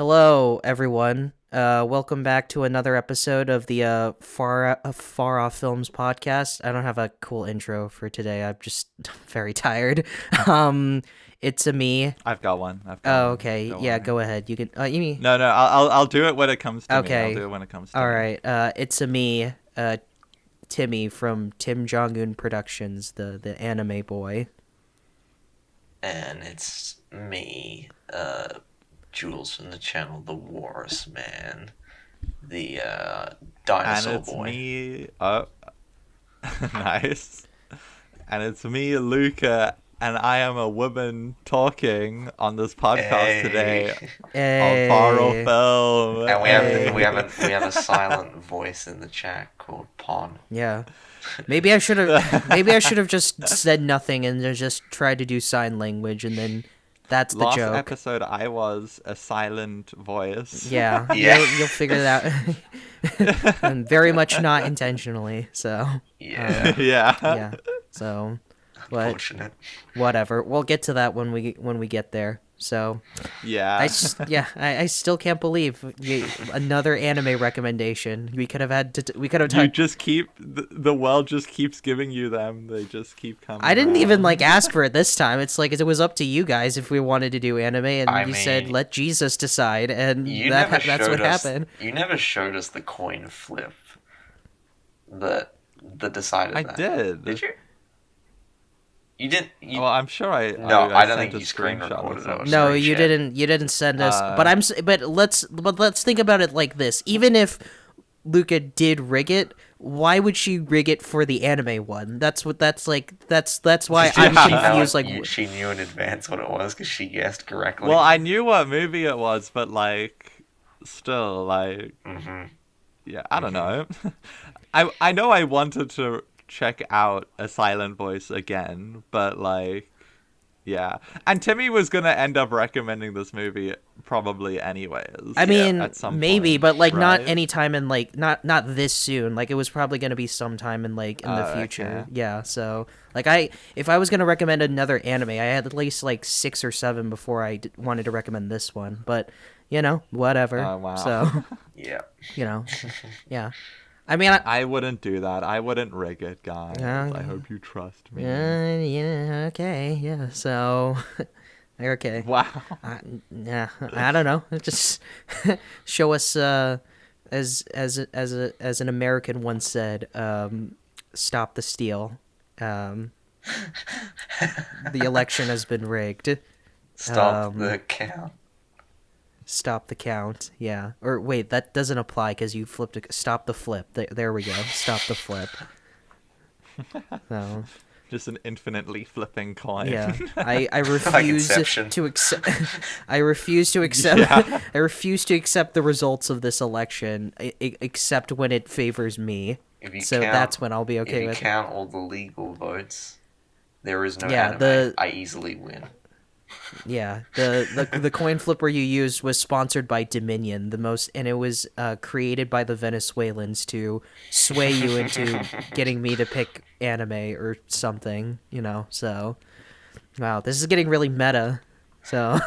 Hello, everyone. Welcome back to another episode of the Far Off Films podcast. I don't have a cool intro for today. I'm just very tired. Um, it's a me. I've got one. Oh, okay. Don't Yeah, worry. go ahead. You can. You mean? No, I'll do it when it comes to me. I'll Okay. do it when it comes to All me. right. It's a me. Timmy from Tim Jong-un Productions, the anime boy. And it's me, Jules from the channel The Wars Man, the And dinosaur it's boy. me. Oh, nice. And it's me, Luca, and I am a woman talking on this podcast today on Far Off Hey. Film. And Hey. we have a silent voice in the chat called Pon. Yeah. Maybe I should have. Maybe I should have just said nothing and just tried to do sign language, and then that's the Last joke. episode, I was a silent voice. Yeah, Yeah. You'll figure it out. And very much not intentionally. So Yeah, Yeah. yeah. So, but unfortunate. whatever. We'll get to that when we get there. So Yeah. I still can't believe another anime recommendation. We could have had to. We could have You done. just keep the world just keeps giving you them. They just keep coming. I didn't even around. ask for it this time. It's like it was up to you guys if we wanted to do anime, and I you said mean, let Jesus decide, and You never that's showed what us. happened. You never showed us the coin flip. That decided I that. did. Did you? You didn't. You, Well, I'm sure I. No, I don't sent think a you screen screenshot or recorded it or something. No, screen you share. didn't. You didn't send us. Uh, But let's think about it like this. Even if Luca did rig it, why would she rig it for the anime one? That's why I'm confused. Like, She knew in advance what it was because she guessed correctly. Well, I knew what movie it was, but still, Mm-hmm. yeah, I don't know. I know I wanted to check out A Silent Voice again, but yeah. And Timmy was gonna end up recommending this movie probably anyways. I mean, at some maybe, point, but not right? anytime in not this soon. Like it was probably gonna be sometime in the Oh, future. okay. Yeah. So if I was gonna recommend another anime, I had at least 6 or 7 before I wanted to recommend this one. But whatever. Oh, wow. So Yeah. yeah. I mean, I wouldn't do that. I wouldn't rig it, guys. Yeah. I hope you trust me. yeah. Okay. Yeah. So okay. Wow. Yeah, I don't know. Just show us, as an American once said, "Stop the steal." The election has been rigged. Stop the count. Stop the count. Yeah. Or wait, that doesn't apply because you flipped. Stop the flip. There we go. Stop the flip. So. Just an infinitely flipping coin. Yeah, I refuse Inception. to accept. I refuse to accept. Yeah. I refuse to accept the results of this election, except when it favors me. If you So count, that's when I'll be okay if you with it. count all the legal votes, there is no Yeah, anime. I easily win. Yeah, the coin flipper you used was sponsored by Dominion, and it was created by the Venezuelans to sway you into getting me to pick anime or something, So, wow, this is getting really meta. So,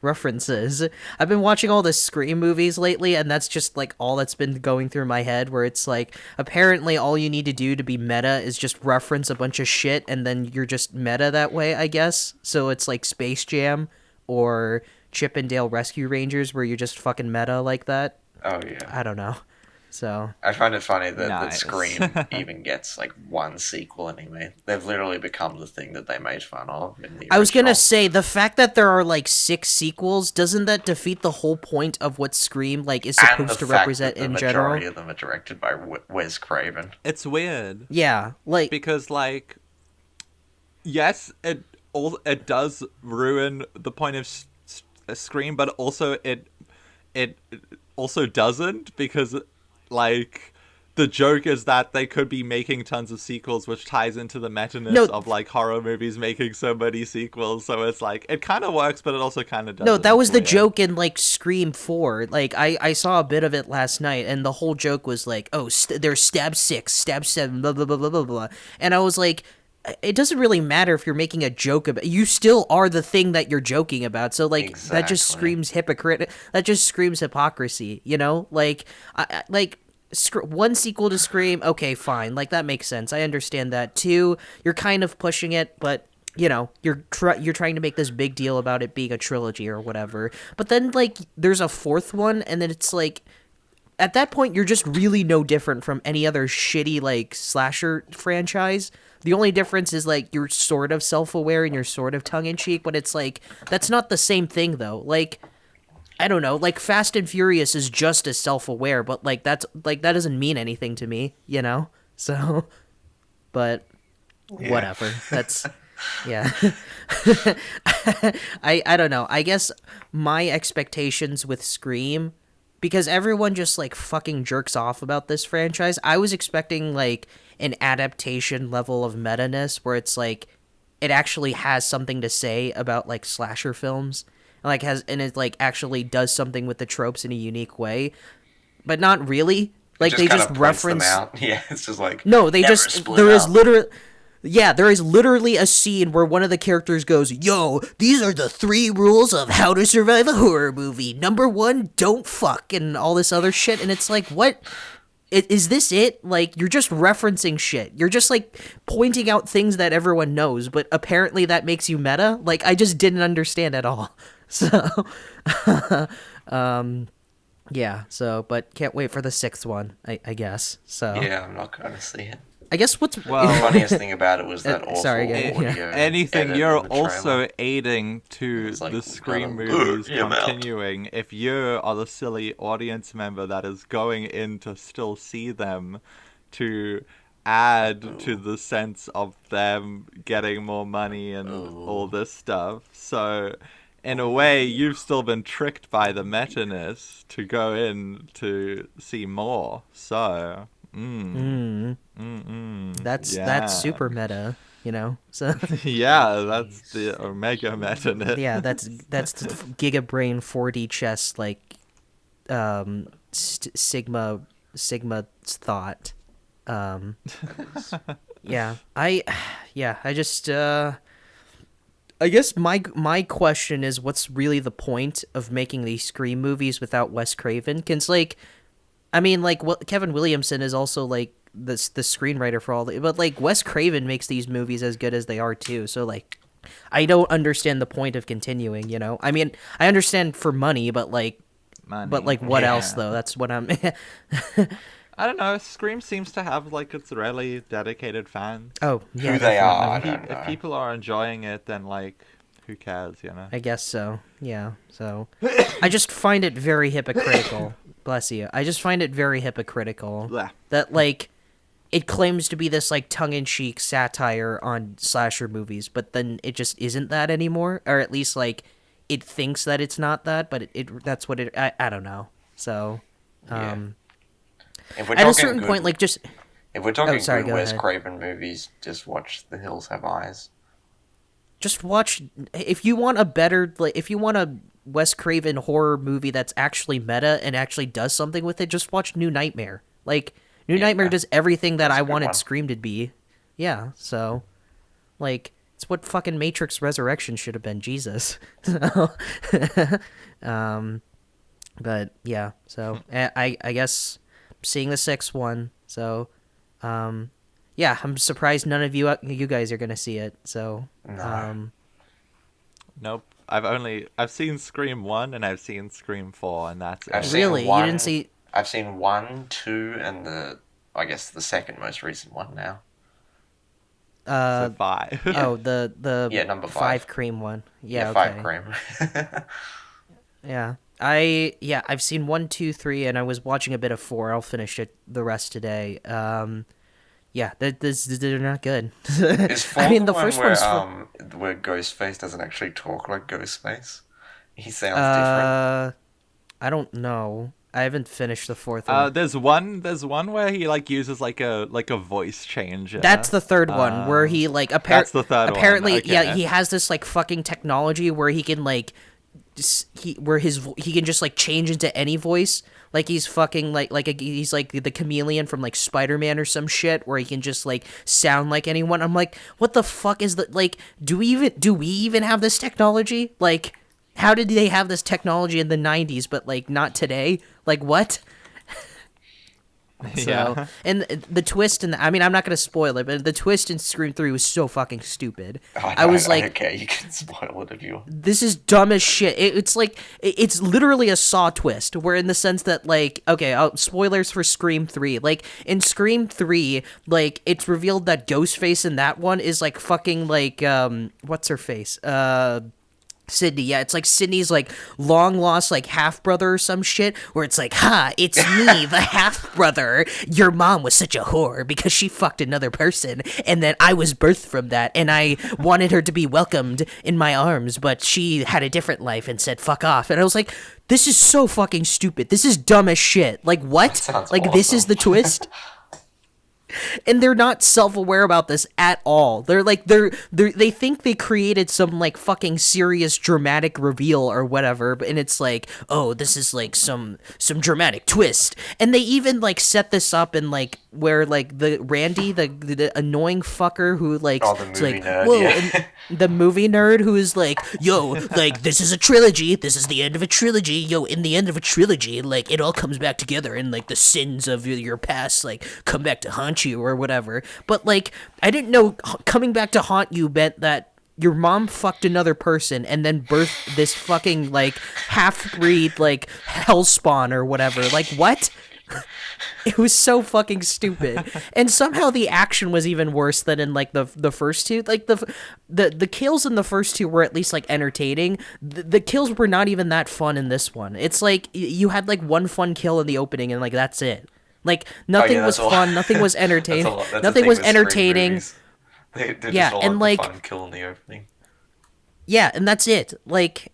references. I've been watching all the Scream movies lately, and that's just all that's been going through my head. Where it's apparently all you need to do to be meta is just reference a bunch of shit, and then you're just meta that way, I guess. So it's like Space Jam or Chip and Dale Rescue Rangers, where you're just fucking meta like that. Oh yeah. I don't know. So I find it funny that Nice. Scream even gets one sequel anime. They've literally become the thing that they made fun of. In the I was gonna original. say the fact that there are 6 sequels, doesn't that defeat the whole point of what Scream is And the supposed to fact represent that in the general? majority of them are directed by Wes Craven. It's weird. Yeah, Because yes, it does ruin the point of Scream, but also it also doesn't, because the joke is that they could be making tons of sequels, which ties into the meta-ness No. of horror movies making so many sequels. So it's it kind of works, but it also kind of doesn't. no, that was It's the weird. joke in Scream 4. I saw a bit of it last night, and the whole joke was there's stab 6, stab 7, blah blah blah blah blah blah, and I was like, it doesn't really matter if you're making a joke about. You still are the thing that you're joking about. So like that just Exactly. screams hypocrite. That just screams hypocrisy. You know, like one sequel to Scream. Okay, fine. Like that makes sense. I understand that. Two, you're kind of pushing it, but you know, you're trying to make this big deal about it being a trilogy or whatever. But then like there's a fourth one, and then it's like at that point you're just really no different from any other shitty like slasher franchise. The only difference is like you're sort of self-aware and you're sort of tongue-in-cheek, but it's like that's not the same thing though. Like I don't know, like Fast and Furious is just as self-aware, but like that's like that doesn't mean anything to me, you know? So but whatever. That's yeah. I don't know. I guess my expectations with Scream, because everyone just like fucking jerks off about this franchise, I was expecting like an adaptation level of meta-ness where it's like it actually has something to say about like slasher films, and like has and it like actually does something with the tropes in a unique way, but not really. Like Just they kind just of points them reference out. Yeah, it's just like no, they never just split there is up. literally yeah, there is literally a scene where one of the characters goes, "Yo, these are the 3 rules of how to survive a horror movie. Number 1, don't fuck," and all this other shit, and it's like, what? Is this it? Like, you're just referencing shit. You're just, like, pointing out things that everyone knows, but apparently that makes you meta? Like, I just didn't understand at all. So, yeah, so, but can't wait for the 6th one, I guess. So, Yeah, I'm not going to see it. I guess what's... Well- The funniest thing about it was that awful sorry, yeah. audio. Anything, edit you're in the trailer. also aiding to It's like, the Scream kind of, movies "Ugh, I'm out." continuing. If you are the silly audience member that is going in to still see them, to add to the sense of them getting more money and all this stuff. So, in a way, you've still been tricked by the meta-ness to go in to see more. So, That's yeah. super meta, you know. So Yeah, that's the Omega meta-ness. yeah, that's the Gigabrain 4D chess like Sigma's thought. Yeah, I just I guess my question is, what's really the point of making these Scream movies without Wes Craven? 'Cause like, I mean, like, Kevin Williamson is also like the screenwriter for all the, but like Wes Craven makes these movies as good as they are too. So like, I don't understand the point of continuing. You know, I mean, I understand for money, but like, Money. what Yeah. else though? That's what I'm. I don't know. Scream seems to have like its really dedicated fans. Oh yeah, Who they are, I definitely. don't know. If people are enjoying it, then like, who cares, you know? I guess so. Yeah. So I just find it very hypocritical. Bless you. I just find it very hypocritical Blech. that like it claims to be this like tongue-in-cheek satire on slasher movies, but then it just isn't that anymore, or at least like it thinks that it's not that, but it that's what it. I don't know. So If we're at a talking certain good, point, like just if we're talking sorry, good go Wes ahead. Craven movies, just watch The Hills Have Eyes. just watch if you want a better like if you want a Wes Craven horror movie that's actually meta and actually does something with it, just watch New Nightmare. Like New Nightmare does everything that That's I a good wanted one. Scream to be. Yeah, so like it's what fucking Matrix Resurrection should have been. Jesus. So, but yeah, so I guess seeing the 6th one. So yeah, I'm surprised none of you guys are gonna see it. So No. Nope. I've seen Scream 1 and I've seen Scream 4, and that's I've it. seen Really? You one, didn't see- I've seen 1, 2, and I guess the second most recent one now. So 5. Oh, the Yeah, number 5. cream one. Yeah, Yeah, okay. 5 cream. Yeah. I've seen 1, 2, 3, and I was watching a bit of 4. I'll finish it the rest today. Yeah, they're not good. Is 4 I mean, the the first one one's where Ghostface doesn't actually talk like Ghostface? He sounds different. I don't know. I haven't finished the 4th one. There's one where he like uses like a voice changer. That's the 3rd one where he like That's the third one, apparently okay. yeah, he has this like fucking technology where he can like he can just like change into any voice, like he's fucking he's like the chameleon from like Spider-Man or some shit, where he can just like sound like anyone. I'm like, what the fuck is that? Like, do we even have this technology? Like, how did they have this technology in the 90s but like not today? Like, what? So, Yeah. and the twist I mean, I'm not gonna spoil it, but the twist in Scream 3 was so fucking stupid. I was like, okay, you can spoil it if you want. this is dumb as shit. It's like it's literally a Saw twist, where in the sense that like, okay, spoilers for Scream 3. Like in Scream 3, like it's revealed that Ghostface in that one is like fucking like what's her face? Sydney, yeah, it's like Sydney's like long lost like half brother or some shit, where it's like, ha, it's me, the half brother. Your mom was such a whore because she fucked another person, and then I was birthed from that, and I wanted her to be welcomed in my arms, but she had a different life and said fuck off. And I was like, this is so fucking stupid. This is dumb as shit. Like, what? Like, awesome. This is the twist? And they're not self-aware about this at all. They're like they think they created some like fucking serious dramatic reveal or whatever, and it's like, oh, this is like some dramatic twist. And they even like set this up in like where like the Randy, the annoying fucker who like, Oh, the movie like, nerd, whoa, yeah. and the movie nerd who is like, yo, like this is a trilogy. This is the end of a trilogy. Yo, in the end of a trilogy, like it all comes back together, and like the sins of your past like come back to haunt you or whatever. But like, I didn't know coming back to haunt you meant that your mom fucked another person and then birthed this fucking like half-breed like hellspawn or whatever. Like, what? It was so fucking stupid. And somehow the action was even worse than in like the first two. Like the kills in the first two were at least like entertaining. The kills were not even that fun in this one. It's like you had like one fun kill in the opening and like that's it. Like nothing was fun, nothing was entertaining. Nothing was entertaining. They Yeah, just and, want the like- fun kill in the opening. Yeah, and that's it. Like,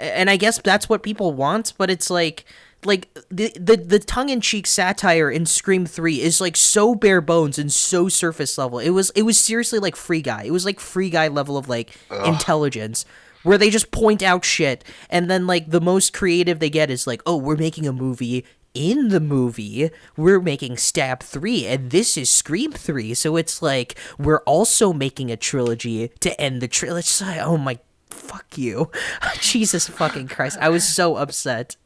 and I guess that's what people want, but it's like the tongue-in-cheek satire in Scream 3 is like so bare bones and so surface level. It was seriously like Free Guy. It was like Free Guy level of like intelligence, where they just point out shit, and then like the most creative they get is like, oh, we're making a movie. In the movie, we're making Stab 3, and this is Scream 3, so it's like, we're also making a trilogy to end the trilogy. It's like, oh my, fuck you. Jesus fucking Christ, I was so upset.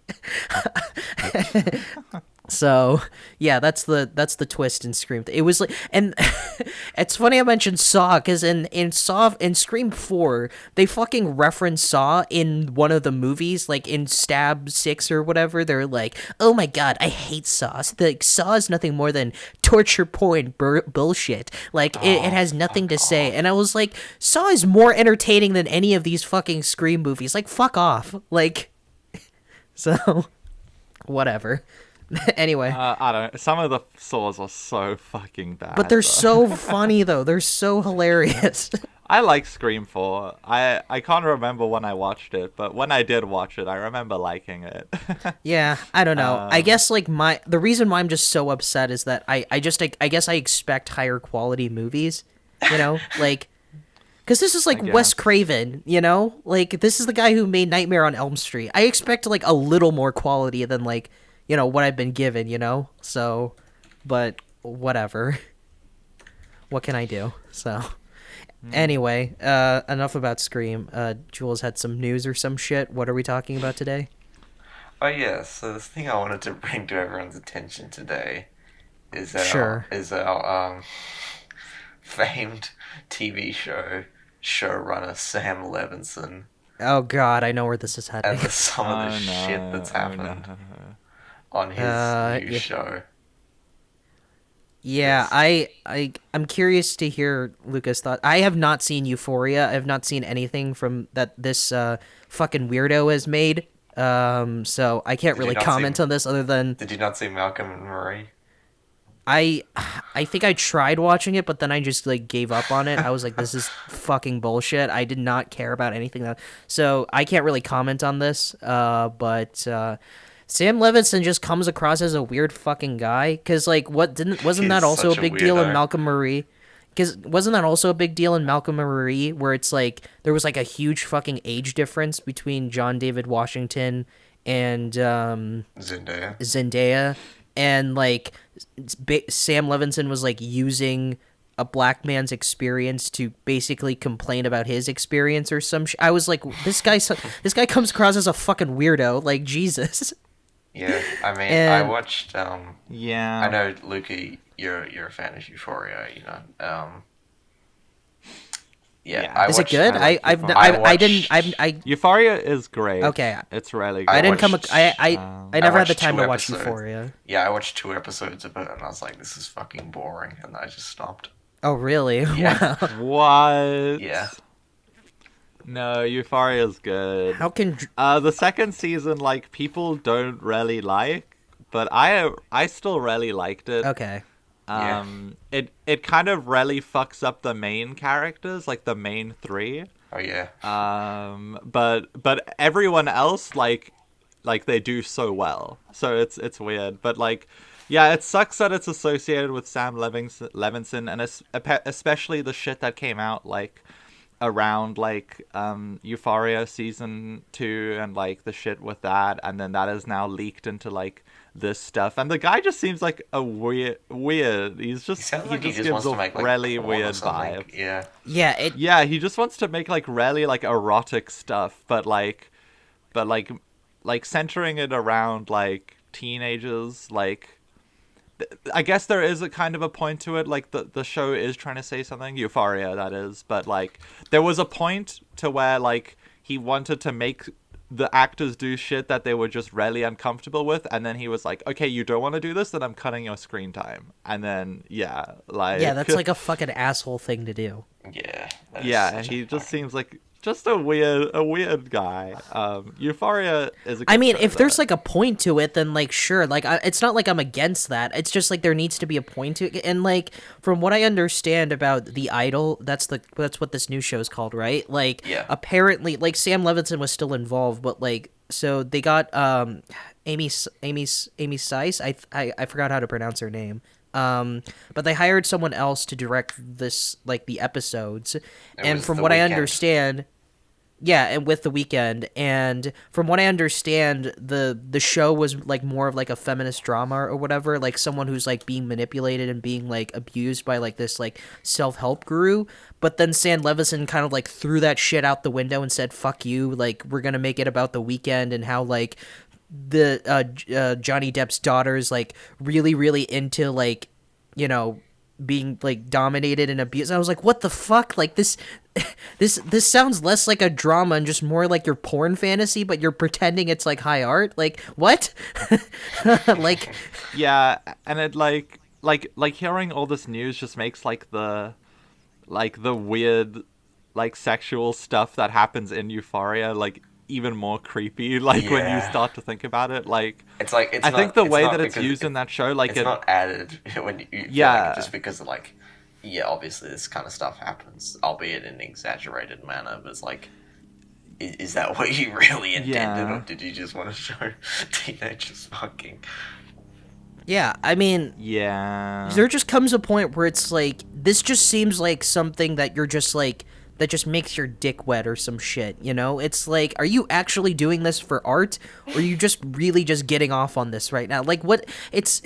So yeah, that's the twist in Scream. It was like, and it's funny I mentioned Saw, because in Scream 4 they fucking reference Saw in one of the movies, like in Stab 6 or whatever. They're like, oh my god, I hate Saw. Like, Saw is nothing more than torture porn bullshit. Like it has nothing to say. And I was like, Saw is more entertaining than any of these fucking Scream movies. Like, fuck off. Like, so whatever. Anyway, I don't know. Some of the saws are so fucking bad. but they're though. so funny though. They're so hilarious. I like Scream 4. I can't remember when I watched it, but when I did watch it, I remember liking it. Yeah, I don't know. I guess like the reason why I'm just so upset is that I guess I expect higher quality movies, you know, like, because this is like Wes Craven, you know, like this is the guy who made Nightmare on Elm Street. I expect like a little more quality than like, you know, what I've been given, you know? So, but whatever. What can I do? So, anyway, enough about Scream. Jules had some news or some shit. What are we talking about today? Oh yeah, so the thing I wanted to bring to everyone's attention today is Sure. our famed TV show showrunner Sam Levinson Oh god, I know where this is heading. and some of the shit that's happened on his new show. Yeah, I'm curious to hear Lucas' thought. I have not seen Euphoria. I have not seen anything from that this fucking weirdo has made. So I can't really comment on this other than Did you not see Malcolm and Marie? I think I tried watching it, but then I just like gave up on it. I was like, this is fucking bullshit. I did not care about anything so I can't really comment on this. But Sam Levinson just comes across as a weird fucking guy. Cause like wasn't that also a big deal in Malcolm Marie? because wasn't that also a big deal in Malcolm and Marie, where it's like there was like a huge fucking age difference between John David Washington and Zendaya, and like Sam Levinson was like using a black man's experience to basically complain about his experience or some I was like, this guy comes across as a fucking weirdo, like Jesus. Yeah, I mean, I watched. Yeah. I know, Luca, you're a fan of Euphoria, you know. Yeah, I Is watched, it good? I didn't. Euphoria is great. Okay, it's really good. I didn't come. I never had the watched time 2 to watch episodes. Euphoria. Yeah, I watched 2 episodes of it, and I was like, this is fucking boring, and I just stopped. Oh really? Yeah. Wow. What? Yeah. No, Euphoria is good. How can the second season, like, people don't really like, but I still really liked it. Okay. It kind of really fucks up the main characters, like the main 3. Oh yeah. But everyone else, like they do so well. So it's weird, but like, yeah, it sucks that it's associated with Sam Levinson, and especially the shit that came out like around like Euphoria season 2 and like the shit with that, and then that is now leaked into like this stuff, and the guy just seems like a weird. He just gives wants to off make, like, really porn or weird something. vibes. Yeah. Yeah, he just wants to make like really like erotic stuff, but like centering it around like teenagers. Like, I guess there is a kind of a point to it. Like the show is trying to say something, Euphoria that is, but like there was a point to where like he wanted to make the actors do shit that they were just really uncomfortable with, and then he was like, okay, you don't want to do this, then I'm cutting your screen time. And then yeah, that's like a fucking asshole thing to do. Yeah. He just seems like just a weird guy. Euphoria is a good I mean, show, if there's though. like a point to it, then like sure, like it's not like I'm against that. It's just like there needs to be a point to it, and like from what I understand about The Idol, that's what this new show is called, right? Like apparently, like Sam Levinson was still involved, but like so they got Amy Seiss. I forgot how to pronounce her name. But they hired someone else to direct this, like the episodes, and from what I understand, and with The Weeknd, and from what I understand, the show was like more of like a feminist drama or whatever, like someone who's like being manipulated and being like abused by like this like self-help guru. But then Sam Levinson kind of like threw that shit out the window and said, "Fuck you! Like we're gonna make it about The Weeknd and how like." The Johnny Depp's daughter's like really into like, you know, being like dominated and abused. I was like, what the fuck? Like this sounds less like a drama and just more like your porn fantasy, but you're pretending it's like high art. Like what? Like yeah, and it like hearing all this news just makes like the weird like sexual stuff that happens in Euphoria like even more creepy, like when you start to think about it. Like I think the way that it's used in that show, like it's not added when you like, just because of like obviously this kind of stuff happens, albeit in an exaggerated manner, but it's like, is that what you really intended, or did you just want to show teenagers fucking? Yeah, I mean, there just comes a point where it's like this just seems like something that you're just like that just makes your dick wet or some shit, you know? It's like, are you actually doing this for art, or are you just really just getting off on this right now? Like, what? It's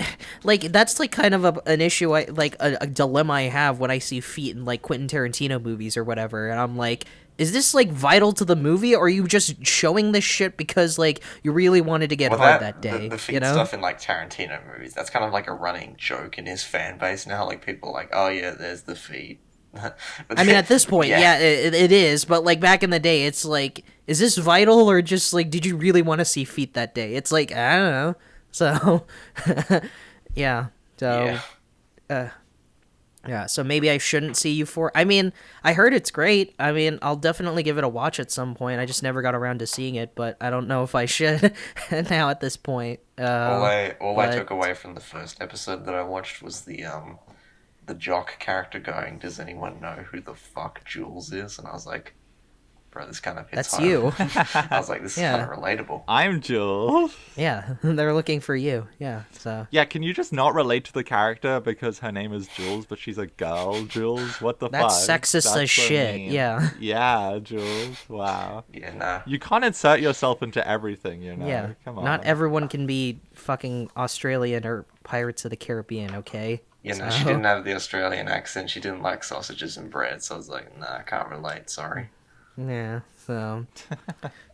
like that's like kind of an issue, a dilemma I have when I see feet in like Quentin Tarantino movies or whatever, and I'm like, is this like vital to the movie, or are you just showing this shit because like you really wanted to get hard that day? The feet you know? stuff in like Tarantino movies, that's kind of like a running joke in his fan base now. Like people are like, oh yeah, there's the feet. I mean, at this point, it is. But like back in the day, it's like, is this vital, or just like, did you really want to see feet that day? It's like, I don't know. So, yeah. So, yeah. So maybe I shouldn't see Euphoria. I mean, I heard it's great. I mean, I'll definitely give it a watch at some point. I just never got around to seeing it, but I don't know if I should now at this point. All I took away from the first episode that I watched was the jock character going, does anyone know who the fuck Jules is? And I was like, bro, this kind of hits That's home. you. I was like, this is kind of relatable. I'm Jules. Yeah, they're looking for you. Yeah, so. Yeah, can you just not relate to the character because her name is Jules, but she's a girl, Jules? What the That's fuck? sexist as so shit, mean. yeah. Yeah, Jules. Wow. Yeah, nah. You can't insert yourself into everything, you know? Yeah, Come on. not everyone can be fucking Australian or Pirates of the Caribbean, okay? You know, she didn't have the Australian accent. She didn't like sausages and bread. So I was like, nah, I can't relate. Sorry. Yeah, so.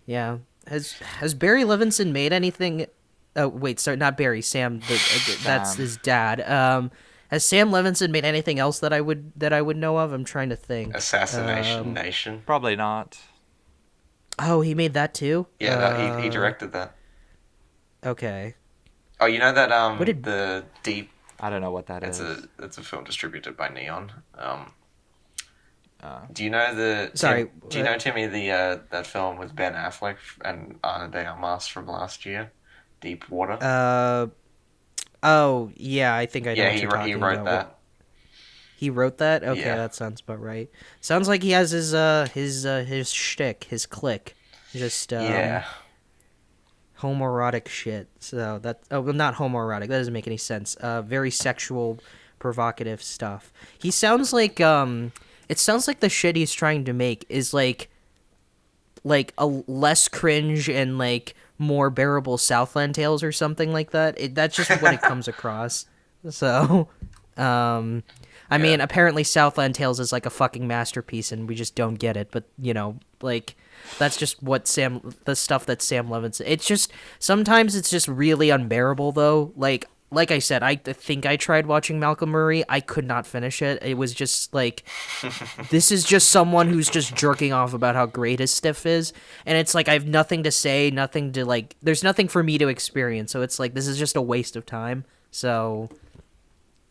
Yeah. Has Barry Levinson made anything? Oh, wait, sorry, not Barry, Sam. That's his dad. Has Sam Levinson made anything else that I would know of? I'm trying to think. Assassination Nation. Probably not. Oh, he made that too? Yeah, no, he directed that. Okay. Oh, you know that did- the Deep. I don't know what that is. It's a film distributed by Neon. Do you know Sorry, Do you know, Timmy, that film with Ben Affleck and Ana de Armas from last year, Deep Water? Oh, yeah, I think I know what you're talking he wrote about. that. He wrote that? Okay, Yeah. that sounds about right. Sounds like he has his shtick, his clique. Just Yeah. homoerotic shit. So not homoerotic. That doesn't make any sense. Very sexual, provocative stuff. He sounds like it sounds like the shit he's trying to make is like a less cringe and like more bearable Southland Tales or something like that. That's just what it comes across. So, I mean, apparently Southland Tales is like a fucking masterpiece, and we just don't get it. But you know, like that's just what the stuff that Sam Levinson. It's just sometimes it's just really unbearable though. Like I said, I think I tried watching Malcolm Murray. I could not finish it. It was just like, this is just someone who's just jerking off about how great his stiff is. And it's like, I have nothing to say, nothing to like, there's nothing for me to experience. So it's like, this is just a waste of time. So,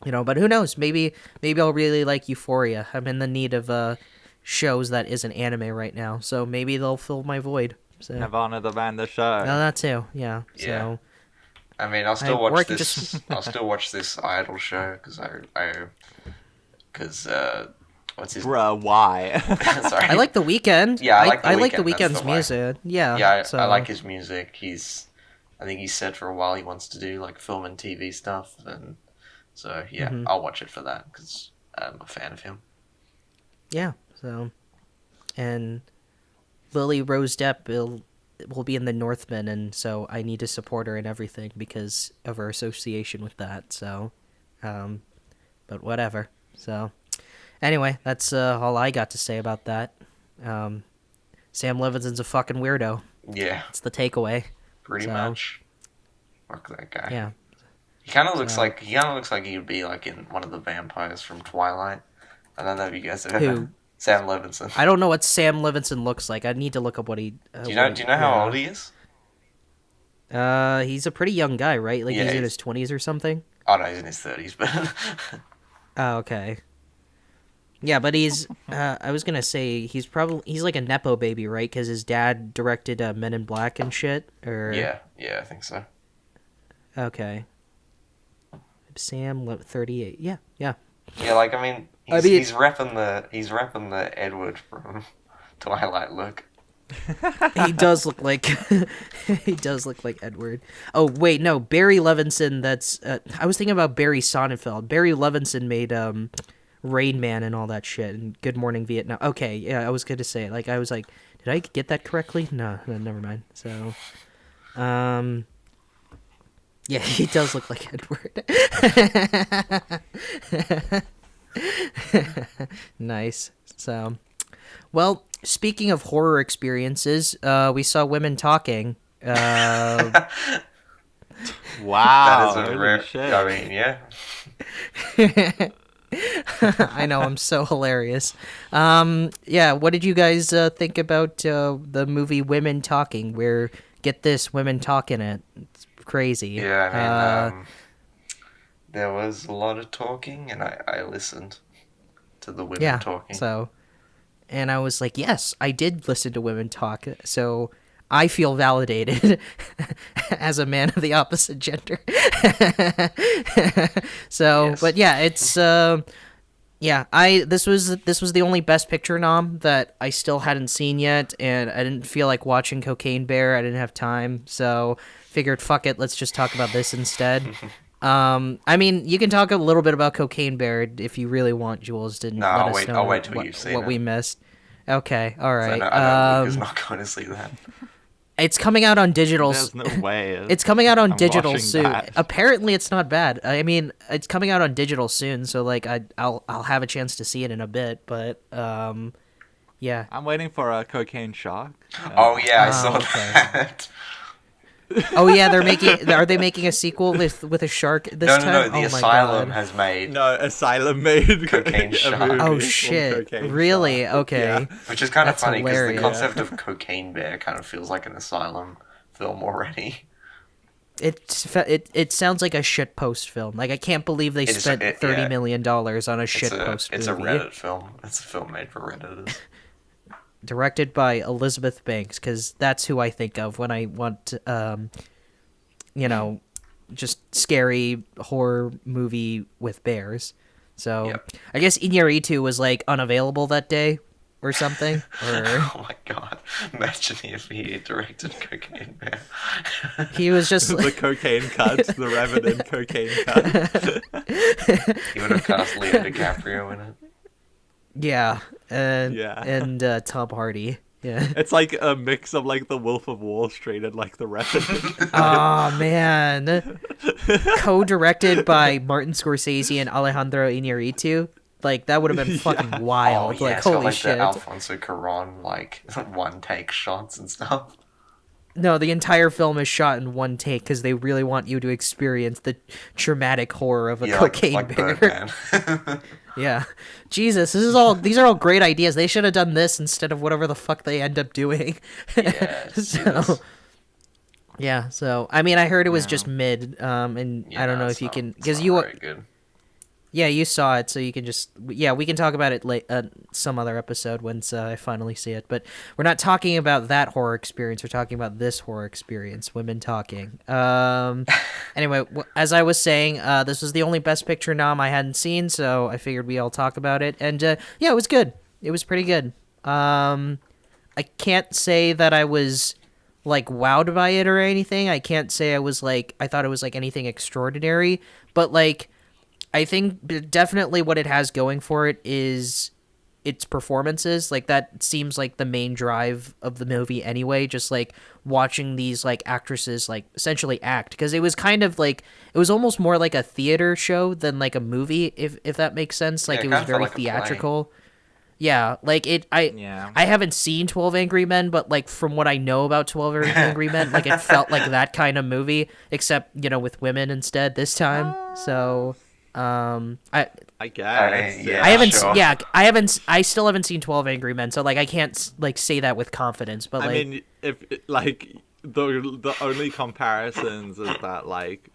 you know, but who knows? Maybe I'll really like Euphoria. I'm in the need of shows that isn't anime right now. So maybe they'll fill my void. So. Nirvana the band, the show. No, that too. Yeah. Yeah. So. I mean, I'll still watch this. I'll still watch this Idol show because what's his? Bruh, why? Sorry. I like The Weeknd. Yeah, I like The Weeknd, that's Weeknd's the way. music. Yeah. Yeah, so. I like his music. I think he said for a while he wants to do like film and TV stuff, and so yeah, I'll watch it for that because I'm a fan of him. Yeah. So, and Lily Rose Depp will be in The Northman, and so I need to support her in everything because of her association with that. So, but whatever. So, anyway, that's all I got to say about that. Sam Levinson's a fucking weirdo. Yeah, It's the takeaway. pretty much. Fuck that guy. Yeah. He kind of looks like he would be like in one of the vampires from Twilight. I don't know if you guys have Who? Sam Levinson. I don't know what Sam Levinson looks like. I need to look up what he. Do you know how old he is? He's a pretty young guy, right? Like Yeah, he's in he's- his 20s or something. Oh no, he's in his 30s, but Oh, okay. Yeah, but he's. I was gonna say he's like a nepo baby, right? Because his dad directed Men in Black and shit. Or yeah, I think so. Okay. Sam 38. Yeah. Yeah, like I mean, he's repping the Edward from Twilight look. He does look like Edward. Oh wait, no, Barry Levinson. That's I was thinking about Barry Sonnenfeld. Barry Levinson made Rain Man and all that shit and Good Morning Vietnam. Okay, yeah, I was gonna say like I was like, did I get that correctly? No, never mind. So, yeah, he does look like Edward. Nice. So, well, speaking of horror experiences, we saw women talking. Wow. That is a holy rare. shit. I mean, yeah. I know, I'm so hilarious. Yeah, what did you guys think about the movie Women Talking? Where, get this, women talk in it. It's crazy. Yeah, I mean, there was a lot of talking, and I listened to the women talking. So, and I was like, yes, I did listen to women talk, so I feel validated as a man of the opposite gender. So, Yes. but yeah, it's Yeah, this was the only Best Picture nom that I still hadn't seen yet, and I didn't feel like watching Cocaine Bear. I didn't have time, so figured fuck it, let's just talk about this instead. I mean, you can talk a little bit about Cocaine Bear if you really want. Jules didn't No, let us know I'll wait till you've seen what it. we missed. Okay, all right. I know Luke is not going to see that. It's coming out on digital. There's no way. It's coming out on I'm digital watching soon. that. Apparently, it's not bad. I mean, it's coming out on digital soon, so like I'll have a chance to see it in a bit. But yeah. I'm waiting for a Cocaine Shark. Oh yeah, I saw okay. that. Oh yeah, are they making a sequel with a shark this time? No. The Oh my Asylum God. has made No, Asylum made Cocaine a Shark. movie Oh called shit! Cocaine Really? Shark. Okay. Yeah. which is kind of That's funny because the hilarious. concept of Cocaine Bear kind of feels like an Asylum film already. It sounds like a shitpost film. Like I can't believe they spent $30 million on a shitpost movie. It's a Reddit film. It's a film made for Redditors. Directed by Elizabeth Banks, because that's who I think of when I want, just scary horror movie with bears. So Yep. I guess Iñárritu was like unavailable that day or something. Or Oh my god! Imagine if he directed Cocaine Bear. he was just The cocaine cut, the Revenant cocaine cut. He would have cast Leo DiCaprio in it. yeah, Yeah. and Tom Hardy. Yeah. It's like a mix of like the Wolf of Wall Street and like the Revenant. Oh man, co-directed by Martin Scorsese and Alejandro Iñárritu. Like that would have been fucking wild. Oh yeah, Like it's got holy like shit. the Alfonso Cuarón like one take shots and stuff. No, the entire film is shot in one take because they really want you to experience the traumatic horror of a cocaine like bear. Birdman. Yeah, Jesus, these are all great ideas. They should have done this instead of whatever the fuck they end up doing. Yeah, so, yeah. So I mean, I heard it was just mid. And I don't know if you can because you. Very good. Yeah, you saw it, so you can just... Yeah, we can talk about it some other episode once I finally see it. But we're not talking about that horror experience. We're talking about this horror experience, women talking. Anyway, as I was saying, this was the only Best Picture nom I hadn't seen, so I figured we all talk about it. And, yeah, it was good. It was pretty good. I can't say that I was, like, wowed by it or anything. I can't say I was, like... I thought it was, like, anything extraordinary. But, like... I think definitely what it has going for it is its performances. Like that seems like the main drive of the movie anyway, just like watching these like actresses like essentially act, because it was kind of like it was almost more like a theater show than like a movie, if that makes sense. Like it was very theatrical. Yeah, like I haven't seen 12 Angry Men, but like from what I know about 12 Angry Men, like it felt like that kind of movie, except with women instead this time. So I guess. I still haven't seen 12 Angry Men, so like I can't like say that with confidence. But like, I mean, if like the only comparisons is that like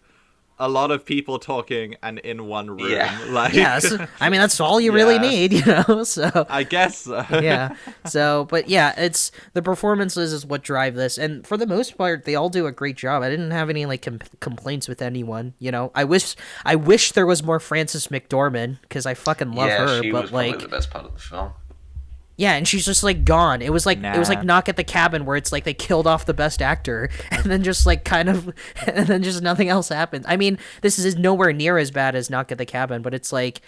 a lot of people talking and in one room. Yeah. Like, yes, I mean that's all you really need, So I guess so. Yeah. So, but yeah, it's the performances is what drive this, and for the most part, they all do a great job. I didn't have any like complaints with anyone. I wish there was more Frances McDormand because I fucking love her. She but was like probably the best part of the film. Yeah, and she's just like gone. It was like Knock at the Cabin, where it's like they killed off the best actor, and then just like and then just nothing else happened. I mean, this is nowhere near as bad as Knock at the Cabin, but it's like,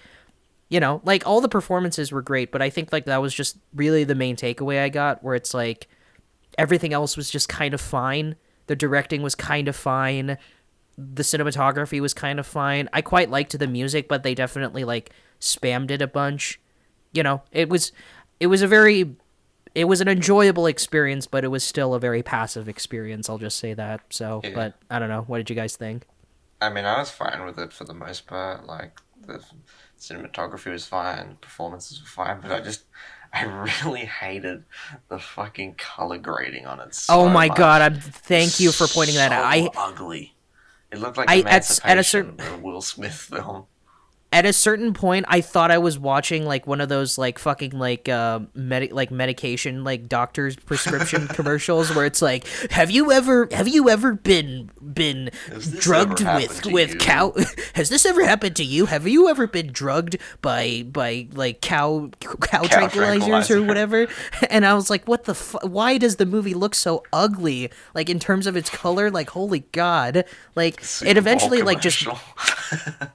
like all the performances were great, but I think like that was just really the main takeaway I got, where it's like everything else was just kind of fine. The directing was kind of fine. The cinematography was kind of fine. I quite liked the music, but they definitely like spammed it a bunch. It was an enjoyable experience, but it was still a very passive experience. I'll just say that. So, Yeah. But I don't know. What did you guys think? I mean, I was fine with it for the most part. Like, the cinematography was fine, performances were fine, but I really hated the fucking color grading on it so my much. God! Thank you for pointing that out. Ugly. It looked like Emancipation, the Will Smith film. at a certain point, I thought I was watching like one of those like fucking like medication like doctor's prescription commercials where it's like, have you ever been drugged with cow? Has this ever happened to you? Have you ever been drugged by like cow tranquilizers or whatever? And I was like, what the why does the movie look so ugly? Like in terms of its color, like holy god, like it eventually like just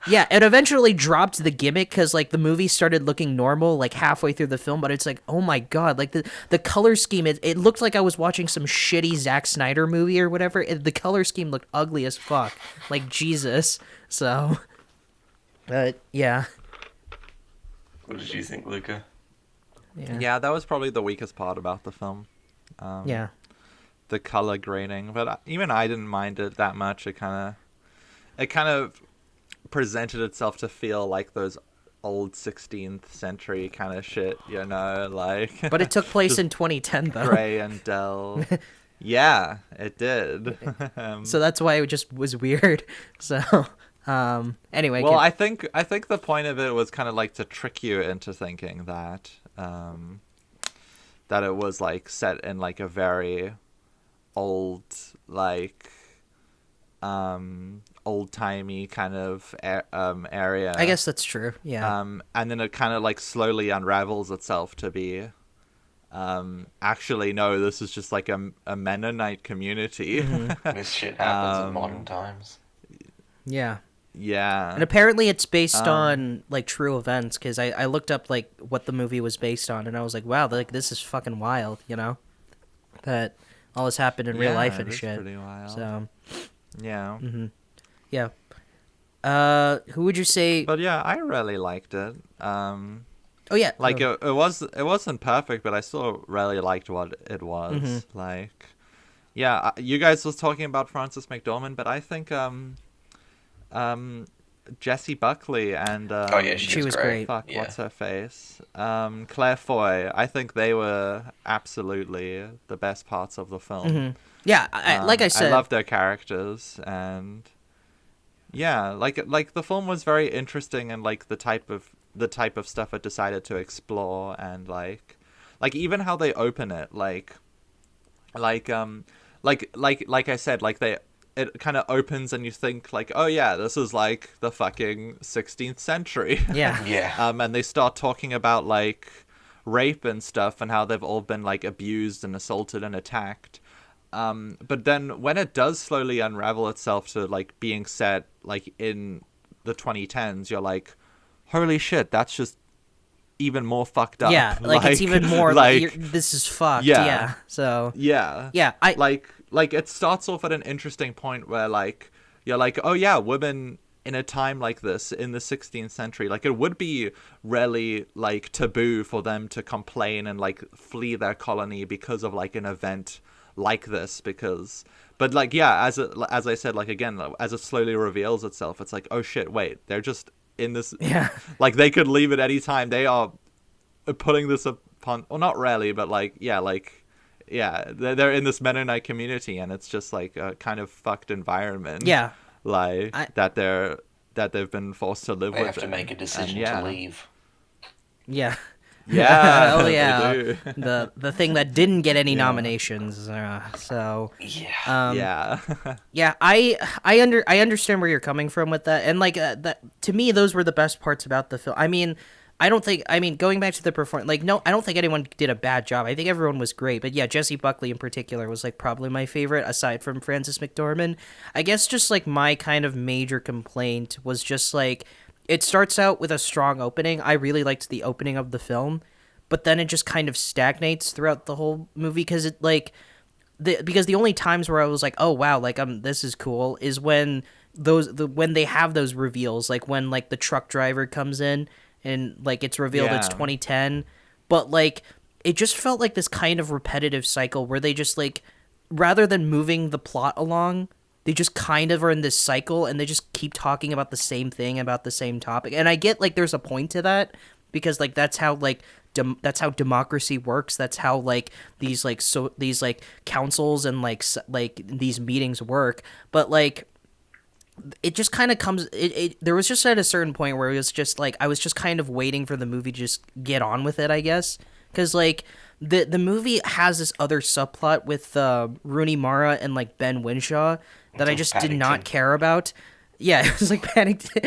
yeah, it eventually dropped the gimmick because like the movie started looking normal like halfway through the film, but it's like, oh my god, like the color scheme, it looked like I was watching some shitty Zack Snyder movie or whatever. The color scheme looked ugly as fuck, like Jesus. So yeah. What did you think, Luca? Yeah, that was probably the weakest part about the film. Yeah, the color grading, but even I didn't mind it that much. It kind of presented itself to feel like those old 16th century kind of shit, you know, like. But it took place in 2010 though. Gray and dull. Yeah, it did. So that's why it just was weird. So anyway. Well, I think the point of it was kind of like to trick you into thinking that that it was like set in like a very old, like old-timey kind of area. I guess that's true. Yeah. And then it kind of like slowly unravels itself to be actually no, this is just like a Mennonite community. Mm-hmm. This shit happens in modern times. Yeah. Yeah. And apparently it's based on like true events, because I looked up like what the movie was based on, and I was like, wow, like this is fucking wild, you know, that all this happened in real life and shit. Pretty wild. So yeah. Mm-hmm. Yeah. Who would you say? But yeah, I really liked it. Oh yeah. Like it wasn't perfect, but I still really liked what it was. Mm-hmm. Like, yeah, you guys was talking about Frances McDormand, but I think Jessie Buckley and oh yeah, she was great. Fuck, yeah. What's her face? Claire Foy. I think they were absolutely the best parts of the film. Mm-hmm. Yeah, like I said, I love their characters, and yeah, like the film was very interesting, and like the type of stuff it decided to explore, and like even how they open it, like I said, like it kind of opens and you think like, oh yeah, this is like the fucking 16th century. Yeah. Yeah. And they start talking about like rape and stuff and how they've all been like abused and assaulted and attacked. But then when it does slowly unravel itself to like being set like in the 2010s, you're like, holy shit, that's just even more fucked up. Yeah, like it's even more like this is fucked. Yeah. So yeah, I like it starts off at an interesting point where like you're like, oh yeah, women in a time like this in the 16th century, like it would be really like taboo for them to complain and like flee their colony because of like an event like this, but like yeah, as I said, like again, as it slowly reveals itself, it's like, oh shit, wait, they're just in this, like they could leave at any time. They are putting this upon, well, not really, but like they're in this Mennonite community, and it's just like a kind of fucked environment. Yeah, like that they've been forced to live with. They have to make a decision to leave. Yeah. Yeah. Oh yeah. The thing that didn't get any nominations. So yeah. Yeah. I understand where you're coming from with that, and like that to me, those were the best parts about the film. I mean, going back to the performance, like, no, I don't think anyone did a bad job. I think everyone was great. But yeah, Jessie Buckley in particular was like probably my favorite, aside from Frances McDormand. I guess just like my kind of major complaint was just like, it starts out with a strong opening. I really liked the opening of the film, but then it just kind of stagnates throughout the whole movie, because it like because the only times where I was like, oh wow, like this is cool, is when when they have those reveals, like when like the truck driver comes in and like it's revealed it's 2010, but like it just felt like this kind of repetitive cycle where they just like, rather than moving the plot along, they just kind of are in this cycle and they just keep talking about the same thing about the same topic. And I get like there's a point to that, because like that's how like that's how democracy works. That's how like these like councils and like these meetings work. But like it just kind of comes there was just at a certain point where it was just like I was just kind of waiting for the movie to just get on with it, I guess, because like the movie has this other subplot with Rooney Mara and like Ben Winshaw that I just did not care about. Yeah, it was like Paddington.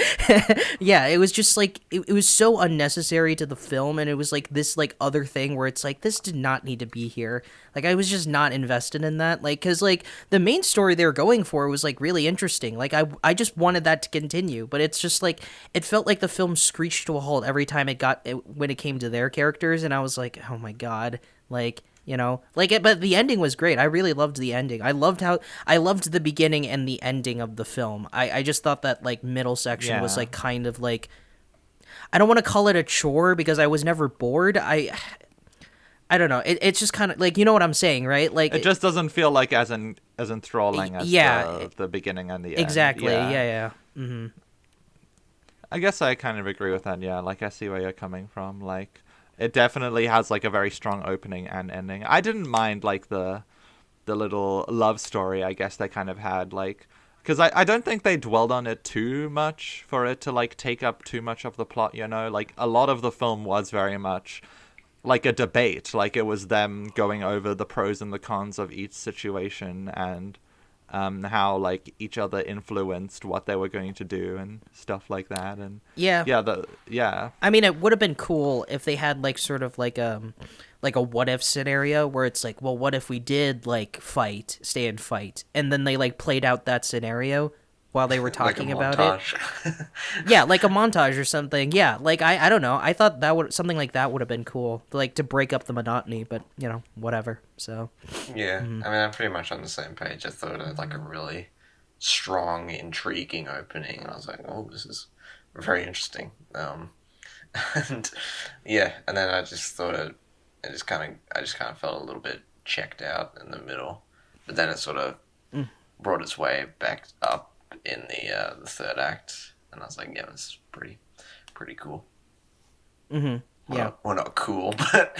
Yeah, it was just like it was so unnecessary to the film, and it was like this like other thing where it's like this did not need to be here. Like I was just not invested in that, like because like the main story they were going for was like really interesting. Like I just wanted that to continue, but it's just like it felt like the film screeched to a halt every time when it came to their characters, and I was like, oh my god, like. You know, like it, but the ending was great. I really loved the ending. I loved the beginning and the ending of the film. I just thought that like middle section was like kind of like, I don't want to call it a chore because I was never bored. I don't know. It's just kind of like, you know what I'm saying, right? Like it just doesn't feel like as enthralling as the beginning and the end. Exactly. Yeah. Mm-hmm. I guess I kind of agree with that. Yeah, like I see where you're coming from. Like. It definitely has like a very strong opening and ending. I didn't mind like the little love story I guess they kind of had, like because I don't think they dwelled on it too much for it to like take up too much of the plot, you know? Like a lot of the film was very much like a debate. Like it was them going over the pros and the cons of each situation and how like each other influenced what they were going to do and stuff like that. And yeah. I mean, it would have been cool if they had like sort of like a what if scenario where it's like, well, what if we did like stay and fight, and then they like played out that scenario while they were talking about it. Yeah, like a montage or something. Yeah, like I don't know. I thought something like that would have been cool, like to break up the monotony. But you know, whatever. So yeah, I mean, I'm pretty much on the same page. I thought it had like a really strong, intriguing opening, and I was like, oh, this is very interesting. And yeah, and then I just thought I just kind of felt a little bit checked out in the middle, but then it sort of brought its way back up in the third act, and I was like, yeah, this is pretty cool. Mm-hmm. Yeah, well, not cool, but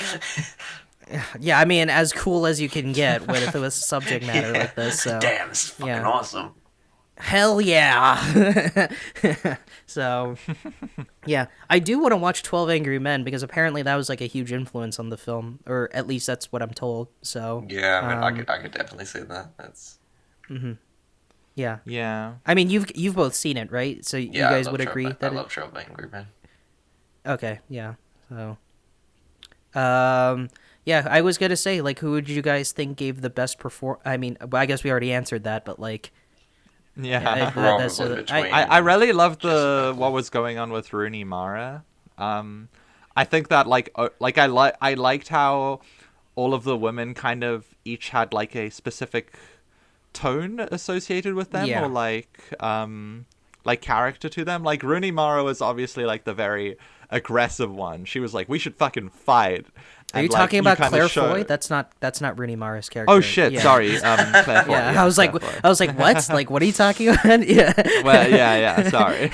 yeah, I mean, as cool as you can get with a subject matter like this. So. Damn, this is fucking awesome. Hell yeah. So yeah, I do want to watch 12 Angry Men because apparently that was like a huge influence on the film, or at least that's what I'm told. So yeah, I mean, I could definitely see that. That's yeah. I mean, you've both seen it, right? So you guys would agree that I love 12 Angry Men. Okay, yeah. So yeah, I was gonna say, like, who would you guys think gave the best I mean, I guess we already answered that, but like. Yeah, I I really loved what was going on with Rooney Mara. I think that I liked how all of the women kind of each had like a specific tone associated with them, or like character to them. Like Rooney Mara was obviously like the very aggressive one. She was like, we should fucking fight. Are you talking about Claire Foy? That's not Rooney Mara's character. Oh shit, sorry. Claire Foy. Yeah, I was like, what? Like, what are you talking about? Yeah. Well, yeah, sorry.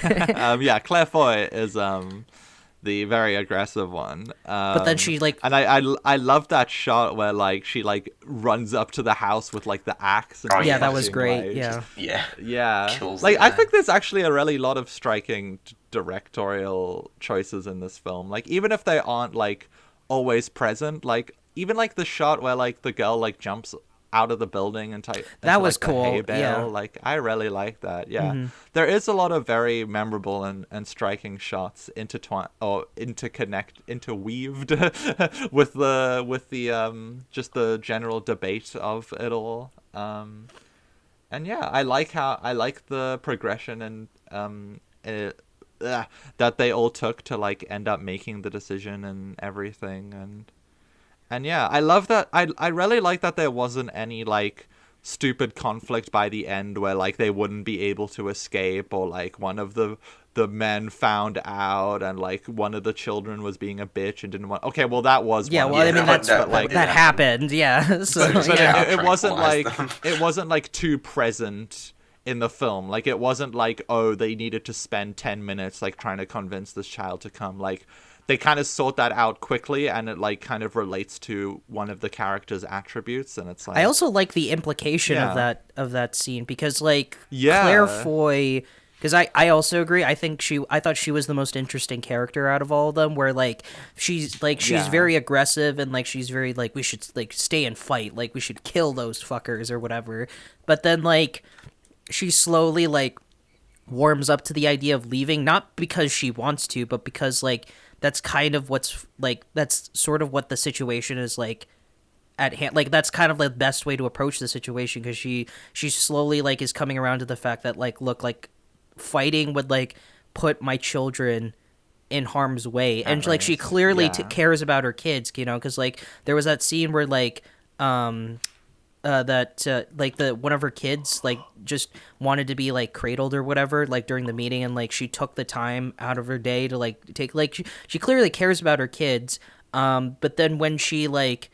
Claire Foy is the very aggressive one. But then she like, and I love that shot where like she like runs up to the house with like the axe. And that was great. Yeah. Like I think there's actually a really lot of striking directorial choices in this film. Like even if they aren't like always present, like even like the shot where like the girl like jumps out of the building and that was cool. Hay bale. Like I really like that. There is a lot of very memorable and striking shots interweaved with the just the general debate of it all. And yeah, I like the progression and that they all took to like end up making the decision and everything. And yeah, I love that. I really like that there wasn't any like stupid conflict by the end where like they wouldn't be able to escape, or like one of the men found out and like one of the children was being a bitch and didn't want. Okay, well that was I mean that happened. Yeah, so it wasn't like too present in the film. Like it wasn't like, oh, they needed to spend 10 minutes like trying to convince this child to come. Like they kind of sort that out quickly, and it like kind of relates to one of the character's attributes, and it's like I also like the implication Yeah. of that scene because like Yeah. Claire Foy, because I also agree. I thought she was the most interesting character out of all of them. Where like she's Yeah. very aggressive and like she's very like we should like stay and fight, like we should kill those fuckers or whatever. But then like she slowly like warms up to the idea of leaving, not because she wants to, but because like that's kind of what's like that's sort of what the situation is like at hand. Like that's kind of the best way to approach the situation because she slowly like is coming around to the fact that like look, like fighting would like put my children in harm's way, and like she clearly Yeah. cares about her kids, you know, because like there was that scene where like like the one of her kids like just wanted to be like cradled or whatever like during the meeting, and like she took the time out of her day to like take like she clearly cares about her kids, but then when she like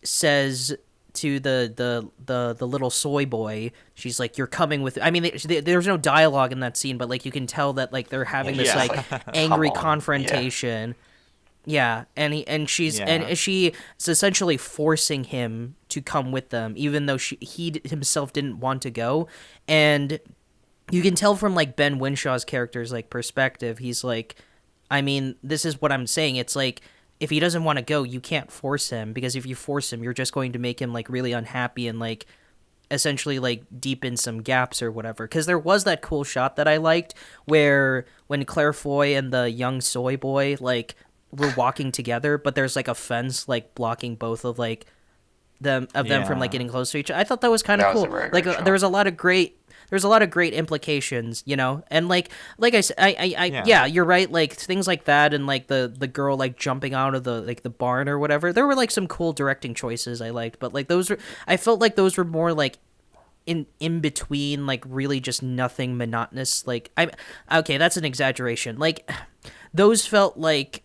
says to the little soy boy, she's like, you're coming with, I mean there's no dialogue in that scene, but like you can tell that like they're having this Yeah. like Like, angry come on. confrontation. Yeah, and she's and she is essentially forcing him to come with them, even though he himself didn't want to go. And you can tell from like Ben Winshaw's character's like perspective, he's like, I mean, this is what I'm saying. It's like if he doesn't want to go, you can't force him, because if you force him, you're just going to make him like really unhappy and like essentially like deepen some gaps or whatever. Because there was that cool shot that I liked where when Claire Foy and the young soy boy like were walking together, but there's like a fence like blocking both of like them from like getting close to each other. I thought that was kind of That was cool. a very Like great shot. there was a lot of great implications, you know, and like I said, yeah, you're right. Like things like that, and like the girl like jumping out of the like the barn or whatever. There were like some cool directing choices I liked, but like I felt like those were more like in between, like really just nothing monotonous. Like okay, that's an exaggeration. Like those felt like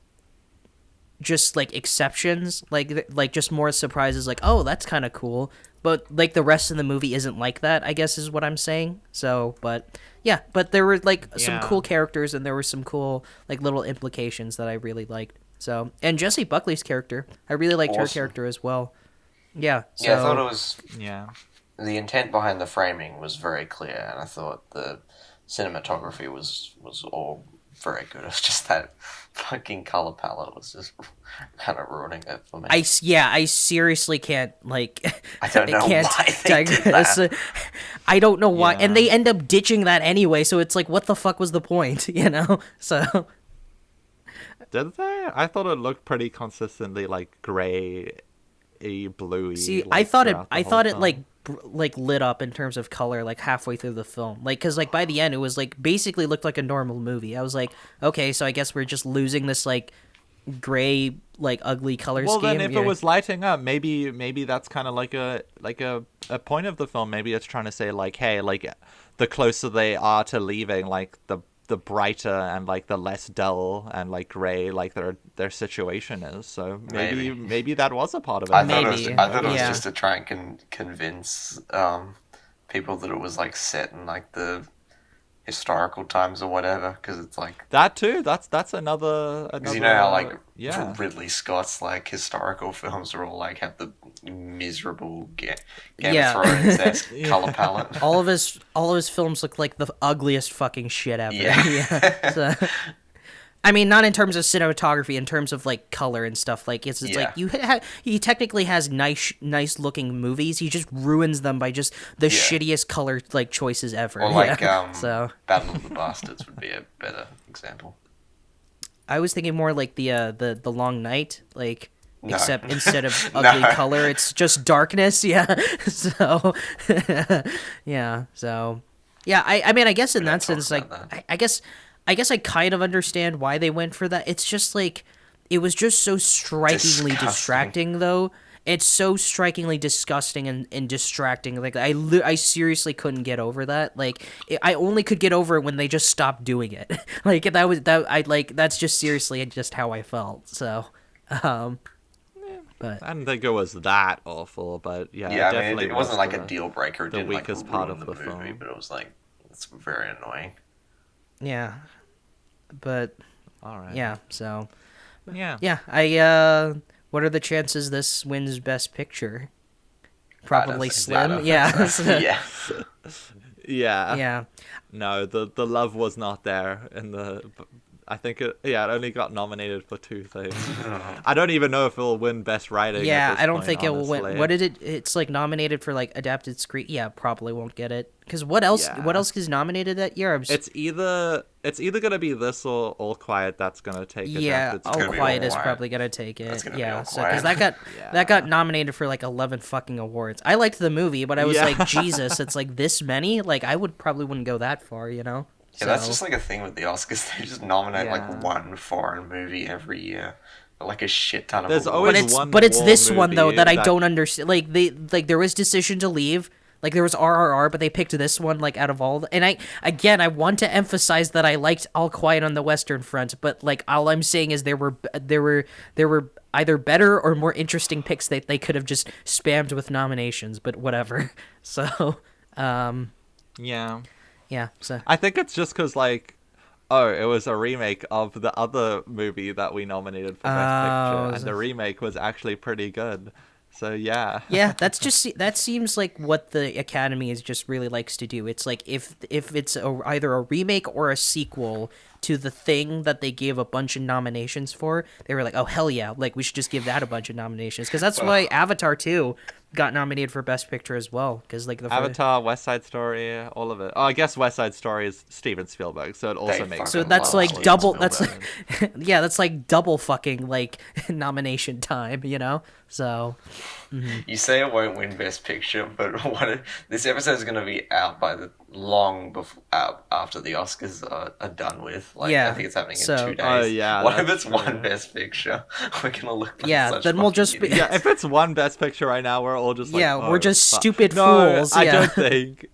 just like exceptions, like just more surprises, like oh that's kind of cool, but like the rest of the movie isn't like that, I guess is what I'm saying. So but yeah, but there were like some cool characters, and there were some cool like little implications that I really liked. So, and Jessie Buckley's character, I really liked her character as well. Yeah, so Yeah, I thought it was Yeah. the intent behind the framing was very clear, and I thought the cinematography was all very good. It was just that fucking color palette was just kind of ruining it for me. I seriously can't like I don't know why they did that. I don't know why, Yeah. and they end up ditching that anyway. So it's like, what the fuck was the point, you know? So Did they? I thought it looked pretty consistently like gray, bluey. see, like, I thought throughout the whole film. like lit up in terms of color like halfway through the film, like because like by the end it was like basically looked like a normal movie. I was like, okay, so I guess we're just losing this like gray like ugly color Well, scheme. then if Yeah. it was lighting up, maybe that's kind of like a point of the film. Maybe it's trying to say like, hey, like the closer they are to leaving, like the brighter and like the less dull and like gray like their situation is. So maybe that was a part of it. I thought it was yeah. just to try and convince people that it was like set in like the historical times or whatever, because it's like That too. That's another. because you know how like yeah. Ridley Scott's like historical films are all like have the miserable Game Yeah. of Thrones color palette. all of his films look like the ugliest fucking shit ever. Yeah. So, I mean, not in terms of cinematography, in terms of like color and stuff. Like it's like he technically has nice looking movies. He just ruins them by just the shittiest color like choices ever. Or like so Battle of the Bastards would be a better example. I was thinking more like the Long Night, like. No. Except instead of ugly color, it's just darkness. Yeah. So, yeah. So, yeah. I mean, I guess in that sense, like, I guess I kind of understand why they went for that. It's just like it was just so strikingly distracting, though. It's so strikingly disgusting and distracting. Like I seriously couldn't get over that. Like I only could get over it when they just stopped doing it. Like that's just seriously just how I felt. So. But I didn't think it was that awful, but yeah, Yeah, I mean, definitely it wasn't like the- a deal breaker. It the didn't weakest like part ruin of the movie, film. but it was like it's very annoying. yeah, but All right. yeah. So, Yeah. Yeah, what are the chances this wins Best Picture? Probably slim. Yeah. Yeah. Yeah. Yeah. No, the love was not there in the. I think it only got nominated for 2 things. I don't even know if it'll win Best Writing. Yeah, at this I don't point, think it will honestly. win. What did it? It's like nominated for like adapted screen. Yeah, probably won't get it. Because what else? Yeah. What else is nominated that year? It's either gonna be this or All Quiet that's gonna take Yeah, adapted All screen. gonna be Quiet All is Quiet. probably gonna take it. That's gonna be Yeah, All so because Quiet. that got nominated for like 11 fucking awards. I liked the movie, but I was Yeah. like, Jesus, it's like this many. Like I wouldn't go that far, you know. Yeah, that's just like a thing with the Oscars. They just nominate like one foreign movie every year, like a shit ton of. There's awards. always But it's war this one though movie that I don't understand. Like there was Decision to Leave. Like there was RRR, but they picked this one like out of all. And I want to emphasize that I liked All Quiet on the Western Front, but like all I'm saying is there were either better or more interesting picks that they could have just spammed with nominations. But whatever. So, Yeah. yeah. So I think it's just because, like, it was a remake of the other movie that we nominated for Best Picture, and the remake was actually pretty good. So, yeah. yeah, that seems like what the Academy is just really likes to do. It's like if it's either a remake or a sequel to the thing that they gave a bunch of nominations for, they were like, oh hell yeah, like we should just give that a bunch of nominations, because that's why Avatar 2 got nominated for Best Picture as well, because like the Avatar, West Side Story, all of it. Oh, I guess West Side Story is Steven Spielberg, so it also makes so sense. that's like Steven double. Spielberg. That's like yeah, that's like double fucking like nomination time, you know. So You say it won't win Best Picture, but this episode is going to be out by the long before after the Oscars are done with. Like, Yeah, I think it's happening so- in 2 days. Oh, yeah, What if that's it's true. one Best Picture? We're going to look like Yeah, such then we'll fucking just be- idiots. Yeah, if it's one Best Picture right now, we're all just like, Yeah, we're just fuck. stupid No, fools, I yeah. don't think.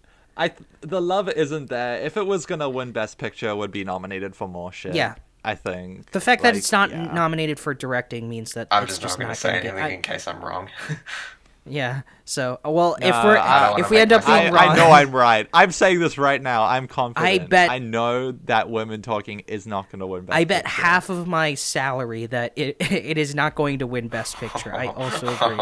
The love isn't there. If it was gonna win Best Picture, it would be nominated for more shit. Yeah. I think the fact that Like, it's not yeah. nominated for directing means that I'm it's just not going to not say gonna get. anything in case I'm wrong. Yeah. So well, if I we're don't if wanna we end make up being myself- wrong, I know I'm right. I'm saying this right now. I'm confident. bet- I know that Women Talking is not going to win Best I bet Picture. half of my salary that it is not going to win Best Picture. I also agree.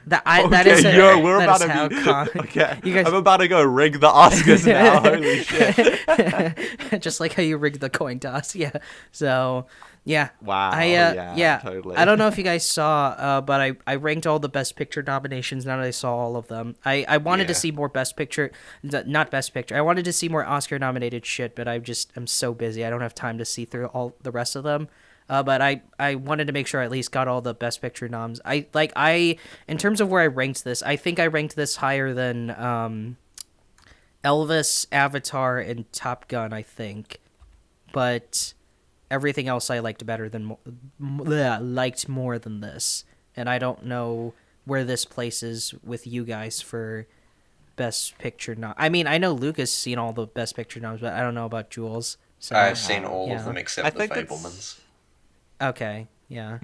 That is Okay, we're about to be okay. You guys I'm about to go rig the Oscars now. Holy shit! just like how you rigged the coin toss. Yeah. So yeah. Wow, yeah. yeah, totally. I don't know if you guys saw, but I ranked all the Best Picture nominations. Now that I saw all of them, I wanted to Yeah. see more Best Picture, not Best Picture. I wanted to see more Oscar nominated shit, but I'm so busy. I don't have time to see through all the rest of them. But I wanted to make sure I at least got all the Best Picture noms. In terms of where I ranked this, I think I ranked this higher than Elvis, Avatar, and Top Gun, I think. But everything else I liked better than liked more than this. And I don't know where this places with you guys for Best Picture nom. I mean, I know Luke has seen all the Best Picture noms, but I don't know about Jules. So I've seen all yeah. of them I except the think it's- Fablemans. Okay, yeah.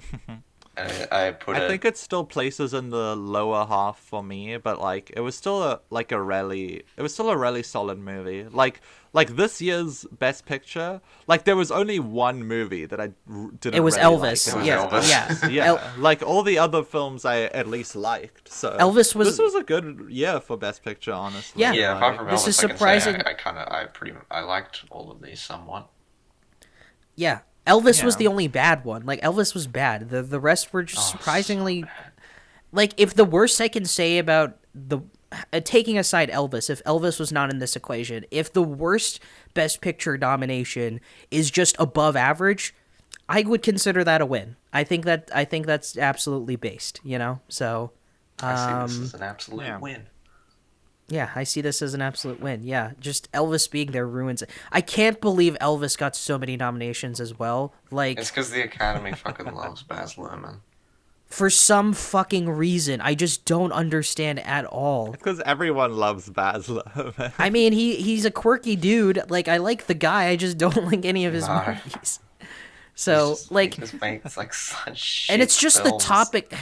And I think it still places in the lower half for me, but like it was still a really solid movie. Like this year's Best Picture, like there was only one movie that I didn't. It was really Elvis. Like. It was Yeah, Elvis. yeah. Yeah, like all the other films I at least liked. So Elvis was- This was a good year for Best Picture, honestly. Yeah. Yeah, apart from This Elvis, is I can surprising- say I liked all of these somewhat. Yeah. Elvis was Yeah. the only bad one. Like, Elvis was bad. The rest were just Oh, surprisingly... Like, if the worst I can say about the... taking aside Elvis, if Elvis was not in this equation, if the worst Best Picture nomination is just above average, I would consider that a win. I think that's absolutely based, you know? So... I see this as an absolute win. Yeah, I see this as an absolute win. Yeah, just Elvis being there ruins it. I can't believe Elvis got so many nominations as well. Like, It's because the Academy fucking loves Baz Luhrmann. for some fucking reason, I just don't understand at all. It's because everyone loves Baz Luhrmann. I mean, he's a quirky dude. Like, I like the guy. I just don't like any of his No. movies. So, He just makes like such shit and it's just films. the topic.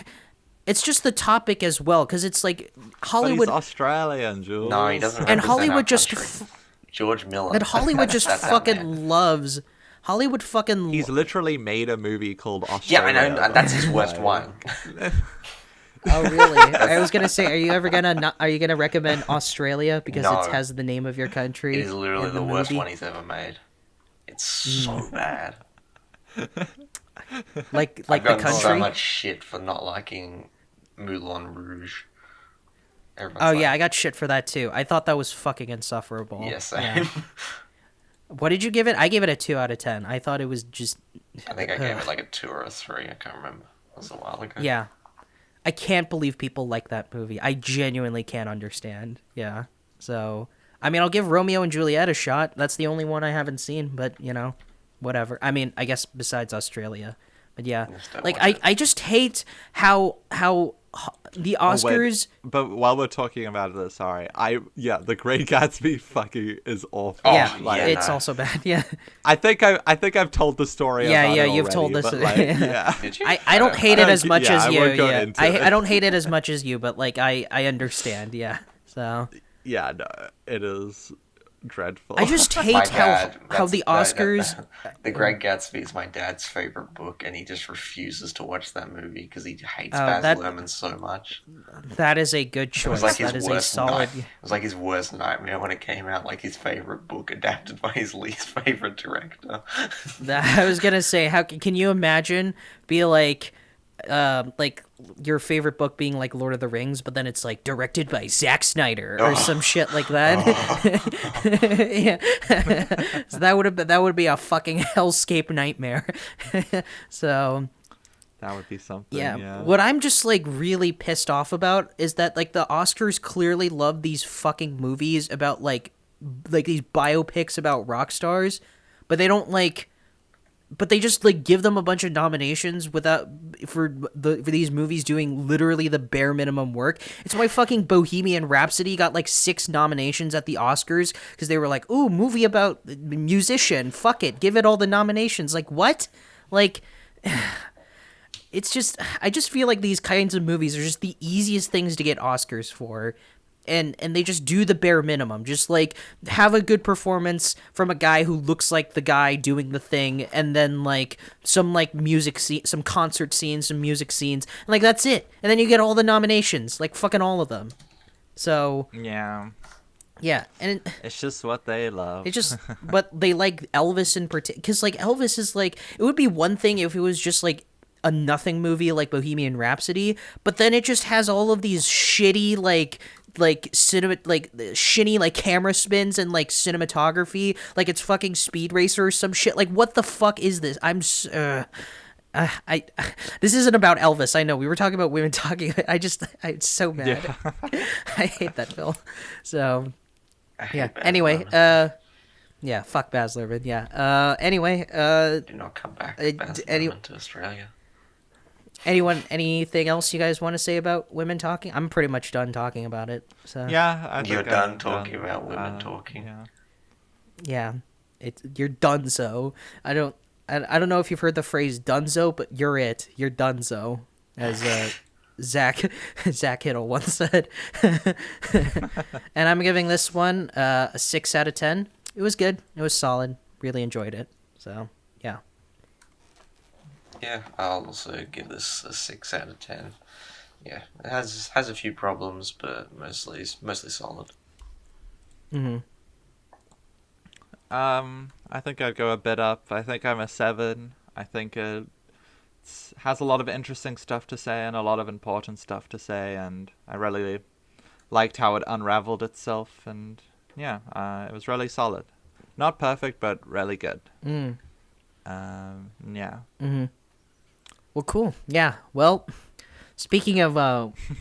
It's just the topic as well, because it's like But Hollywood. he's Australian, Jules. No, he doesn't. And represent Hollywood our just country. George Miller. And Hollywood just That's our man. fucking loves Hollywood fucking. He's literally made a movie called Yeah, Australia. I know. That's his worst one. Oh really? I was gonna say, are you gonna recommend Australia because No. it has the name of your country? It is literally in the worst movie? one he's ever made. It's so bad. Like I've the gotten country. so much shit for not liking Moulin Rouge. Everyone's Oh like, yeah, I got shit for that too. I thought that was fucking insufferable. yeah, same. What did you give it? I gave it a 2 out of 10. I thought it was just. I think I gave it like a 2 or a 3. I can't remember. It was a while ago. Yeah. I can't believe people like that movie. I genuinely can't understand. Yeah. So, I mean, I'll give Romeo and Juliet a shot. That's the only one I haven't seen, but, whatever. I mean, I guess besides Australia. But yeah. Like, I just hate how the Oscars... But while we're talking about this, sorry. The Great Gatsby fucking is awful. Yeah, yeah, it's no. also bad. Yeah. I think I've told the story. Yeah, about yeah, it you've already, told this. but, like, yeah. Did you? I don't hate it as much as I you. won't go Yeah. into it. I don't hate it as much as you, but like I understand. Yeah. So Yeah, no, it is dreadful. I just My hate dad, how the Oscars. The Great Gatsby is my dad's favorite book, and he just refuses to watch that movie because he hates Oh, Baz that- Luhrmann so much. That is a good It choice. was like his That is a worst solid. It was like his worst nightmare when it came out. Like his favorite book adapted by his least favorite director. I was gonna say, how can you imagine be like your favorite book being like Lord of the Rings, but then it's like directed by Zack Snyder or some shit like that. Yeah. So that would be a fucking hellscape nightmare. So That would be something. yeah. Yeah. What I'm just like really pissed off about is that like the Oscars clearly love these fucking movies about like these biopics about rock stars, but they don't like. But they just like give them a bunch of nominations for these movies doing literally the bare minimum work. It's why fucking Bohemian Rhapsody got like 6 nominations at the Oscars because they were like, "Ooh, movie about musician, fuck it, give it all the nominations." Like what? Like, it's just I just feel like these kinds of movies are just the easiest things to get Oscars for. And they just do the bare minimum. Just, like, have a good performance from a guy who looks like the guy doing the thing, and then, like, some, like, music scene, some concert scenes, some music scenes. And, like, that's it. And then you get all the nominations. Like, fucking all of them. So, Yeah. yeah. And It's just what they love. it just... But they like Elvis in particular. Because, like, Elvis is, like... It would be one thing if it was just, like, a nothing movie like Bohemian Rhapsody. But then it just has all of these shitty, like cinema, like shitty like camera spins and like cinematography, like it's fucking Speed Racer or some shit. Like what the fuck is this? This isn't about Elvis. I know we were talking about women talking. I'm so mad. Yeah. I hate that film. So I hate yeah. Baz Anyway, Luhrmann. yeah. Fuck Baz Luhrmann. Yeah. Anyway, Do not come back, uh, Baz any- Luhrmann, to Australia. anything else you guys want to say about women talking? I'm pretty much done talking about it. So Yeah, I You're think done I'm talking about women talking. Yeah. yeah, you're donezo. I don't know if you've heard the phrase donezo, but you're it. You're donezo, as Zach Hiddle once said. And I'm giving this one a 6 out of 10. It was good. It was solid. Really enjoyed it. So yeah. Yeah, I'll also give this a 6 out of 10. Yeah, it has a few problems, but mostly solid. Mm-hmm. I think I'd go a bit up. I think I'm a 7. I think it has a lot of interesting stuff to say and a lot of important stuff to say, and I really liked how it unraveled itself, and yeah, it was really solid. Not perfect, but really good. Mm. Yeah. Mm-hmm. Well, cool. Yeah. Well, speaking of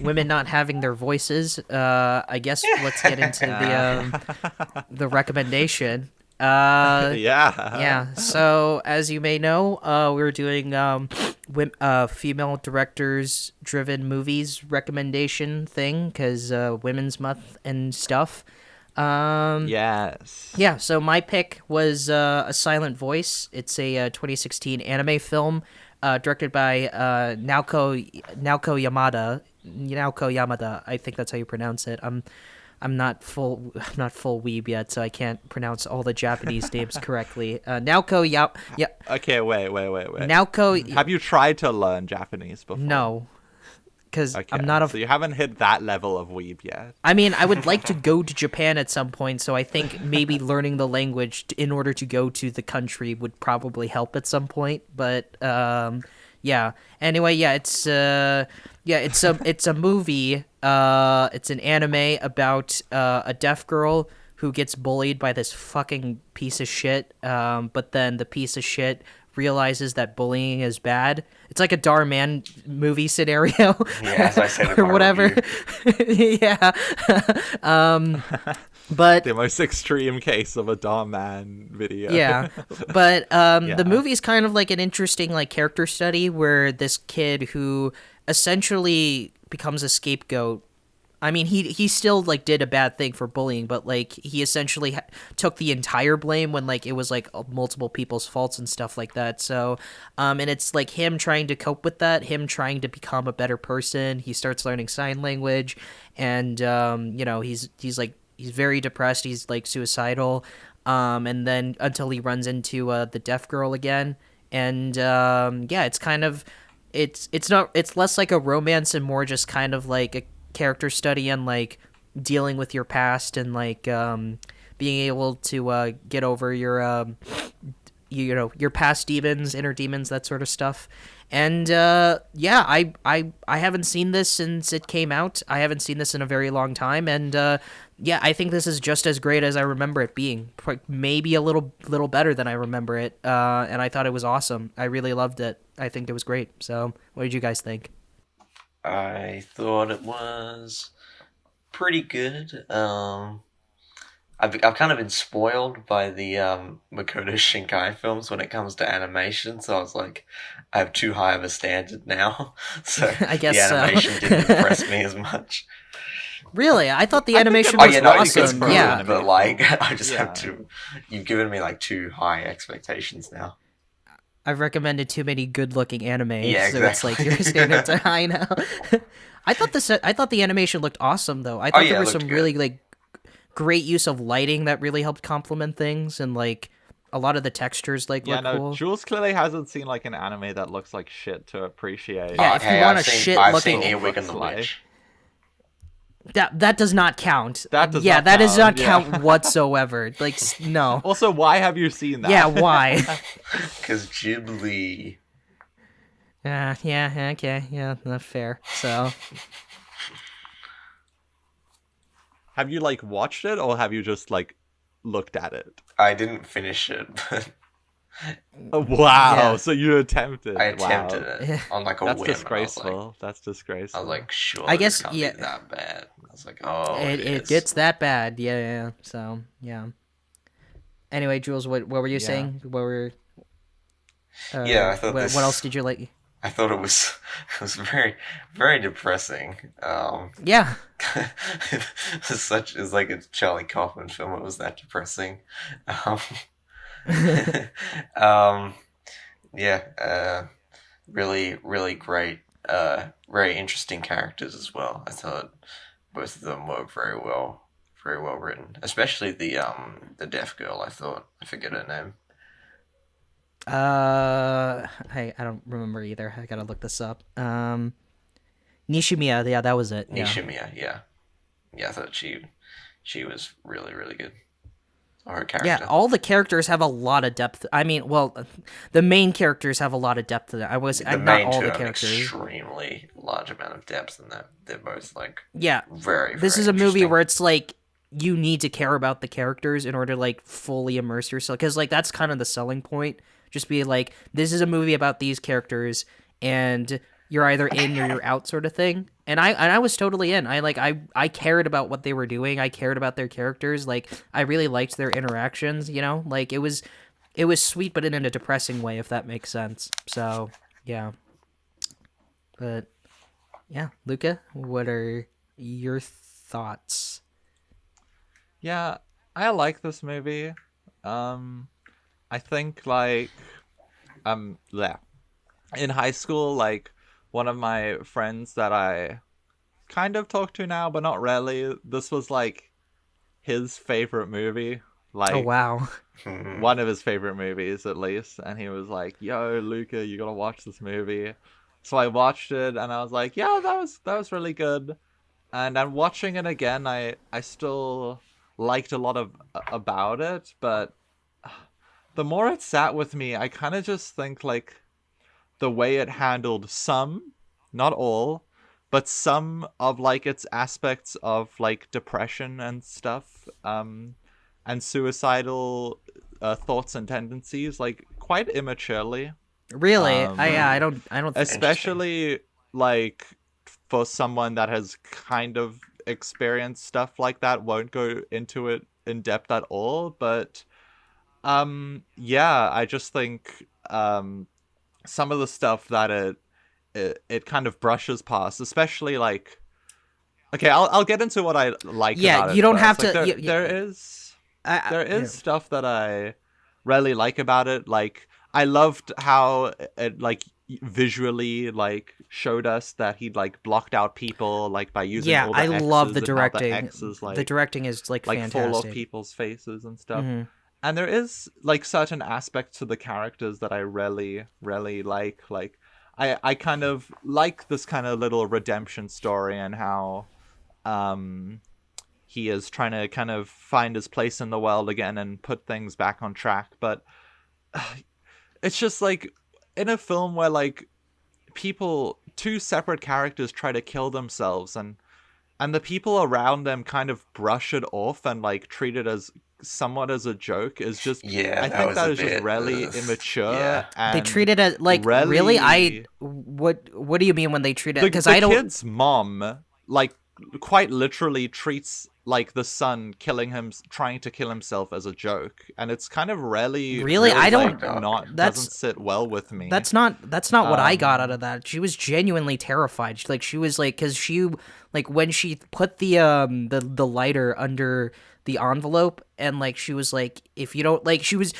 women not having their voices, I guess let's get into the recommendation. Yeah. Yeah. So, as you may know, we're doing female directors driven movies recommendation thing because Women's Month and stuff. Yes. Yeah. So my pick was A Silent Voice. It's a 2016 anime film directed by Naoko Yamada. Naoko Yamada. I think that's how you pronounce it. I'm I'm not full weeb yet, so I can't pronounce all the Japanese names correctly. Naoko, yeah. Okay, wait. Naoko, Have you tried to learn Japanese before? no, because Okay, I'm not a. so you haven't hit that level of weeb yet. I mean, I would like to go to Japan at some point, so I think maybe learning the language in order to go to the country would probably help at some point. But yeah. Anyway, yeah, it's a movie. It's an anime about a deaf girl who gets bullied by this fucking piece of shit. But then the piece of shit realizes that bullying is bad. It's like a Darman movie scenario. Yeah, as I said, or whatever. Yeah. But the most extreme case of a Darman video. Yeah, but the movie is kind of like an interesting like character study where this kid who essentially becomes a scapegoat. I mean, he still like did a bad thing for bullying, but like he essentially took the entire blame when like it was like multiple people's faults and stuff like that. So, and it's like him trying to cope with that, him trying to become a better person. He starts learning sign language, and he's very depressed. He's like suicidal, and then until he runs into the deaf girl again, and it's kind of it's less like a romance and more just kind of like a character study and like dealing with your past and like being able to get over your your past demons, inner demons, that sort of stuff. And I haven't seen this since it came out. I haven't seen this in a very long time, and I think this is just as great as I remember it being. Maybe a little better than I remember it. And I thought it was awesome. I really loved it. I think it was great. So, what did you guys think? I thought it was pretty good. I've kind of been spoiled by the Makoto Shinkai films when it comes to animation, so I was like, I have too high of a standard now. So I guess the animation didn't impress me as much. Really? I thought the animation was awesome. Yeah, but like, I just have to. You've given me like too high expectations now. I've recommended too many good-looking anime, yeah, exactly. So it's like your standards are high now. I thought the animation looked awesome though. I thought there was some good. Really like great use of lighting that really helped complement things, and like a lot of the textures like look cool. Jules clearly hasn't seen like an anime that looks like shit to appreciate. Yeah, if you want a shit looking, I've seen Earwig and the Witch. That does not count. That does not count whatsoever. Like, no. Also, why have you seen that? Yeah, why? Because Ghibli. Yeah, okay, yeah, that's fair. So, have you like watched it, or have you just like looked at it? I didn't finish it, but wow! Yeah. So you attempted. I attempted it on like a whim. That's disgraceful. That's disgraceful. I was like, sure. I guess this can't be that bad. I was like, oh, it gets that bad. Yeah. So yeah. Anyway, Jules, what were you saying? What were? I thought what else did you like? I thought it was very, very depressing. Yeah. It's like a Charlie Kaufman film. It was that depressing. Really, really great. Very interesting characters as well. I thought both of them were very well written. Especially the deaf girl. I forget her name. I don't remember either. I gotta look this up. Nishimiya, yeah, that was it. Nishimiya, yeah. I thought she was really, really good. Her character. Yeah, all the characters have a lot of depth. I mean, well, the main characters have a lot of depth to them. Not all the characters. Extremely large amount of depth in them. They're both like very. This is a movie where it's like you need to care about the characters in order to like fully immerse yourself, because like that's kind of the selling point. Just be like, this is a movie about these characters, and you're either in or you're out, sort of thing. And I was totally in. I cared about what they were doing. I cared about their characters. Like, I really liked their interactions. You know, like it was sweet, but in a depressing way, if that makes sense. So yeah. But yeah, Luca, what are your thoughts? Yeah, I like this movie. I think like in high school, like one of my friends that I kind of talk to now, but not really. This was like his favorite movie. Oh Like, wow. one of his favorite movies, at least. And he was like, yo, Luca, you gotta watch this movie. So I watched it, and I was like, yeah, that was really good. And I'm watching it again. I still liked a lot of about it, but the more it sat with me, I kind of just think like the way it handled some, not all, but some of like its aspects of like depression and stuff, and suicidal thoughts and tendencies, like quite immaturely. Really? Um, I don't. Especially like for someone that has kind of experienced stuff like that, won't go into it in depth at all, but yeah, I just think some of the stuff that it kind of brushes past, especially like, okay, I'll get into what I like Yeah, about it you don't first. have Like, to. there Yeah. is stuff that I really like about it. Like, I loved how it like visually like showed us that he'd like blocked out people like by using Yeah, all I the love X's, the and how the directing. X's The directing is like like fall off fantastic. people's faces and stuff. Hmm. And there is like certain aspects to the characters that I really, really like. Like, I kind of like this kind of little redemption story, and how um he is trying to kind of find his place in the world again and put things back on track. But it's just like in a film where like two separate characters try to kill themselves, and the people around them kind of brush it off and like treat it as somewhat as a joke, is just, Yeah, I that think was that a is just bit. really immature. Yeah. They And treat it as like really. really, What do you mean when they treat it? the Because I don't. kid's mom like quite literally treats like the son killing him, trying to kill himself, as a joke, and it's kind of Really? I don't- like, not that's- doesn't sit well with me. That's not what I got out Um, of that. She was genuinely terrified. She was like, because she like when she put the lighter under the envelope, and like she was like, if you don't like, she was.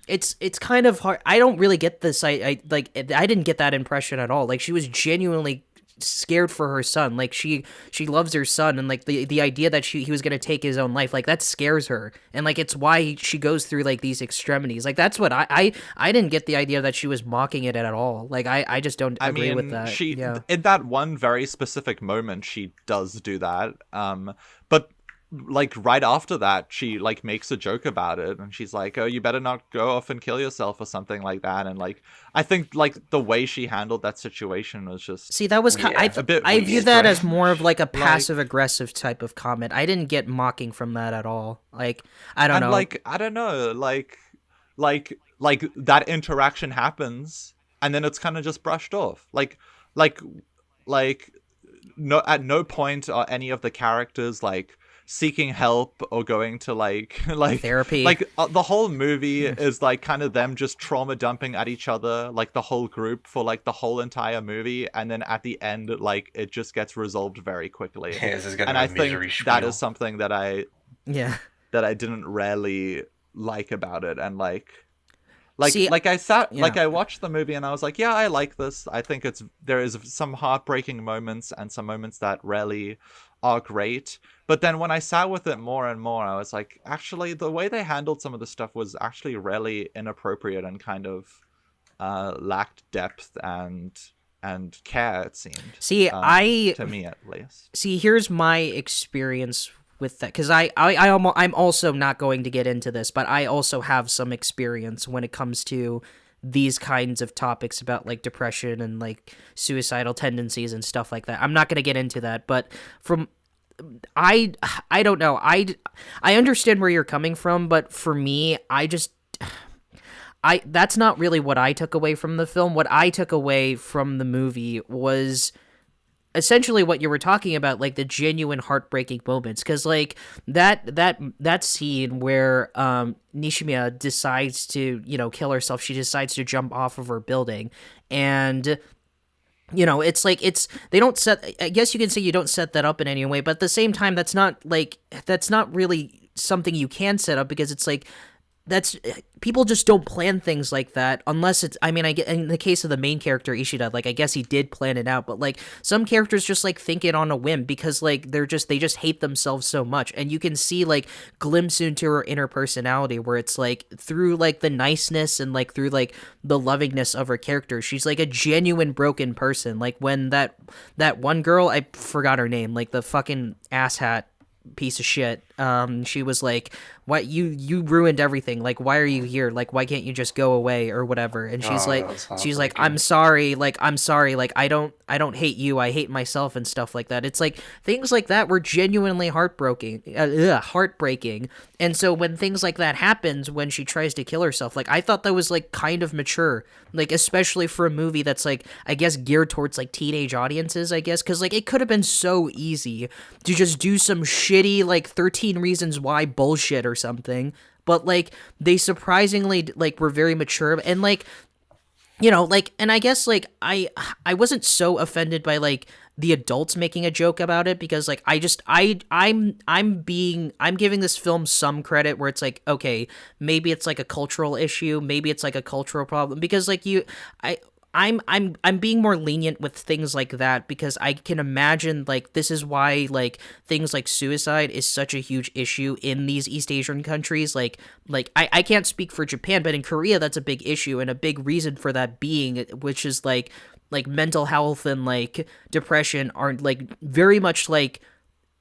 It's kind of hard. I don't really get this. I like I didn't get that impression at all. Like she was genuinely scared for her son. Like she loves her son, and like the idea that he was gonna take his own life, like that scares her, and like it's why she goes through like these extremities. Like that's what I didn't get the idea that she was mocking it at all. Like I just don't I agree mean, with that. she Yeah. in that one very specific moment she does do that. But like right after that, she like makes a joke about it, and she's like, "Oh, you better not go off and kill yourself," or something like that. And like, I think like the way she handled that situation was just See, that was kind. Yeah, a bit I view weird. that as more of like a Like- passive aggressive type of comment. I didn't get mocking from that at all. Like I don't and know. like I don't know, like that interaction happens, and then it's kind of just brushed off. Like no, at no point are any of the characters like seeking help or going to like Therapy. Like the whole movie is like kind of them just trauma dumping at each other, like the whole group, for like the whole entire movie, and then at the end like it just gets resolved very quickly. Yeah, this is gonna And be a I think misery that spiel. is something that I Yeah. didn't really like about it. And like See, I watched the movie and I was like, yeah, I like this. I think there is some heartbreaking moments and some moments that really are great. But then when I sat with it more and more, I was like, actually the way they handled some of the stuff was actually really inappropriate and kind of lacked depth and care, it seemed. See, to me at least. See, here's my experience with that, because I'm also not going to get into this, but I also have some experience when it comes to these kinds of topics about like depression and like suicidal tendencies and stuff like that. I'm not going to get into that, but from I don't know. I understand where you're coming from, but for me, that's not really what I took away from the film. What I took away from the movie was essentially what you were talking about, like the genuine heartbreaking moments, because like that scene where Nishimiya decides to kill herself. She decides to jump off of her building, and it's like they don't set. I guess you can say you don't set that up in any way, but at the same time, that's not really something you can set up, because it's like that's people just don't plan things like that unless it's, I mean, I get in the case of the main character Ishida, like I guess he did plan it out, but like some characters just like think it on a whim because like they just hate themselves so much, and you can see like glimpse into her inner personality where it's like through like the niceness and like through like the lovingness of her character, she's like a genuine broken person. Like when that one girl, I forgot her name, like the fucking asshat piece of shit, she was like, what, you ruined everything, like why are you here, like why can't you just go away or whatever, and she's like I'm sorry, like I don't hate you, I hate myself and stuff like that. It's like things like that were genuinely heartbreaking, and so when things like that happens, when she tries to kill herself, like I thought that was like kind of mature, like especially for a movie that's like I guess geared towards like teenage audiences, I guess, because like it could have been so easy to just do some shitty like 13 Reasons Why bullshit or something, but like they surprisingly like were very mature, and like, you know, like, and I guess like I wasn't so offended by like the adults making a joke about it, because like I'm giving this film some credit where it's like, okay, maybe it's like a cultural issue, maybe it's like a cultural problem, because like I'm being more lenient with things like that, because I can imagine like this is why like things like suicide is such a huge issue in these East Asian countries. Like I can't speak for Japan, but in Korea that's a big issue, and a big reason for that being, which is like mental health and like depression aren't like very much like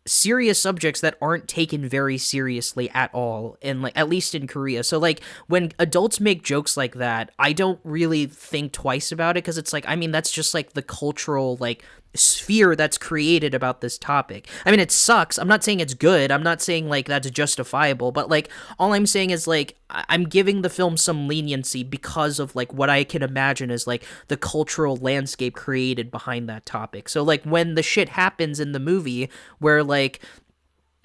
serious subjects that aren't taken very seriously at all, and like at least in Korea. So like when adults make jokes like that, I don't really think twice about it, because it's like, I mean, that's just like the cultural like sphere that's created about this topic. I mean, it sucks. I'm not saying it's good. I'm not saying like that's justifiable, but like all I'm saying is like I'm giving the film some leniency because of like what I can imagine is like the cultural landscape created behind that topic. So like when the shit happens in the movie where like,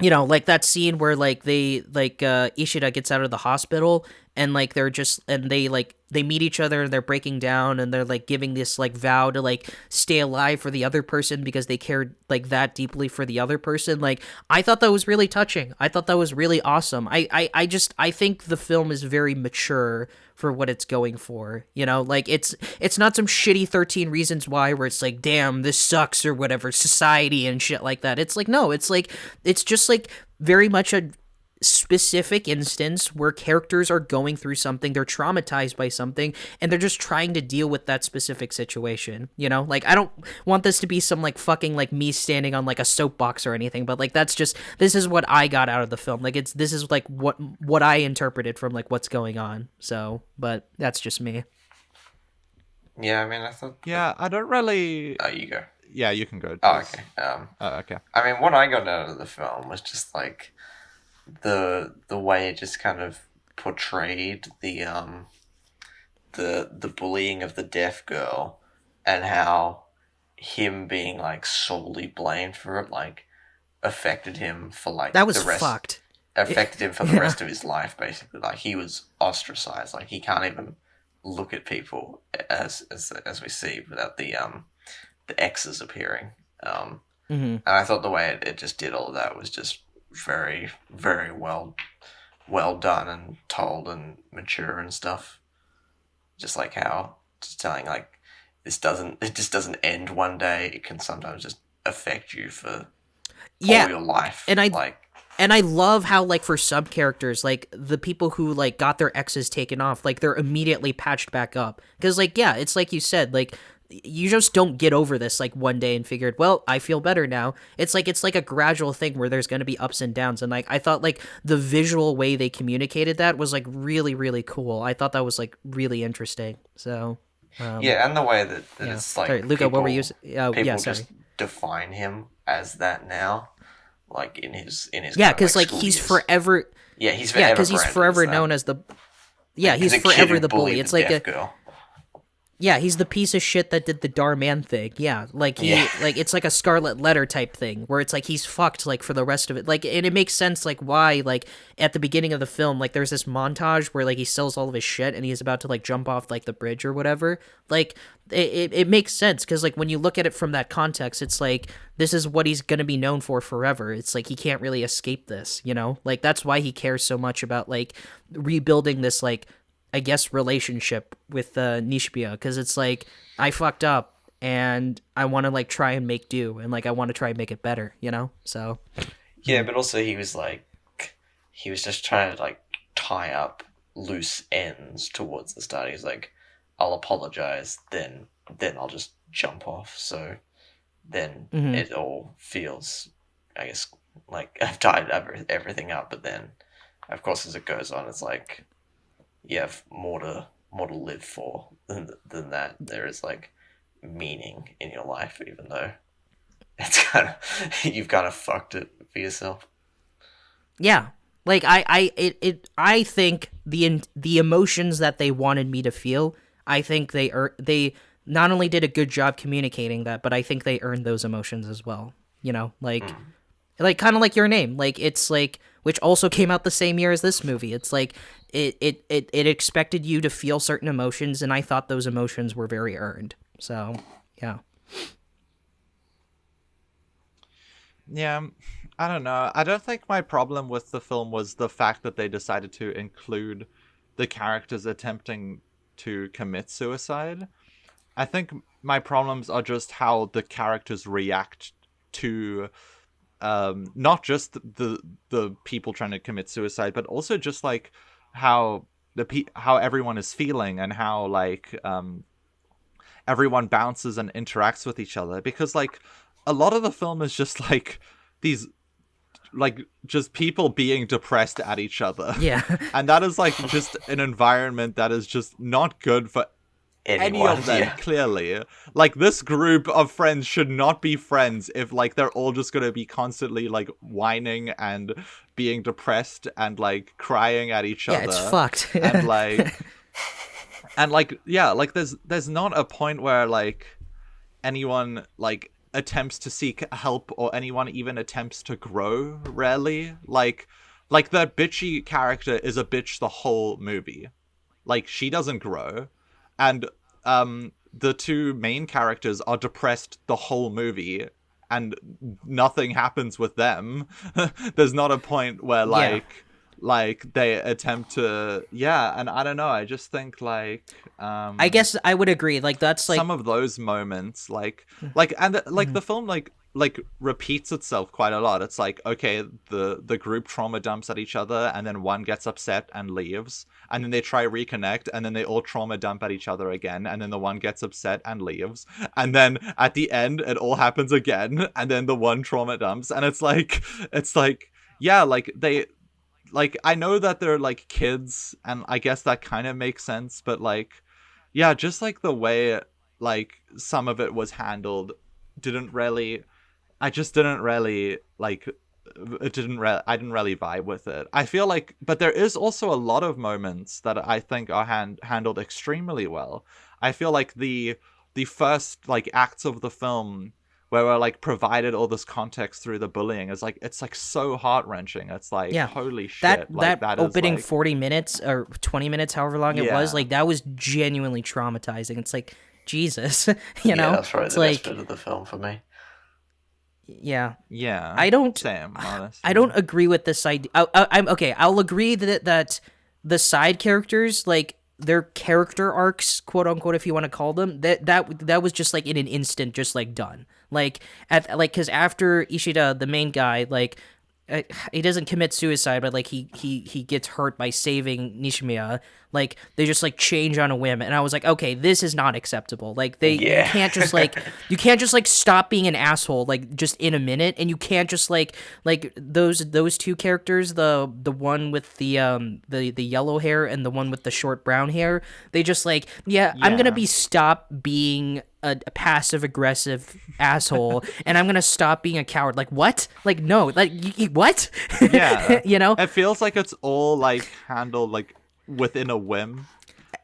you know, like that scene where like they like Ishida gets out of the hospital, and like they're just, and they meet each other and they're breaking down, and they're like giving this like vow to like stay alive for the other person because they cared like that deeply for the other person. Like I thought that was really touching. I thought that was really awesome. I think the film is very mature for what it's going for, you know, like it's not some shitty 13 Reasons Why where it's like, damn, this sucks or whatever, society and shit like that. It's like, no, it's like, it's just like very much a specific instance where characters are going through something, they're traumatized by something, and they're just trying to deal with that specific situation, you know? Like I don't want this to be some like fucking like me standing on like a soapbox or anything, but like that's just, this is what I got out of the film. Like this is like what I interpreted from like what's going on. So, but that's just me. Yeah, I mean, I thought. Yeah, I don't really. Oh, you go. Yeah, you can go. Oh, okay. Okay. I mean, what I got out of the film was just like the way it just kind of portrayed the bullying of the deaf girl, and how him being like solely blamed for it like affected him for like that was fucked. Affected him for the rest of his life, basically. Like he was ostracized. Like he can't even look at people as we see without the X's appearing. And I thought the way it just did all of that was just very, very well done and told and mature and stuff. Just like how just telling like it just doesn't end one day. It can sometimes just affect you for all your life. And I love how, like, for sub characters, like, the people who, like, got their X's taken off, like, they're immediately patched back up. Because, like, yeah, it's like you said, like, you just don't get over this, like, one day and figured, well, I feel better now. It's like a gradual thing where there's going to be ups and downs. And, like, I thought, like, the visual way they communicated that was, like, really, really cool. I thought that was, like, really interesting. So, yeah, and the way that it's, like, sorry, Luca, what were you people sorry. just define him as that now. Like in his yeah, because like he's forever because he's forever known as the he's forever the bully. It's like girl. Yeah, he's the piece of shit that did the Darman thing. Yeah, like like it's like a Scarlet Letter type thing where it's like he's fucked like for the rest of it. Like, and it makes sense like why like at the beginning of the film like there's this montage where like he sells all of his shit and he's about to like jump off like the bridge or whatever. Like it makes sense because like when you look at it from that context, it's like this is what he's gonna be known for forever. It's like he can't really escape this, you know? Like that's why he cares so much about like rebuilding this like I guess relationship with Nishimiya, because it's like I fucked up and I want to like try and make do and like I want to try and make it better, you know? So yeah, but also he was just trying to like tie up loose ends towards the start. He's like, I'll apologize, then I'll just jump off. So then it all feels, I guess, like I've tied everything up. But then, of course, as it goes on, it's like you have more to live for than that. There is like meaning in your life, even though it's you've kind of fucked it for yourself. Yeah, like I think the emotions that they wanted me to feel, I think they not only did a good job communicating that, but I think they earned those emotions as well. You know, like kind of like Your Name, like it's like which also came out the same year as this movie. It's like it expected you to feel certain emotions, and I thought those emotions were very earned. So, yeah. Yeah, I don't know. I don't think my problem with the film was the fact that they decided to include the characters attempting to commit suicide. I think my problems are just how the characters react to not just the people trying to commit suicide, but also just like how how everyone is feeling and how like everyone bounces and interacts with each other, because like a lot of the film is just like these like just people being depressed at each other. Yeah. And that is like just an environment that is just not good for any of them, clearly. Like, this group of friends should not be friends if, like, they're all just gonna be constantly, like, whining and being depressed and, like, crying at each other. Yeah, it's fucked. And, like... And, like, yeah, like, there's not a point where, like, anyone, like, attempts to seek help or anyone even attempts to grow, rarely. Like, that bitchy character is a bitch the whole movie. Like, she doesn't grow. And the two main characters are depressed the whole movie, and nothing happens with them. There's not a point where like they attempt to and I don't know, I just think like I guess I would agree, like that's like some of those moments like the film like repeats itself quite a lot. It's like, okay, the group trauma dumps at each other, and then one gets upset and leaves, and then they try reconnect, and then they all trauma dump at each other again, and then the one gets upset and leaves, and then at the end it all happens again, and then the one trauma dumps, and it's like yeah, like they like, I know that they're like kids, and I guess that kind of makes sense, but like yeah, just like the way like some of it was handled I just didn't really like I didn't really vibe with it. I feel like, but there is also a lot of moments that I think are handled extremely well. I feel like the first like acts of the film where we're like provided all this context through the bullying is like, it's like so heart-wrenching. It's like, holy shit. That opening 40 minutes or 20 minutes, however long it was, like that was genuinely traumatizing. It's like, Jesus, you know? That's probably it's the like, best bit of the film for me. Yeah. I don't agree with this idea. I'm okay. I'll agree that the side characters, like their character arcs, quote unquote, if you want to call them, that was just like in an instant, just like done. Like because after Ishida, the main guy, like he doesn't commit suicide, but like he gets hurt by saving Nishimiya. Like they just like change on a whim, and I was like, okay, this is not acceptable. Like you can't just like stop being an asshole like just in a minute, and you can't just like those two characters, the one with the yellow hair and the one with the short brown hair. They just like I'm gonna stop being a passive aggressive asshole, and I'm gonna stop being a coward. Like what? Like no, like what? Yeah, you know, it feels like it's all like handled like within a whim.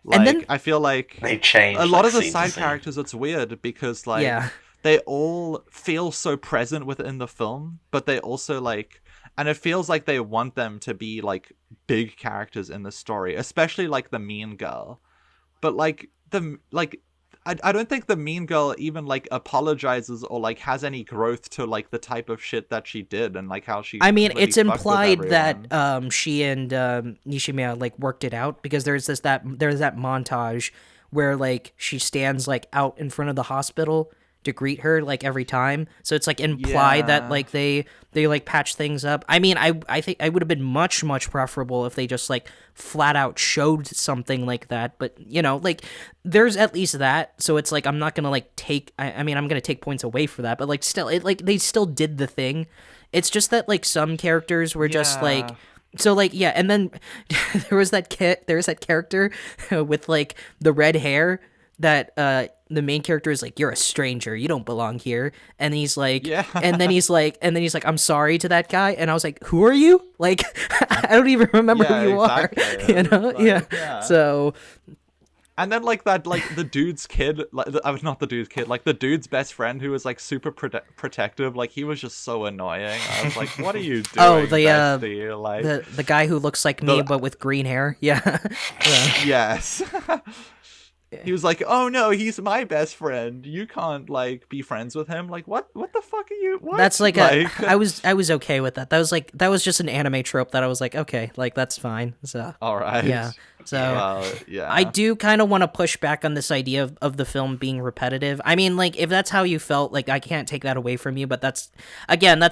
Like, And then I feel like They change a lot like, of the scene to side scene. characters, it's weird because like Yeah. they all feel so present within the film, but they also like, and it feels like they want them to be like big characters in the story, especially like the mean girl. But like I don't think the mean girl even like apologizes or like has any growth to like the type of shit that she did and like how she I mean, completely it's fucked with implied that everyone. she and Nishimiya like worked it out, because there's that montage where like she stands like out in front of the hospital to greet her like every time. So it's like implied that Yeah. like they like patch things up. I mean, I think I would have been much preferable if they just like flat out showed something like that. But you know, like there's at least that. So it's like I'm not gonna like take. I mean, I'm gonna take points away for that. But like still, it like they still did the thing. It's just that like some characters were just like. Yeah. So like yeah, and then there's that character with like the red hair that the main character is like, you're a stranger, you don't belong here, and he's like, Yeah. and then he's like, I'm sorry to that guy, and I was like, who are you? Like, I don't even remember Yeah, who you exactly. are, you know? Like, yeah. yeah. So And then like that, like the dude's kid, like not the dude's kid, like the dude's best friend who was like super protective. Like he was just so annoying. I was like, "What are you doing?" oh, bestie? Like the guy who looks like me The- but with green hair, yeah. Yeah. yes. He was like, "Oh no, he's my best friend. You can't like be friends with him." Like, what? What the fuck are you? What? That's like I was okay with that. That was just an anime trope that I was like, okay, like that's fine. So all right. yeah. So Well, yeah. I do kind of want to push back on this idea of the film being repetitive. I mean, like, if that's how you felt, like, I can't take that away from you, but that's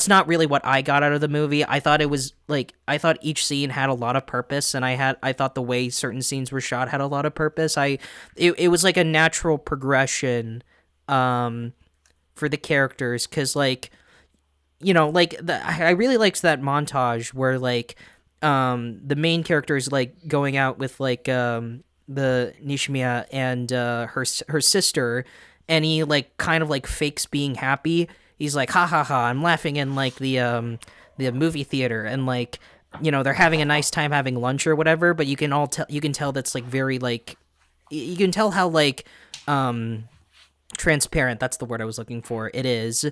not really what I got out of the movie. I thought it was, like, I thought each scene had a lot of purpose, and I thought the way certain scenes were shot had a lot of purpose. It was, like, a natural progression, for the characters, because, like, you know, like, I really liked that montage where, like, the main character is like going out with like the Nishimiya and her sister, and he like kind of like fakes being happy. He's like, ha ha ha, I'm laughing in like the movie theater, and like, you know, they're having a nice time having lunch or whatever, but you can tell that's like very like, you can tell how like transparent, that's the word I was looking for, it is.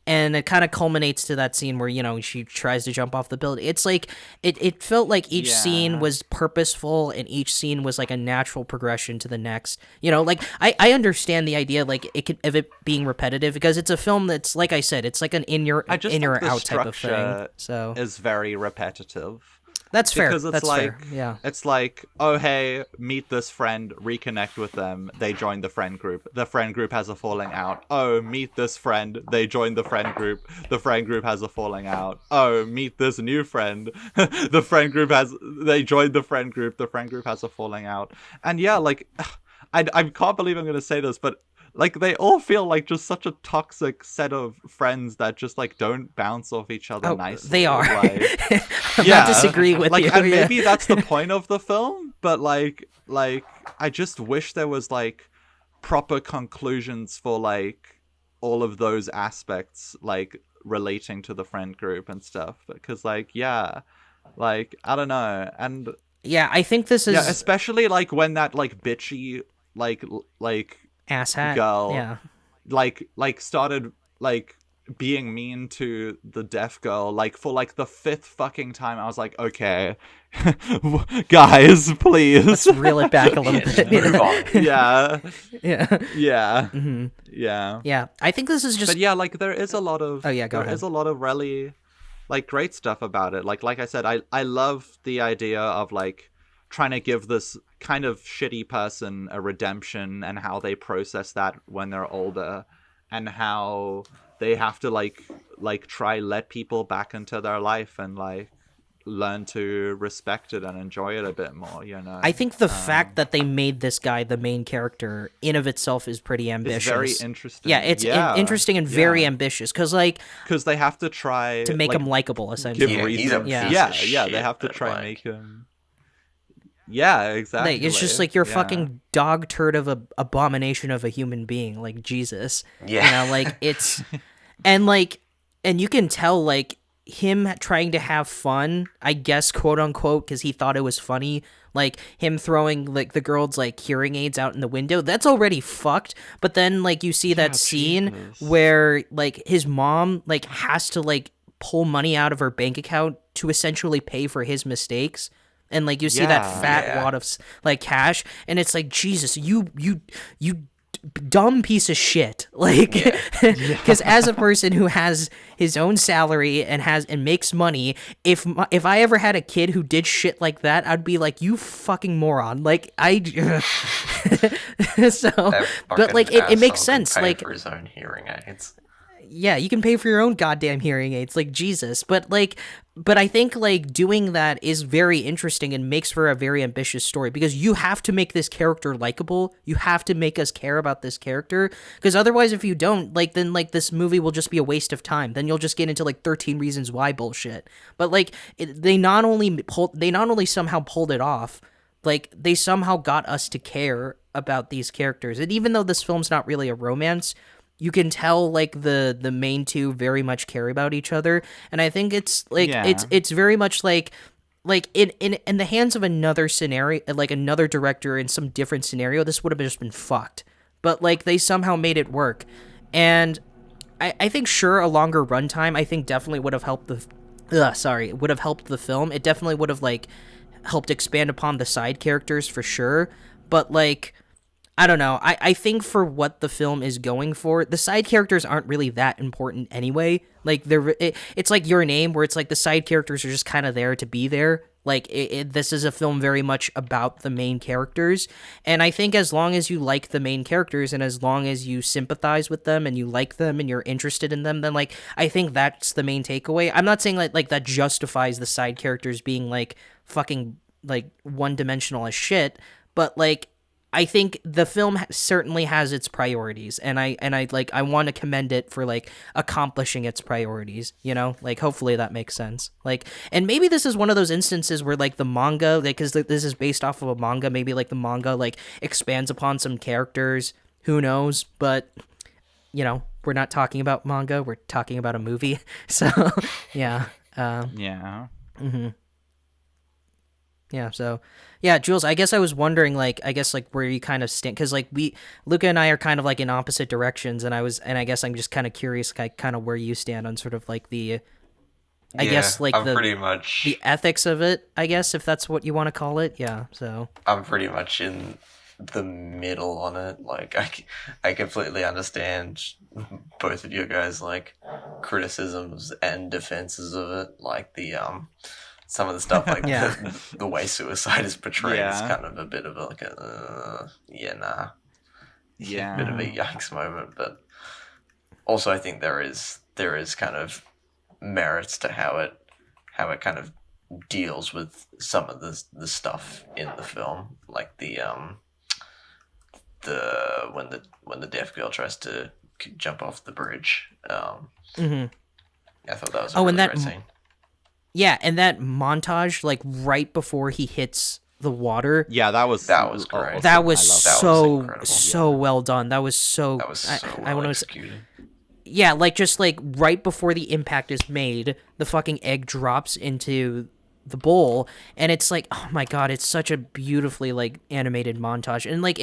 And it kind of culminates to that scene where, you know, she tries to jump off the building. It's like it felt like each scene was purposeful, and each scene was like a natural progression to the next. You know, like I understand the idea like of it being repetitive, because it's a film that's, like I said, it's like an in or I just think the out type of thing. structure So is very repetitive. that's fair. Because it's That's like, fair. Yeah. it's like, oh hey, meet this friend, reconnect with them, they join the friend group. The friend group has a falling out. Oh, meet this friend, they join the friend group. The friend group has a falling out. Oh, meet this new friend. They joined the friend group. The friend group has a falling out. And yeah, like, I can't believe I'm gonna say this, but like they all feel like just such a toxic set of friends that just like don't bounce off each other nicely. They are. Like, I'm not disagreeing with like, you. and yeah. maybe that's the point of the film, but like I just wish there was like proper conclusions for like all of those aspects, like relating to the friend group and stuff. Because like, yeah, like I don't know, and Yeah, I think this is yeah, especially like when that like bitchy like asshat. girl Yeah. like started like being mean to the deaf girl like for like the fifth fucking time. I was like, okay, guys, please. Let's reel it back a little bit. Move on. Yeah, Yeah. yeah, hmm yeah. Yeah. I think this is just But yeah, like there is a lot of Oh, yeah, go there ahead. is a lot of really like great stuff about it. Like I said, I love the idea of like trying to give this kind of shitty person a redemption, and how they process that when they're older, and how they have to like try let people back into their life and like learn to respect it and enjoy it a bit more, you know. I think the fact that they made this guy the main character in of itself is pretty ambitious. It's very interesting. Yeah, it's interesting and very ambitious, because like because they have to try to make like, him likable, essentially. give Yeah, he's reasons. a Yeah. piece yeah, of yeah, shit, they have to but, try and like, make him. Yeah, exactly. Like, it's just like you're Yeah. fucking dog turd of a abomination of a human being, like Jesus. Yeah. You know, like it's and you can tell like him trying to have fun, I guess, quote unquote, because he thought it was funny, like him throwing like the girl's like hearing aids out in the window, that's already fucked. But then like you see that scene where like his mom like has to like pull money out of her bank account to essentially pay for his mistakes, and like you see that fat wad of like cash, and it's like, Jesus, you dumb piece of shit. Like, because as a person who has his own salary and makes money, if I ever had a kid who did shit like that, I'd be like, you fucking moron. Like so, but like it makes sense. Like for his own hearing aids. Yeah, you can pay for your own goddamn hearing aids, like, Jesus. But I think like doing that is very interesting and makes for a very ambitious story, because you have to make this character likable. You have to make us care about this character, because otherwise, if you don't, like, then like this movie will just be a waste of time. Then you'll just get into like 13 Reasons Why bullshit. But like they not only somehow pulled it off, like they somehow got us to care about these characters. And even though this film's not really a romance, you can tell like the main two very much care about each other, and I think it's like it's very much like in the hands of another scenario, like another director in some different scenario, this would have just been fucked. But like they somehow made it work, and I think sure, a longer runtime I think definitely would have helped would have helped the film. It definitely would have like helped expand upon the side characters for sure, but like, I don't know. I think for what the film is going for, the side characters aren't really that important anyway. Like it's like Your Name, where it's like the side characters are just kind of there to be there. Like this is a film very much about the main characters, and I think as long as you like the main characters and as long as you sympathize with them and you like them and you're interested in them, then like I think that's the main takeaway. I'm not saying like that justifies the side characters being like fucking like one-dimensional as shit, but like I think the film certainly has its priorities, and I want to commend it for like accomplishing its priorities, you know, like hopefully that makes sense. Like, and maybe this is one of those instances where like the manga, like, because this is based off of a manga, maybe like the manga like expands upon some characters, who knows, but you know, we're not talking about manga, we're talking about a movie. So yeah. Yeah, so, yeah, Jules, I guess I was wondering, like, where you kind of stand, because, like, Luca and I are kind of, like, in opposite directions, and I guess I'm just kind of curious, like, kind of where you stand on sort of, like, I guess, like, pretty much the ethics of it, I guess, if that's what you want to call it, yeah, so. I'm pretty much in the middle on it, like, I completely understand both of you guys, like, criticisms and defenses of it, like, some of the stuff, like the way suicide is portrayed is kind of a bit of like a bit of a yikes moment. But also, I think there is kind of merits to how it kind of deals with some of the stuff in the film, like when the deaf girl tries to jump off the bridge. I thought that was a really great scene. Yeah, and that montage, like, right before he hits the water. Yeah, that was great. That was so well done. That was so well executed. Yeah, like, just, like, right before the impact is made, the fucking egg drops into the bowl, and it's like, oh my god, it's such a beautifully, like, animated montage. And, like,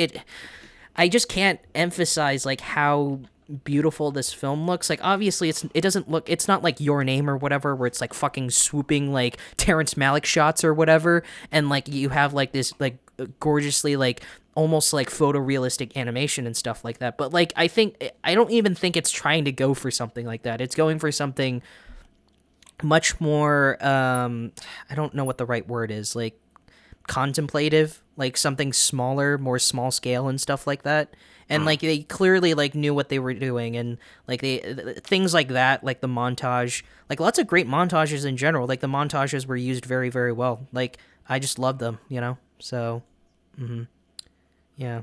I just can't emphasize, like, how beautiful this film looks. Like, obviously it's not like Your Name or whatever, where it's like fucking swooping like Terrence Malick shots or whatever, and like you have like this like gorgeously like almost like photorealistic animation and stuff like that. But like I don't even think it's trying to go for something like that. It's going for something much more I don't know what the right word is, like contemplative, like something smaller, more small scale and stuff like that. And like they clearly like knew what they were doing, and like things like that, like the montage, like lots of great montages in general. Like the montages were used very, very well. Like I just love them, you know. So, yeah.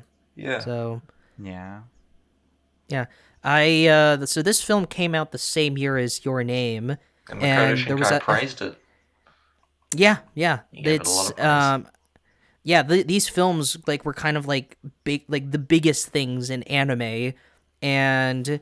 So, yeah. So this film came out the same year as Your Name, and there was praised it. Yeah. He gave it a lot of praise. Yeah, these films like were kind of like big, like the biggest things in anime, and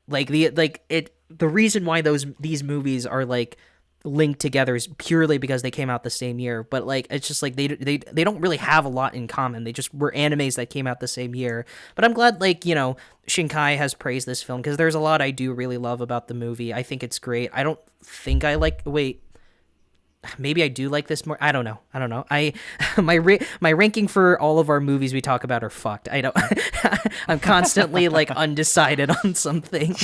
like the reason why these movies are like linked together is purely because they came out the same year, but like it's just like they don't really have a lot in common. They just were animes that came out the same year. But I'm glad, like, you know, Shinkai has praised this film because there's a lot I do really love about the movie. I think it's great. I don't think I like wait maybe I do like this more. I don't know. I my ranking for all of our movies we talk about are fucked. I don't. I'm constantly like undecided on something.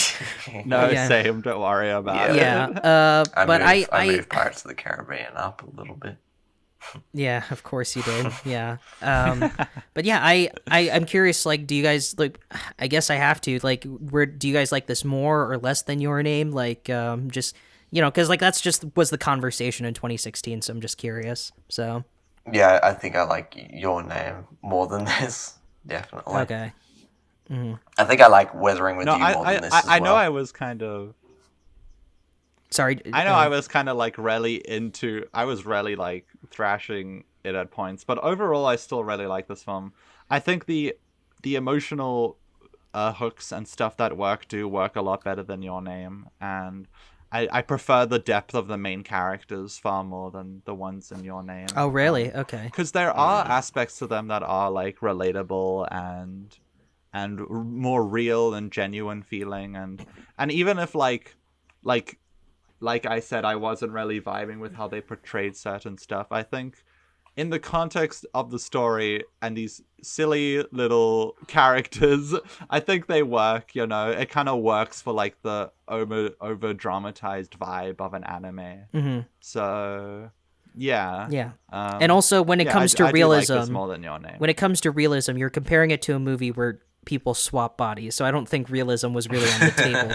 No, same. Don't worry about it. Yeah. But I moved Pirates of the Caribbean up a little bit. Yeah, of course you did. Yeah. But yeah, I'm curious. Like, do you guys like? I guess I have to. Like, where do you guys like this more or less than Your Name? Like, just. You know, because like that's just was the conversation in 2016, so I'm just curious. So yeah, I think I like Your Name more than this, definitely. Okay. Mm-hmm. I think I like Weathering with You more than this. I know I was kind of. Sorry. I know I was kind of like really into. I was really like thrashing it at points, but overall, I still really like this film. I think the emotional hooks and stuff that work a lot better than Your Name, and. I prefer the depth of the main characters far more than the ones in Your Name. Oh, really? Okay. Because there are aspects to them that are like relatable and more real and genuine feeling, and even if like I said, I wasn't really vibing with how they portrayed certain stuff. I think in the context of the story and these silly little characters, I think they work, you know. It kind of works for like the over dramatized vibe of an anime. Mm-hmm. So yeah. Yeah. And also when it comes to I realism, do like this more than Your Name. When it comes to realism, you're comparing it to a movie where people swap bodies, so I don't think realism was really on the table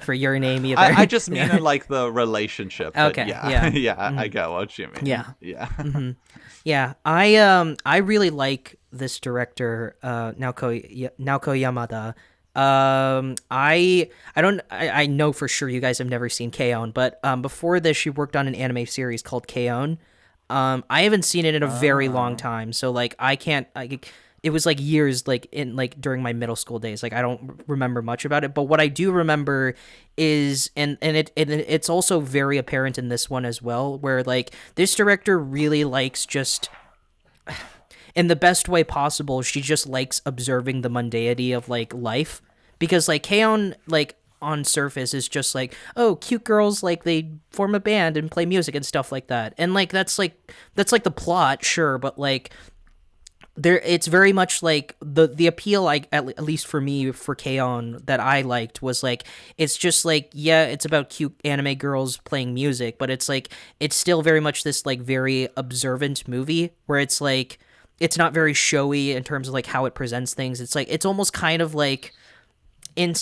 for Your Name either. I just mean in like the relationship. Okay. Yeah. Mm-hmm. I get what you mean. Yeah. Yeah. Mm-hmm. Yeah. I really like this director, Naoko Yamada. I know for sure you guys have never seen K-On!, but before this, she worked on an anime series called K-On!. I haven't seen it in a very long time, so like it was like years, like in like during my middle school days. Like I don't remember much about it, but what I do remember is, and it's also very apparent in this one as well, where like this director really likes just, in the best way possible, she just likes observing the mundanity of like life, because like K-On! Like on surface is just like, oh, cute girls, like they form a band and play music and stuff like that, and like that's like the plot, sure, but like. It's very much like the appeal, like at least for me, for K-On! That I liked was like, it's just like, yeah, it's about cute anime girls playing music, but it's like, it's still very much this like very observant movie where it's like, it's not very showy in terms of like how it presents things. It's like, it's almost kind of like, in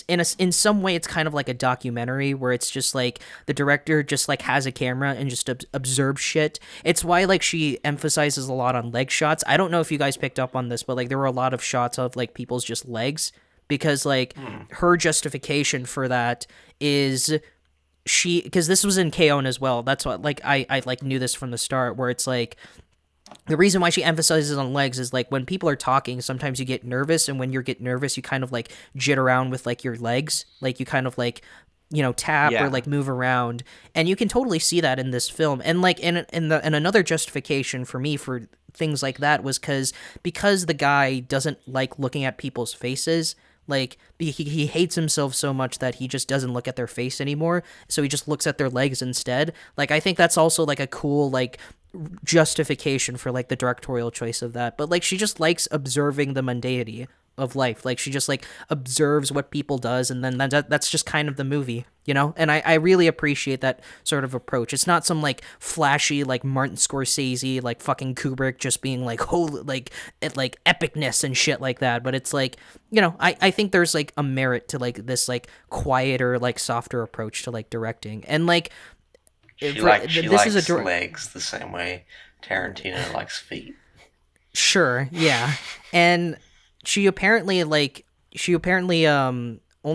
some way it's kind of like a documentary where it's just like the director just like has a camera and just observes shit. It's why like she emphasizes a lot on leg shots. I don't know if you guys picked up on this, but like there were a lot of shots of like people's just legs, because like her justification for that is because this was in K-On! As well. That's what like I like knew this from the start, where it's like the reason why she emphasizes on legs is like when people are talking, sometimes you get nervous, and when you get nervous, you kind of like jit around with like your legs, like you kind of like, you know, tap or like move around, and you can totally see that in this film. And like in another justification for me for things like that was because the guy doesn't like looking at people's faces. Like he hates himself so much that he just doesn't look at their face anymore, so he just looks at their legs instead. Like I think that's also like a cool like justification for like the directorial choice of that. But like she just likes observing the mundanity of life. Like she just like observes what people does, and then that's just kind of the movie, you know. And I really appreciate that sort of approach. It's not some like flashy like Martin Scorsese like fucking Kubrick just being like holy like epicness and shit like that, but it's like, you know, I think there's like a merit to like this like quieter like softer approach to like directing. And like she likes legs the same way Tarantino likes feet. Sure, yeah. And she apparently only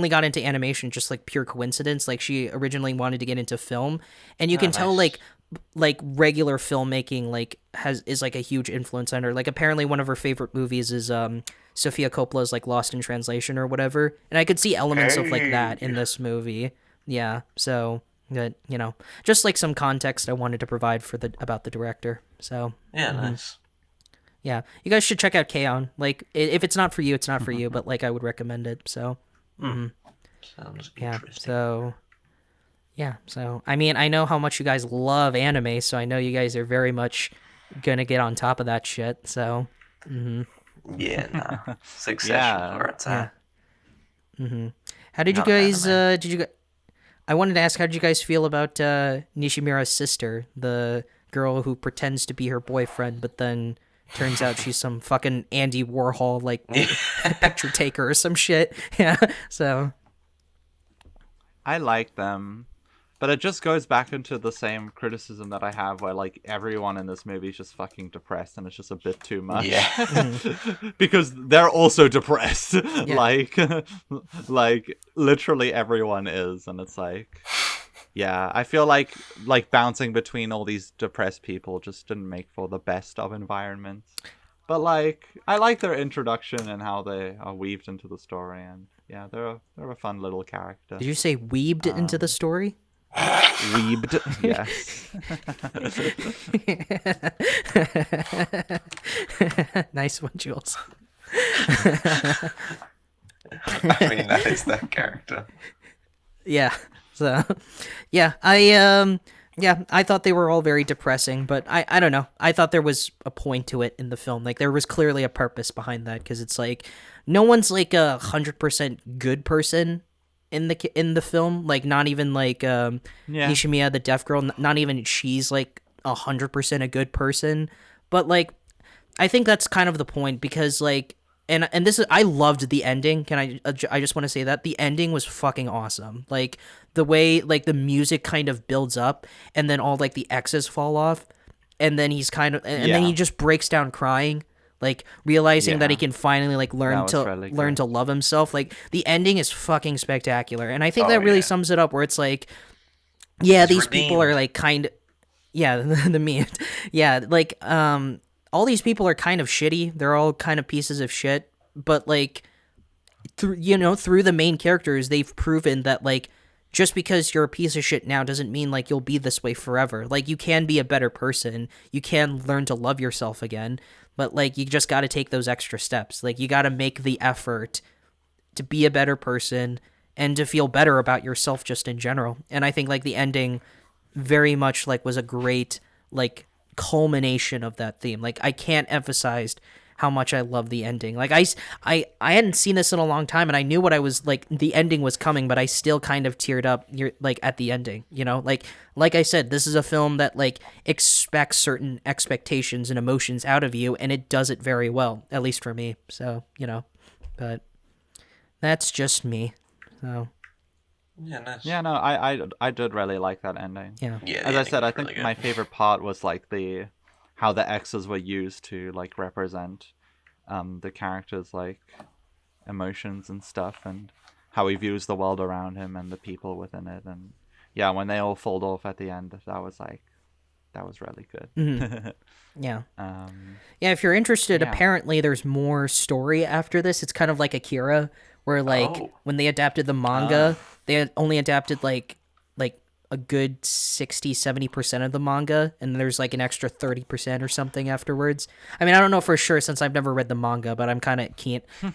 got into animation just like pure coincidence. Like she originally wanted to get into film, and you can tell like regular filmmaking like is like a huge influence on her. Like apparently one of her favorite movies is Sofia Coppola's like Lost in Translation or whatever, and I could see elements of like that in this movie. Yeah, so That, just like some context I wanted to provide about the director. So Yeah, nice. yeah, you guys should check out K-On! Like, if it's not for you, it's not for you, but like I would recommend it. So Sounds interesting. So I mean, I know how much you guys love anime, so I know you guys are very much gonna get on top of that shit. So Yeah, nah. Succession where it's at. how did you Not guys anime. I wanted to ask, how did you guys feel about Nishimura's sister, the girl who pretends to be her boyfriend, but then turns out she's some fucking Andy Warhol like picture taker or some shit? Yeah. So I like them, but it just goes back into the same criticism that I have, where like everyone in this movie is just fucking depressed, and it's just a bit too much. Yeah. Because they're also depressed. Like literally everyone is, and it's like, yeah, I feel like bouncing between all these depressed people just didn't make for the best of environments. But like, I like their introduction and how they are weaved into the story, and yeah, they're a fun little character. did you say weebed into the story? Weebed, yes. Nice one, Jules. I mean, that is that character. Yeah. So, yeah, I thought they were all very depressing, but I don't know. I thought there was a point to it in the film. Like, there was clearly a purpose behind that, because it's like no one's like 100% good person in the film. Like, not even like Nishimiya, the deaf girl. Not even she's like 100% a good person. But like, I think that's kind of the point, because like, and this is, I loved the ending. I just want to say that the ending was fucking awesome. Like, the way like the music kind of builds up, and then all like the X's fall off, and then he's kind of and then he just breaks down crying, like realizing that he can finally like learn to love himself. Like, the ending is fucking spectacular, and I think that really sums it up, where it's like, yeah, these people are like the meme. Yeah, like all these people are kind of shitty. They're all kind of pieces of shit, but like through the main characters, they've proven that like, just because you're a piece of shit now doesn't mean like you'll be this way forever. Like, you can be a better person. You can learn to love yourself again, but like, you just got to take those extra steps. Like, you got to make the effort to be a better person and to feel better about yourself just in general. And I think like the ending very much like was a great like culmination of that theme. Like, I can't emphasize how much I love the ending. Like, I hadn't seen this in a long time, and I knew what I was like, the ending was coming, but I still kind of teared up like at the ending, like I said, this is a film that like expects certain expectations and emotions out of you, and it does it very well, at least for me. So, but that's just me. So Yeah, nice. Yeah, no, I did really like that ending. yeah. As I said, I think my favorite part was like how the X's were used to like represent the characters' like emotions and stuff, and how he views the world around him and the people within it. And yeah, when they all fold off at the end, that was really good. Yeah. Yeah, if you're interested, apparently there's more story after this. It's kind of like Akira, where like when they adapted the manga, they had only adapted like a good 60-70% of the manga, and there's like an extra 30% or something afterwards. I mean, I don't know for sure since I've never read the manga, but I'm kind of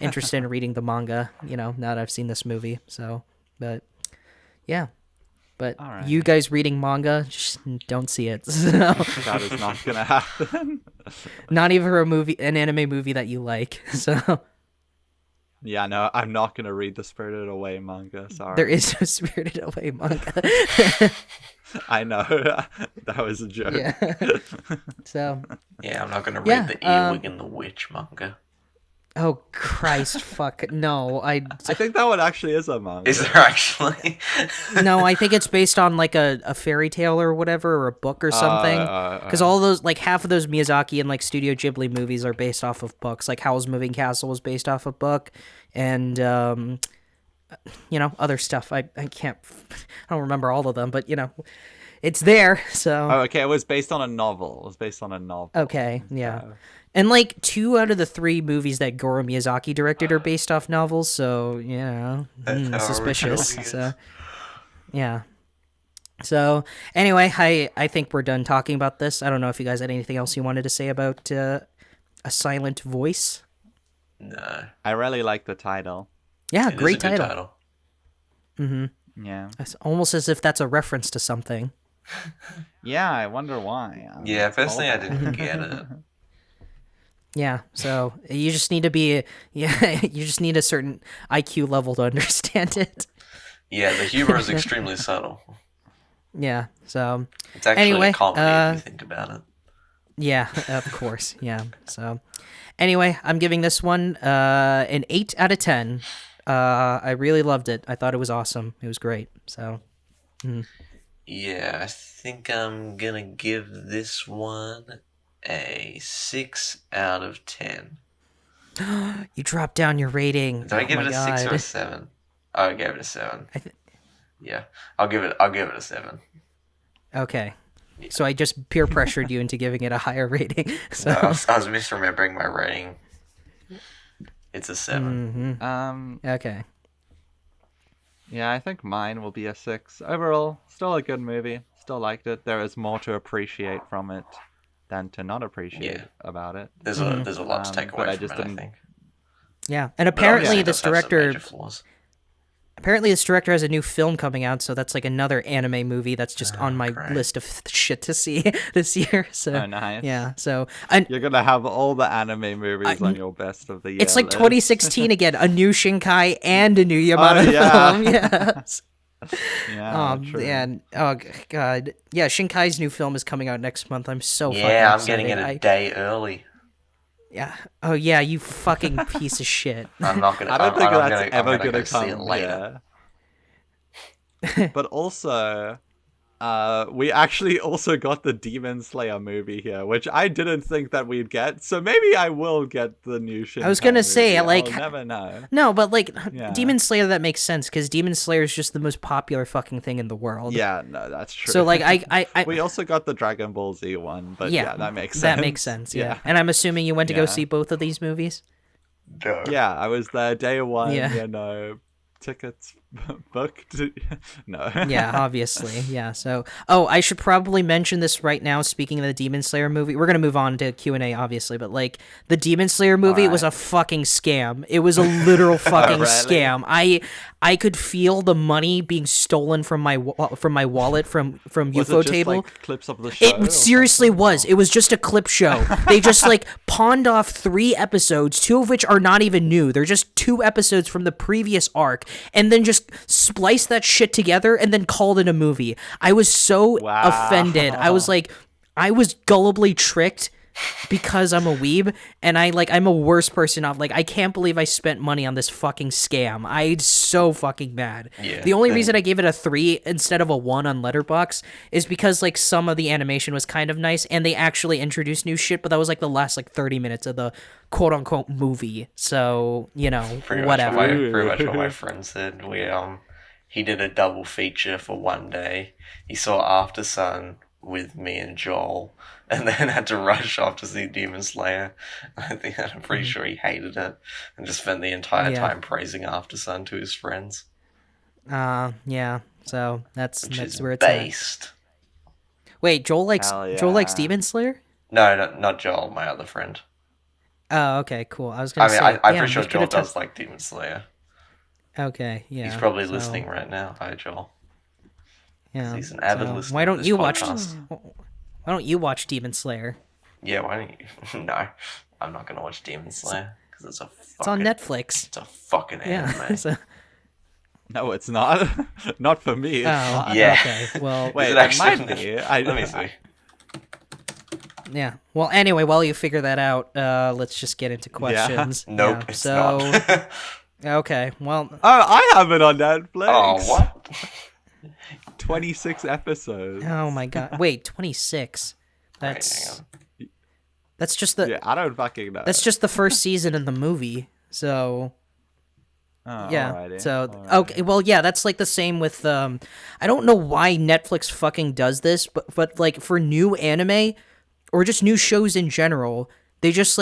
interested in reading the manga, now that I've seen this movie. So, but yeah. But you guys reading manga, just don't see it. So. That is not gonna happen. Not even for an anime movie that you like. So. Yeah, no, I'm not gonna read the Spirited Away manga. Sorry. There is no Spirited Away manga. I know. That was a joke. Yeah. So. Yeah, I'm not gonna read the Earwig and the Witch manga. Oh Christ! Fuck no! I think that one actually is a manga. Is there actually? No, I think it's based on like a fairy tale or whatever, or a book or something. Because all those, like half of those Miyazaki and like Studio Ghibli movies are based off of books. Like Howl's Moving Castle was based off a book, and other stuff. I don't remember all of them, but it's there. So. Oh, okay. It was based on a novel. Okay, yeah. And like 2 out of the 3 movies that Goro Miyazaki directed are based off novels, so suspicious. So, yeah, So anyway, I think we're done talking about this. I don't know if you guys had anything else you wanted to say about A Silent Voice. No. I really like the title. Yeah, It great is a good title. Mm-hmm. Yeah. It's almost as if that's a reference to something. Yeah, I wonder why. Yeah, It's personally, I horrible. didn't get it. Yeah, so you just need to be you just need a certain IQ level to understand it. Yeah, the humor is extremely subtle. Yeah, so It's actually anyway, a comedy if you think about it. yeah, of course, yeah. So anyway, I'm giving this one an 8 out of 10. I really loved it. I thought it was awesome. It was great. So Yeah, I think I'm gonna give this one a 6 out of 10. you dropped down your rating. Did I give it a 6 or a God. 7? Oh, I gave it a 7. I th- Yeah, I'll give it a 7. Okay. So I just peer pressured you into giving it a higher rating. So No, I was misremembering my rating. It's a 7. okay. Yeah, I think mine will be a 6. Overall, still a good movie. Still liked it. There is more to appreciate from it than to not appreciate about it. There's a lot to take but away I from just it, I didn't- think. Yeah, and But obviously apparently it this does have some director major flaws. has a new film coming out, so that's like another anime movie that's just on my great. list of shit to see this year. So Oh, nice. yeah, so and You're gonna have all the anime movies on your best of the year. it's like list. 2016 again, a new Shinkai and a new Yamada yeah. film. Yes. Yeah, true. And oh god, yeah, Shinkai's new film is coming out next month. I'm so fucking Yeah, I'm excited. getting it a day early. Yeah. Oh yeah, you fucking piece of shit. I'm not gonna. I don't think I'm that's gonna, ever I'm gonna gonna go see it come. later. Yeah. But also, we actually also got the Demon Slayer movie here, which I didn't think that we'd get. So maybe I will get the new Shinkai I was gonna say, movie. like, I'll never know. No, but like Yeah. Demon Slayer, that makes sense because Demon Slayer is just the most popular fucking thing in the world. Yeah, no, that's true. So like I we also got the Dragon Ball Z one, but yeah, that makes sense. That makes sense. Yeah. And I'm assuming you went to go Yeah. see both of these movies. No. Yeah, I was there day one. Yeah. You know, tickets booked. No. Yeah, obviously. Yeah. So, I should probably mention this right now. Speaking of the Demon Slayer movie, we're gonna move on to Q&A, obviously, but like the Demon Slayer movie was a fucking scam. It was a literal fucking Really? scam. I could feel the money being stolen from my wallet from Was UFO it just, Table. like, clips of the show? It seriously was. It was just a clip show. They just like pawned off 3 episodes, 2 of which are not even new. They're just 2 episodes from the previous arc, and then just spliced that shit together and then called it a movie. I was so offended. I was like, I was gullibly tricked because I'm a weeb, and I'm a worse person off. Like, I can't believe I spent money on this fucking scam. I'm so fucking mad. Yeah. The only reason I gave it a 3 instead of a 1 on Letterboxd is because like some of the animation was kind of nice, and they actually introduced new shit, but that was like the last like 30 minutes of the quote unquote movie. So, you know, whatever. Pretty much what my friend said. He did a double feature for one day. He saw After Sun with me and Joel, and then had to rush off to see Demon Slayer. I'm pretty sure he hated it, and just spent the entire time praising After Sun to his friends. Yeah. So that's Which is where it's based. at. Wait, Joel likes Hell yeah. Demon Slayer? No, not Joel, my other friend. Oh, okay, cool. I was I gonna mean, say, I'm damn, pretty sure we Joel could've does like Demon Slayer. Okay, yeah. He's probably so- listening right now. Hi, Joel. Yeah. He's an avid so listener. Why to don't this you podcast. Why don't you watch Demon Slayer? Yeah, why don't you? No, I'm not gonna watch Demon Slayer because it's a fucking. It's on Netflix. It's a fucking anime. Yeah. so- No, it's not. Not for me. It's Oh, not. Yeah. okay. Well, Wait, Is it it actually might on be. Netflix? Let me see. yeah. Well, anyway, while you figure that out, let's just get into questions. Nope, Yeah, it's so, not. okay. Well, Oh, I have it on Netflix. Oh, what? 26 episodes. oh my god. Wait, 26. That's Hang that's just the Yeah, I don't fucking know. that's just the first season in the movie. So, Oh, yeah. alrighty, So alrighty. okay, well, yeah, that's like the same with I don't know why Netflix fucking does this, but like for new anime or just new shows in general, they just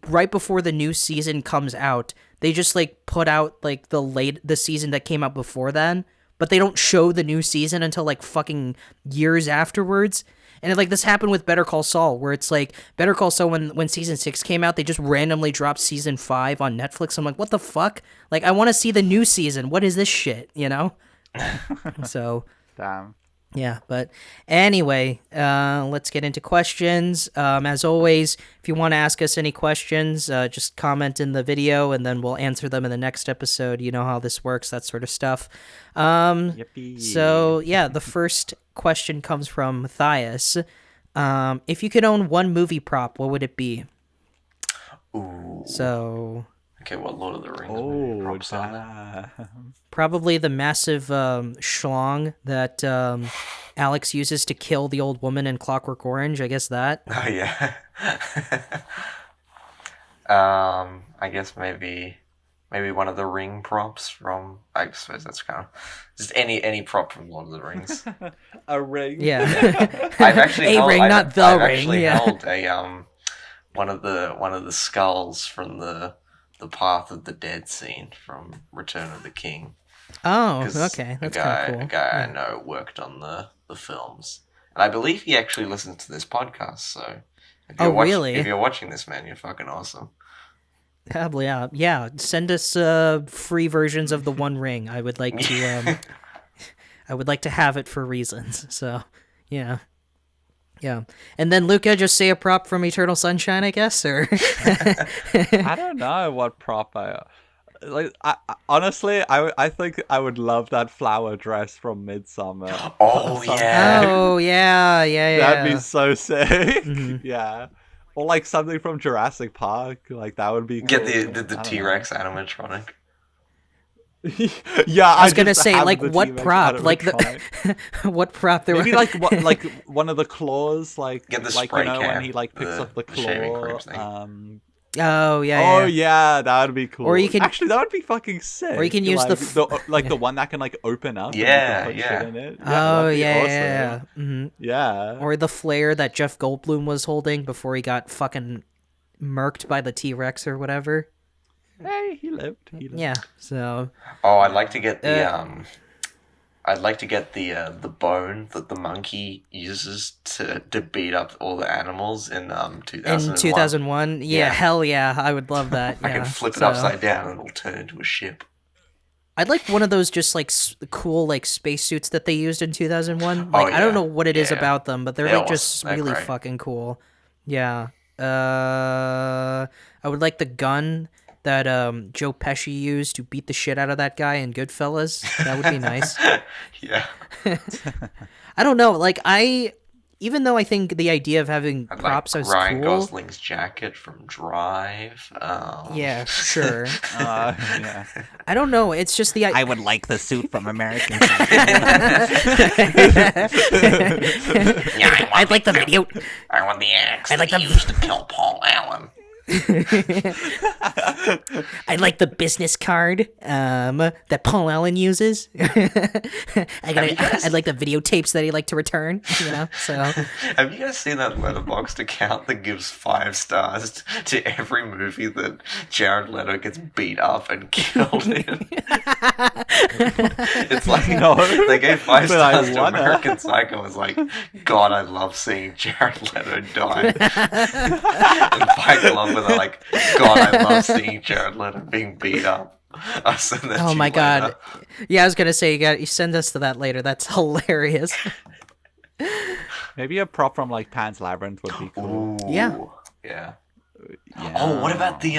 right before the new season comes out, they just like put out like the season that came out before then, but they don't show the new season until like fucking years afterwards. And like this happened with Better Call Saul, where it's like Better Call Saul when season 6 came out, they just randomly dropped season 5 on Netflix. I'm like, what the fuck? Like, I want to see the new season. What is this shit? You know? So, Damn. yeah. But anyway, let's get into questions. As always, if you want to ask us any questions, just comment in the video, and then we'll answer them in the next episode. You know how this works, that sort of stuff. Yippee. So yeah, the first question comes from Matthias. If you could own one movie prop, what would it be? Ooh. So Okay, what Lord of the Rings movie props are there? probably the massive schlong that Alex uses to kill the old woman in Clockwork Orange. I guess that. Oh yeah. I guess maybe one of the ring props from. I suppose that's kind of just any prop from Lord of the Rings. A ring. Yeah. I've actually A ring, not the I've ring. actually Yeah. held a one of the skulls from the Path of the Dead scene from Return of the King. Oh, 'Cause okay. That's kind of cool. A guy I know worked on the films, and I believe he actually listens to this podcast. So, Really? If you're watching this, man, you're fucking awesome. Probably, yeah. Yeah, send us free versions of the One Ring. I would like to I would like to have it for reasons. So, yeah. Yeah. And then Luca, just say a prop from Eternal Sunshine, I guess, or I don't know what prop I like. Honestly, I think I would love that flower dress from Midsummer. Oh yeah. Oh, yeah. That'd be so sick. Mm-hmm. Yeah. Or like something from Jurassic Park. Like that would be cool. Get the I don't T-Rex animatronic. know. Yeah, I was gonna just say, have like, the what T-Rex prop? Like animatronic. what prop there Maybe were? like what, like one of the claws, like Get the like spray when can, he like picks the up the shaving claw. cream thing. Oh, yeah. Oh yeah, that would be cool. Or you can- actually that would be fucking sick. Or you can use like, the the one that can like open up. Yeah, and you can put yeah. shit in it. Oh, that'd be yeah, awesome. yeah. Mm-hmm. Yeah. Or the flare that Jeff Goldblum was holding before he got fucking murked by the T-Rex or whatever. Hey, he lived. Yeah, so... Oh, I'd like to get the the bone that the monkey uses to beat up all the animals in 2001. In 2001? Yeah, hell yeah, I would love that. I Yeah. can flip it So, upside down and it'll turn into a ship. I'd like one of those just like cool like spacesuits that they used in 2001. Like I don't yeah. know what it is Yeah. about them, but they're They're like just awesome. They're really great. fucking cool. Yeah. I would like the gun that Joe Pesci used to beat the shit out of that guy in Goodfellas. That would be nice. Yeah. I don't know, like even though I think the idea of having I'd props like is Ryan cool. Gosling's jacket from Drive. Yeah, sure. Yeah. I don't know. It's just the I would like the suit from American. Yeah, I'd like the video. I want the axe I'd like that the- he used to kill Paul Allen. I'd like the business card that Paul Allen uses. I'd like the videotapes that he liked to return. You know, so Have you guys seen that Letterboxd account that gives 5 stars to every movie that Jared Leto gets beat up and killed in? It's like No, they gave 5 but I stars to wanna. American Psycho. I was like, God, I love seeing Jared Leto die. And Fight Club where they're like, God, I love seeing Jared Leto being beat up. I'll send that to oh you my later. god, yeah, I was gonna say you send us to that later. That's hilarious. Maybe a prop from like Pan's Labyrinth would be cool. Ooh. Yeah. Yeah. Yeah. Oh, what about the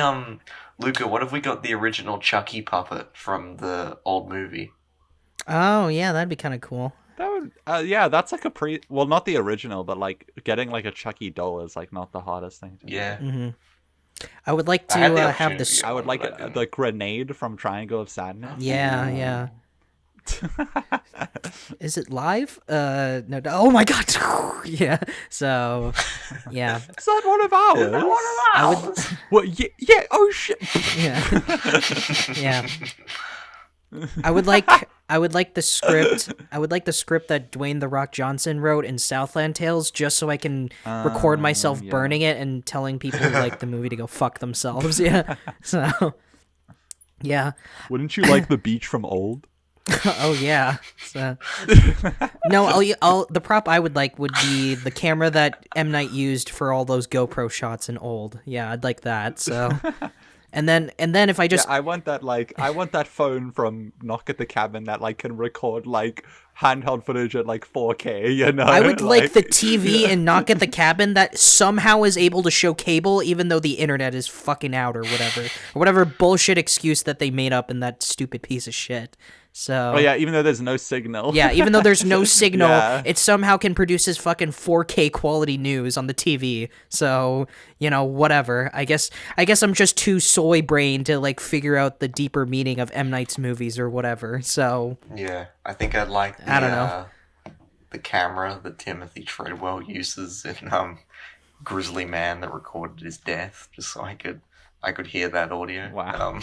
Luca? What if we got the original Chucky puppet from the old movie? Oh yeah, that'd be kind of cool. That would, yeah, that's like well, not the original, but like getting like a Chucky doll is like not the hardest thing to do. Yeah. Mm-hmm. I would like to I had the have opportunity this. to get I would one, like but I didn't. the grenade from Triangle of Sadness. Yeah, yeah. Is it live? No. Oh my god. Yeah. So, yeah. Is that one of ours? I would. What? Yeah. Oh shit. Yeah. Yeah. I would like the script. I would like the script that Dwayne The Rock Johnson wrote in Southland Tales, just so I can record myself yeah. burning it and telling people who like the movie to go fuck themselves. Yeah. So. Yeah. Wouldn't you like the beach from Old? Oh yeah. So, no, the prop I would like would be the camera that M. Night used for all those GoPro shots in Old. Yeah, I'd like that. So, and then if I just I want that phone from Knock at the Cabin that like can record like handheld footage at like 4K, you know? I would like the TV and Knock at the Cabin that somehow is able to show cable even though the internet is fucking out or whatever bullshit excuse that they made up in that stupid piece of shit. So, oh yeah, even though there's no signal. Yeah, even though there's no signal, Yeah. it somehow can produce his fucking 4K quality news on the TV. So, whatever. I guess I'm just too soy brained to like figure out the deeper meaning of M. Night's movies or whatever. So, Yeah, I think I'd like I don't know. The camera that Timothy Treadwell uses in Grizzly Man that recorded his death, just so I could hear that audio. Wow.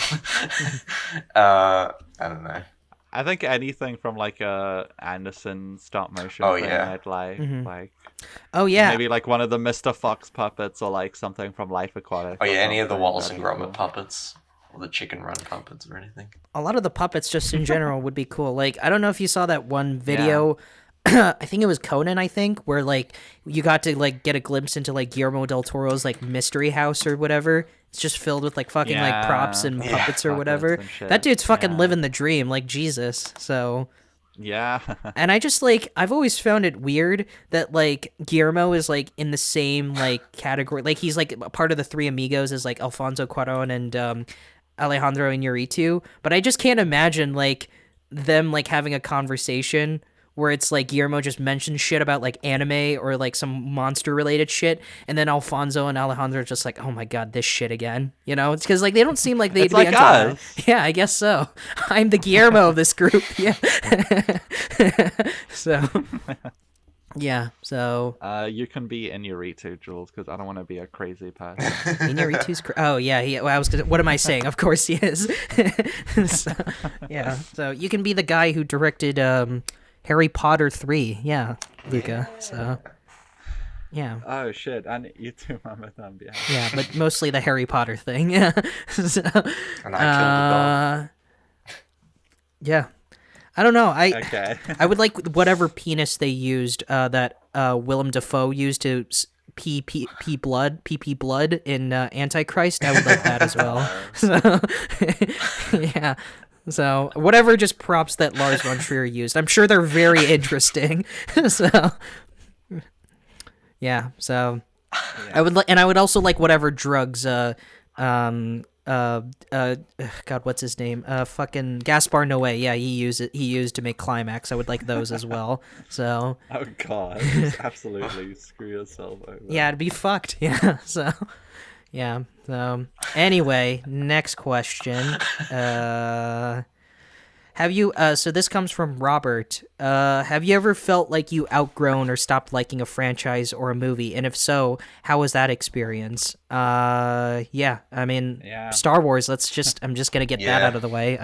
I don't know. I think anything from like a Anderson stop motion Oh, thing yeah. I'd like. Mhm. Like Oh yeah. maybe like one of the Mr. Fox puppets or like something from Life Aquatic. Oh or yeah, any of the something. Wallace That'd and be Gromit puppets, or the Chicken Run puppets, or anything. A lot of the puppets just in general would be cool. Like, I don't know if you saw that one video. I think it was Conan, where like you got to like get a glimpse into like Guillermo del Toro's like mystery house or whatever. It's just filled with like fucking like props and Yeah. puppets or Puppets whatever. and shit. That dude's fucking Yeah. living the dream, like Jesus. So, Yeah. and I just like I've always found it weird that like Guillermo is like in the same like category. Like he's like a part of the Three Amigos as like Alfonso Cuarón and Alejandro Iñárritu, but I just can't imagine like them like having a conversation where it's like Guillermo just mentions shit about like anime or like some monster related shit, and then Alfonso and Alejandro are just like, oh my god, this shit again. It's because like they don't seem like they'd It's be like into that. us. Yeah, I guess so. I'm the Guillermo of this group. Yeah. So. Yeah. So. You can be Iñárritu, Jules, because I don't want to be a crazy person. Iñárritu's oh yeah, well, what am I saying? Of course he is. So, yeah. So you can be the guy who directed Harry Potter 3. Yeah, Luca. So yeah. Oh shit! And you too, Mama Thambia. Yeah, but mostly the Harry Potter thing. Yeah. So, And I killed the dog. yeah. I don't know. Okay. I would like whatever penis they used that Willem Dafoe used to pee blood in Antichrist. I would like that as well. So, yeah. So whatever just props that Lars von Trier used, I'm sure they're very interesting. So yeah. So I would and I would also like whatever drugs God, what's his name? Fucking Gaspar Noé. Yeah, he used to make Climax. I would like those as well. So Oh god! Just absolutely screw yourself over. yeah, it'd be fucked. Yeah. So yeah. So anyway, next question. Have you so this comes from Robert. Have you ever felt like you outgrown or stopped liking a franchise or a movie? And if so, how was that experience? Yeah, I mean, Yeah. Star Wars, I'm just going to get that Yeah. out of the way.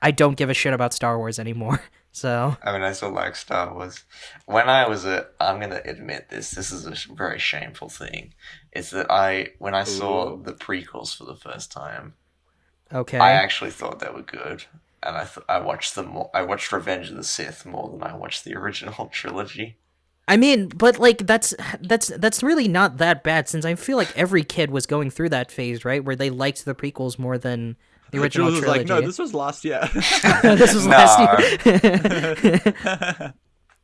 I don't give a shit about Star Wars anymore. So, I mean, I still like Star Wars. When I was I'm gonna admit this is a very shameful thing. Is that when I saw Ooh. the prequels for the first time, okay. I actually thought they were good, and I watched them more. I watched Revenge of the Sith more than I watched the original trilogy. I mean, but like that's really not that bad, since I feel like every kid was going through that phase, right, where they liked the prequels more than the original Jules was trilogy. like, no, this was last year. This was last year.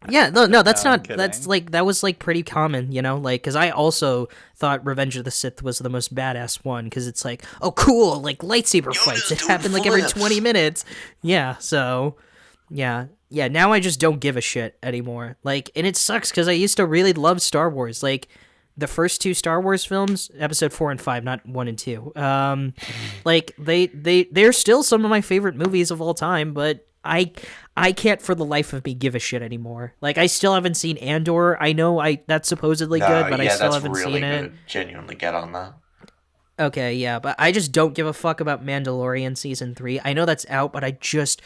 Yeah, no, that's No, I'm not. kidding. That's like that was like pretty common, like because I also thought Revenge of the Sith was the most badass one because it's like, oh, cool, like lightsaber fights. It just do happened like every flips. 20 minutes. Yeah, so yeah. Now I just don't give a shit anymore. Like, and it sucks because I used to really love Star Wars. Like, the first two Star Wars films, Episode 4 and 5, not 1 and 2. Like they're still some of my favorite movies of all time, but I can't for the life of me give a shit anymore. Like, I still haven't seen Andor. I know that's supposedly good, but I still haven't really seen good. it. Genuinely get on that. Okay, yeah, but I just don't give a fuck about Mandalorian season 3. I know that's out, but I just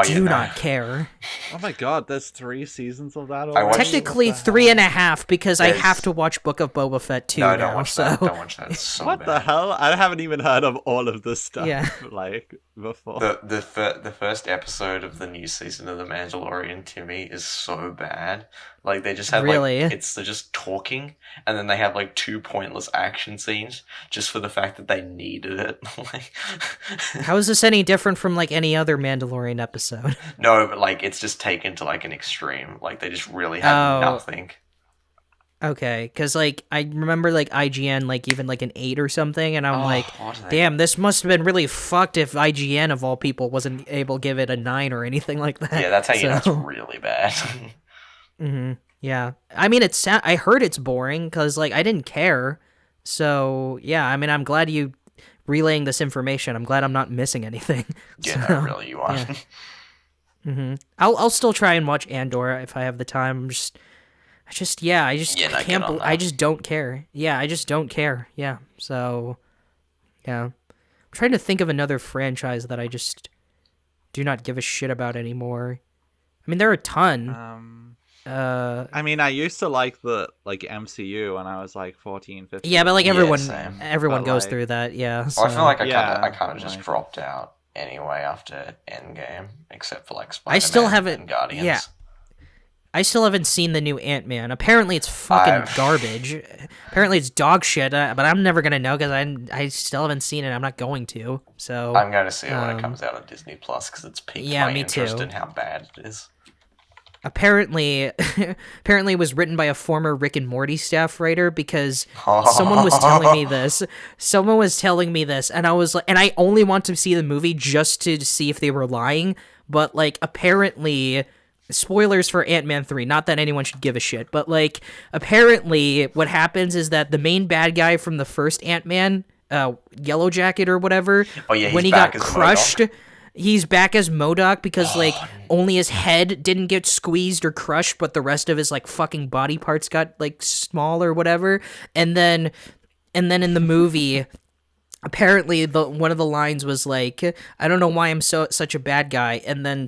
do not care. Oh my god, there's 3 seasons of that I already? watched- Technically 3.5 because I There's- have to watch Book of Boba Fett too No, now. don't watch So that. Don't watch that. It's so What bad. the hell? I haven't even heard of all of this stuff, Yeah. like, before. The first episode of the new season of The Mandalorian, to me, is so bad. Like, they just have, Really? they're just talking, and then they have, like, 2 pointless action scenes, just for the fact that they needed it. Like, how is this any different from like any other Mandalorian episode? no, but, like, it's just taken to, like, an extreme. Like, they just really have nothing. Okay, because like I remember like IGN like even like an 8 or something, and I'm like, what are they- damn, this must have been really fucked if IGN of all people wasn't able to give it a 9 or anything like that. Yeah, that's how you know it's So- really bad. Yeah, I mean I heard it's boring because like I didn't care. So yeah, I mean I'm glad you relaying this information. I'm glad I'm not missing anything. Yeah, So, no, really, you are. yeah. I'll still try and watch Andor if I have the time. I just Yeah, I no, can't get on I that. just don't care. Yeah, I just don't care. Yeah. So yeah. I'm trying to think of another franchise that I just do not give a shit about anymore. I mean, there are a ton. I mean, I used to like the MCU when I was like 14, 15. Yeah, but like Yeah, everyone same. everyone But, goes like- through that. Yeah. Well, I feel like Yeah, I kind of just like- dropped out anyway after Endgame, except for like Spider-Man I still haven't- and Guardians. yeah. I still haven't seen the new Ant-Man. Apparently, it's fucking I've- garbage. Apparently, it's dog shit. But I'm never gonna know because I still haven't seen it. I'm not going to. So I'm going to see it when it comes out on Disney Plus because it's piqued yeah, my me interest too. in how bad it is. apparently, apparently, it was written by a former Rick and Morty staff writer because someone was telling me this. Someone was telling me this, and I was like, and I only want to see the movie just to see if they were lying. But like, apparently. Spoilers for Ant-Man 3, not that anyone should give a shit, but like apparently what happens is that the main bad guy from the first Ant-Man, Yellow Jacket or whatever, Oh, yeah, when he's he got back as crushed, MODOK. he's back as MODOK because like only his head didn't get squeezed or crushed, but the rest of his like fucking body parts got like small or whatever. And then in the movie apparently one of the lines was like, I don't know why I'm such a bad guy, and then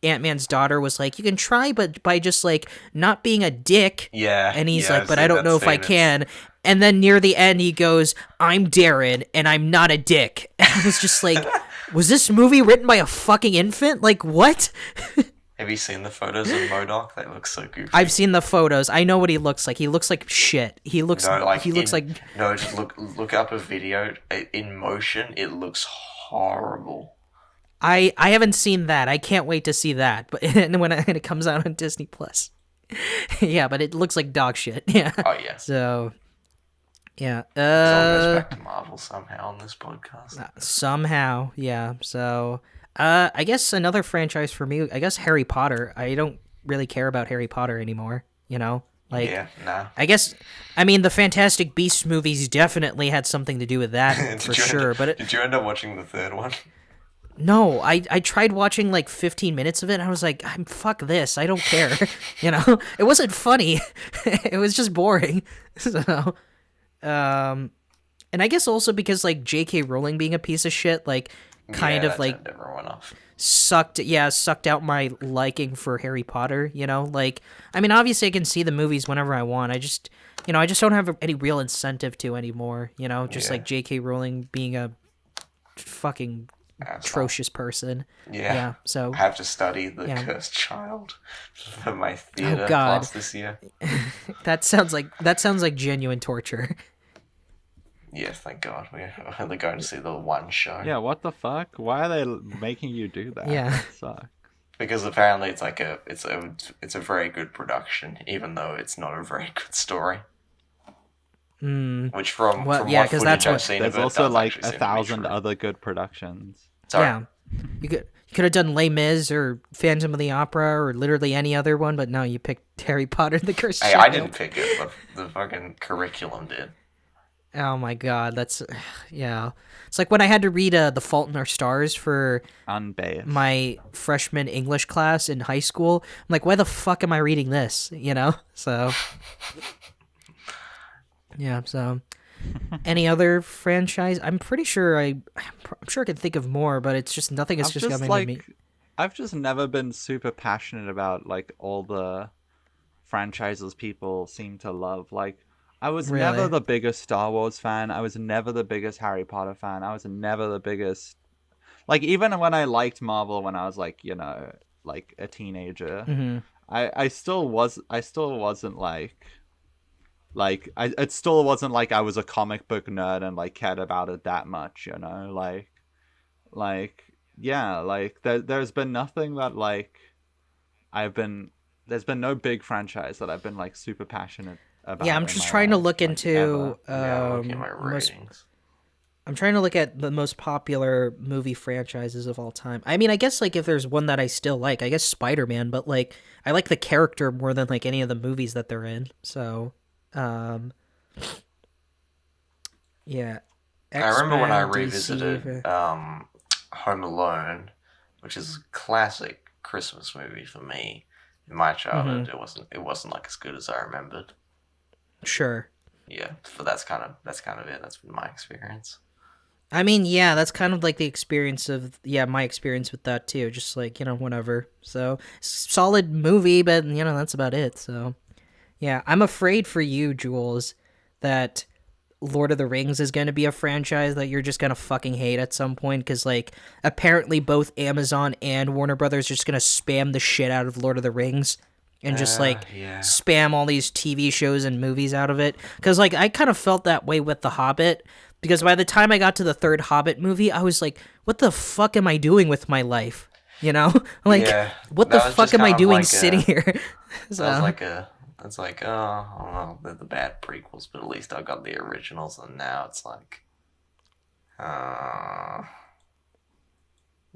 Ant-Man's daughter was like, you can try but by just like not being a dick. Yeah, And he's yeah, like, I've but I seen don't that know if I scene. can. And then near the end he goes, I'm Darren and I'm not a dick. And I was just like, was this movie written by a fucking infant? Like what? Have you seen the photos of MODOK? They look so goofy. I've seen the photos. I know what he looks like. He looks like shit. He looks like No, just look up a video in motion. It looks horrible. I haven't seen that. I can't wait to see that. But when it comes out on Disney Plus, yeah. But it looks like dog shit. Yeah. Oh yes. So, yeah. It all goes back to Marvel somehow on this podcast. Somehow, yeah. So, I guess another franchise for me. I guess Harry Potter. I don't really care about Harry Potter anymore. You know, like. Yeah, nah. I mean, the Fantastic Beasts movies definitely had something to do with that for sure. Did you end up watching the third one? No, I tried watching like 15 minutes of it and I was like, fuck this, I don't care. You know? It wasn't funny. It was just boring. So and I guess also because like J.K. Rowling being a piece of shit, like kind Yeah, of that like turned everyone off. sucked out my liking for Harry Potter, you know? Like I mean, obviously I can see the movies whenever I want. I just don't have any real incentive to anymore, you know? Just Yeah. like J.K. Rowling being a fucking Asshole. atrocious person. Yeah. So I have to study The Yeah. Cursed Child for my theater God. class this year. that sounds like genuine torture. Yes, thank God. We're only going to see the one show. Yeah, what the fuck? Why are they making you do that? Yeah. That sucks. Because apparently it's like it's a very good production, even though it's not a very good story. Which from Well, from yeah, what 'cause footage that's I've what- seen There's of it, also does like actually seem to be 1,000 true. other good productions. Sorry. Yeah, you could have done Les Mis or Phantom of the Opera or literally any other one, but no, you picked Harry Potter and the Cursed Hey, Child. I didn't pick it, but the fucking curriculum did. Oh my god, that's yeah. It's like when I had to read The Fault in Our Stars for Unbased. my freshman English class in high school. I'm like, why the fuck am I reading this? You know? So yeah. So any other franchise? I'm pretty sure I'm sure I could think of more, but it's just nothing. Is I'm just just coming to me. I've just never been super passionate about like all the franchises people seem to love. Like, I was Really? never the biggest Star Wars fan. I was never the biggest Harry Potter fan. I was never the biggest, like, even when I liked Marvel when I was like, you know, like a teenager, Mm-hmm. I still wasn't it still wasn't like I was a comic book nerd and like cared about it that much, you know, like yeah, like there's been nothing that like I've been there's been no big franchise that I've been like super passionate about. Yeah, I'm in just my trying to life, look like, into ever. Yeah, I'm looking at my most. ratings. I'm trying to look at the most popular movie franchises of all time. I mean, I guess like if there's one that I still like, I guess Spider-Man, but like I like the character more than like any of the movies that they're in. So, yeah. I remember when I X-Men, revisited DC. Home Alone, which is a classic Christmas movie for me. In my childhood, it wasn't like as good as I remembered. Sure. Yeah, but that's kind of it. That's been my experience. I mean, yeah, that's kind of like the experience of my experience with that too. Just like, you know, whatever. So, solid movie, but you know, that's about it. So, yeah, I'm afraid for you, Jules, that Lord of the Rings is going to be a franchise that you're just going to fucking hate at some point because, like, apparently both Amazon and Warner Brothers are just going to spam the shit out of Lord of the Rings and just, like, Yeah. spam all these TV shows and movies out of it. Because, like, I kind of felt that way with The Hobbit because by the time I got to the third Hobbit movie, I was like, what the fuck am I doing with my life? You know? Like, Yeah, what the that was fuck just am I kind of doing like sitting here? So, That's like, oh, well, they're the bad prequels, but at least I got the originals, and now it's like,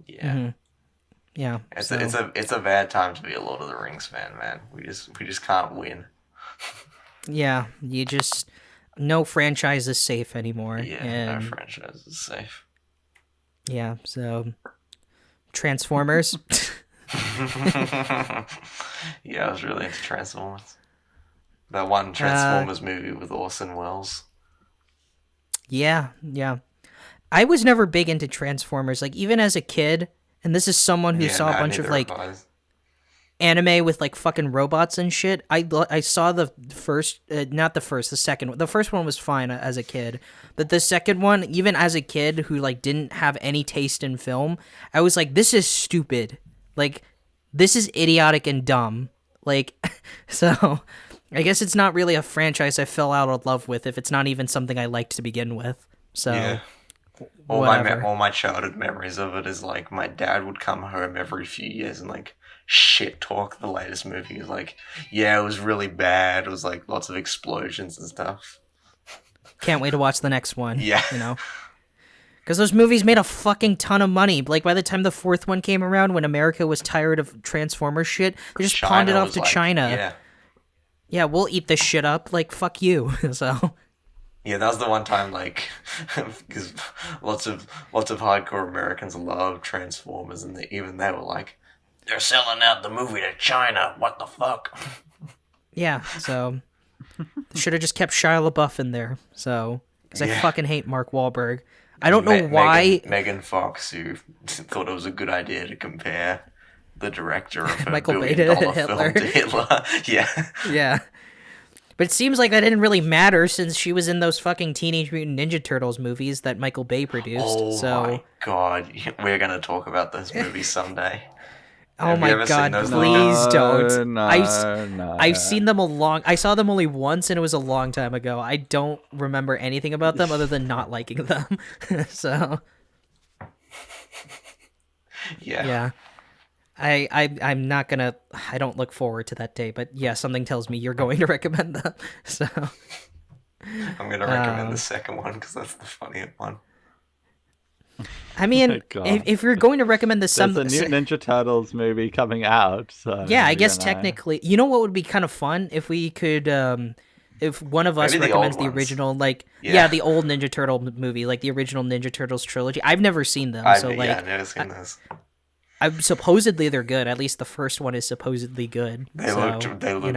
yeah. yeah. It's a bad time to be a Lord of the Rings fan, man. We just can't win. Yeah, you just no franchise is safe anymore. Yeah, and no franchise is safe. yeah, so Transformers. Yeah, I was really into Transformers. That one Transformers movie with Orson Welles. Yeah. I was never big into Transformers. Like even as a kid, and this is someone who saw a bunch of like anime with like fucking robots and shit. I saw the first, not the first, the second one. The first one was fine as a kid, but the second one, even as a kid who like didn't have any taste in film, I was like, this is stupid. Like, this is idiotic and dumb. Like, so I guess it's not really a franchise I fell out of love with if it's not even something I liked to begin with. So, yeah. All my childhood memories of it is like my dad would come home every few years and like shit talk the latest movie. He was like, yeah, it was really bad. It was like lots of explosions and stuff. Can't wait to watch the next one. Yeah. You know? Because those movies made a fucking ton of money. Like, by the time the fourth one came around, when America was tired of Transformers shit, they just pawned it off to China. Yeah. Yeah, we'll eat this shit up. Like, fuck you. So. Yeah, that was the one time, like, because lots of hardcore Americans love Transformers, and even they were like, they're selling out the movie to China. What the fuck? Yeah, so should have just kept Shia LaBeouf in there. So, because I fucking hate Mark Wahlberg. I don't know why. Megan Fox, who thought it was a good idea to compare the director of her Michael Bay $1 billion to film to Hitler. Yeah. Yeah. But it seems like that didn't really matter since she was in those fucking Teenage Mutant Ninja Turtles movies that Michael Bay produced. Oh so. My god, we're gonna talk about those movies someday. Oh my god, please don't. No, I've seen them I saw them only once and it was a long time ago. I don't remember anything about them other than not liking them. So Yeah. I'm not gonna I don't look forward to that day, but yeah, something tells me you're going to recommend them. So I'm gonna recommend the second one because that's the funnier one. I mean, if you're going to recommend There's a new Ninja Turtles movie coming out. So, yeah, I guess technically, you know what would be kind of fun if we could, if one of us recommends the original, like, the old Ninja Turtle movie, like the original Ninja Turtles trilogy. I've never seen them, so like, I've never seen those. supposedly they're good. At least the first one is supposedly good. They looked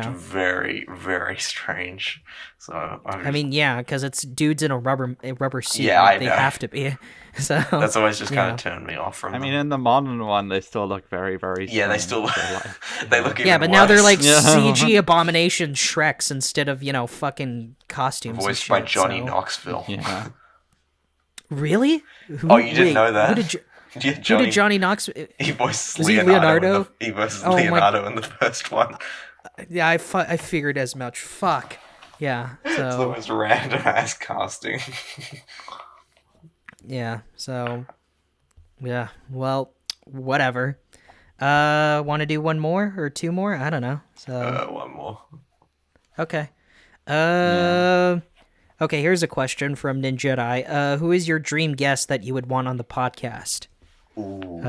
very, very strange. So I mean, yeah, because it's dudes in a rubber suit. Yeah, they know. have to be. So that's always just kind of turned me off from them. I mean, in the modern one, they still look very, very strange. Yeah, they still they look even but worse. now they're like CG abomination Shreks instead of fucking costumes. Voiced by Johnny Knoxville. Yeah. Really? You didn't know that? Who did Johnny Knoxville? He voiced Leonardo. He voiced Leonardo in the first one. Yeah, I figured as much. Fuck. Yeah. So it's the most random ass casting. Yeah. So. Yeah. Well, whatever. Want to do one more or two more? I don't know. So. One more. Okay. Okay, here's a question from Ninjedi. Who is your dream guest that you would want on the podcast? Ooh.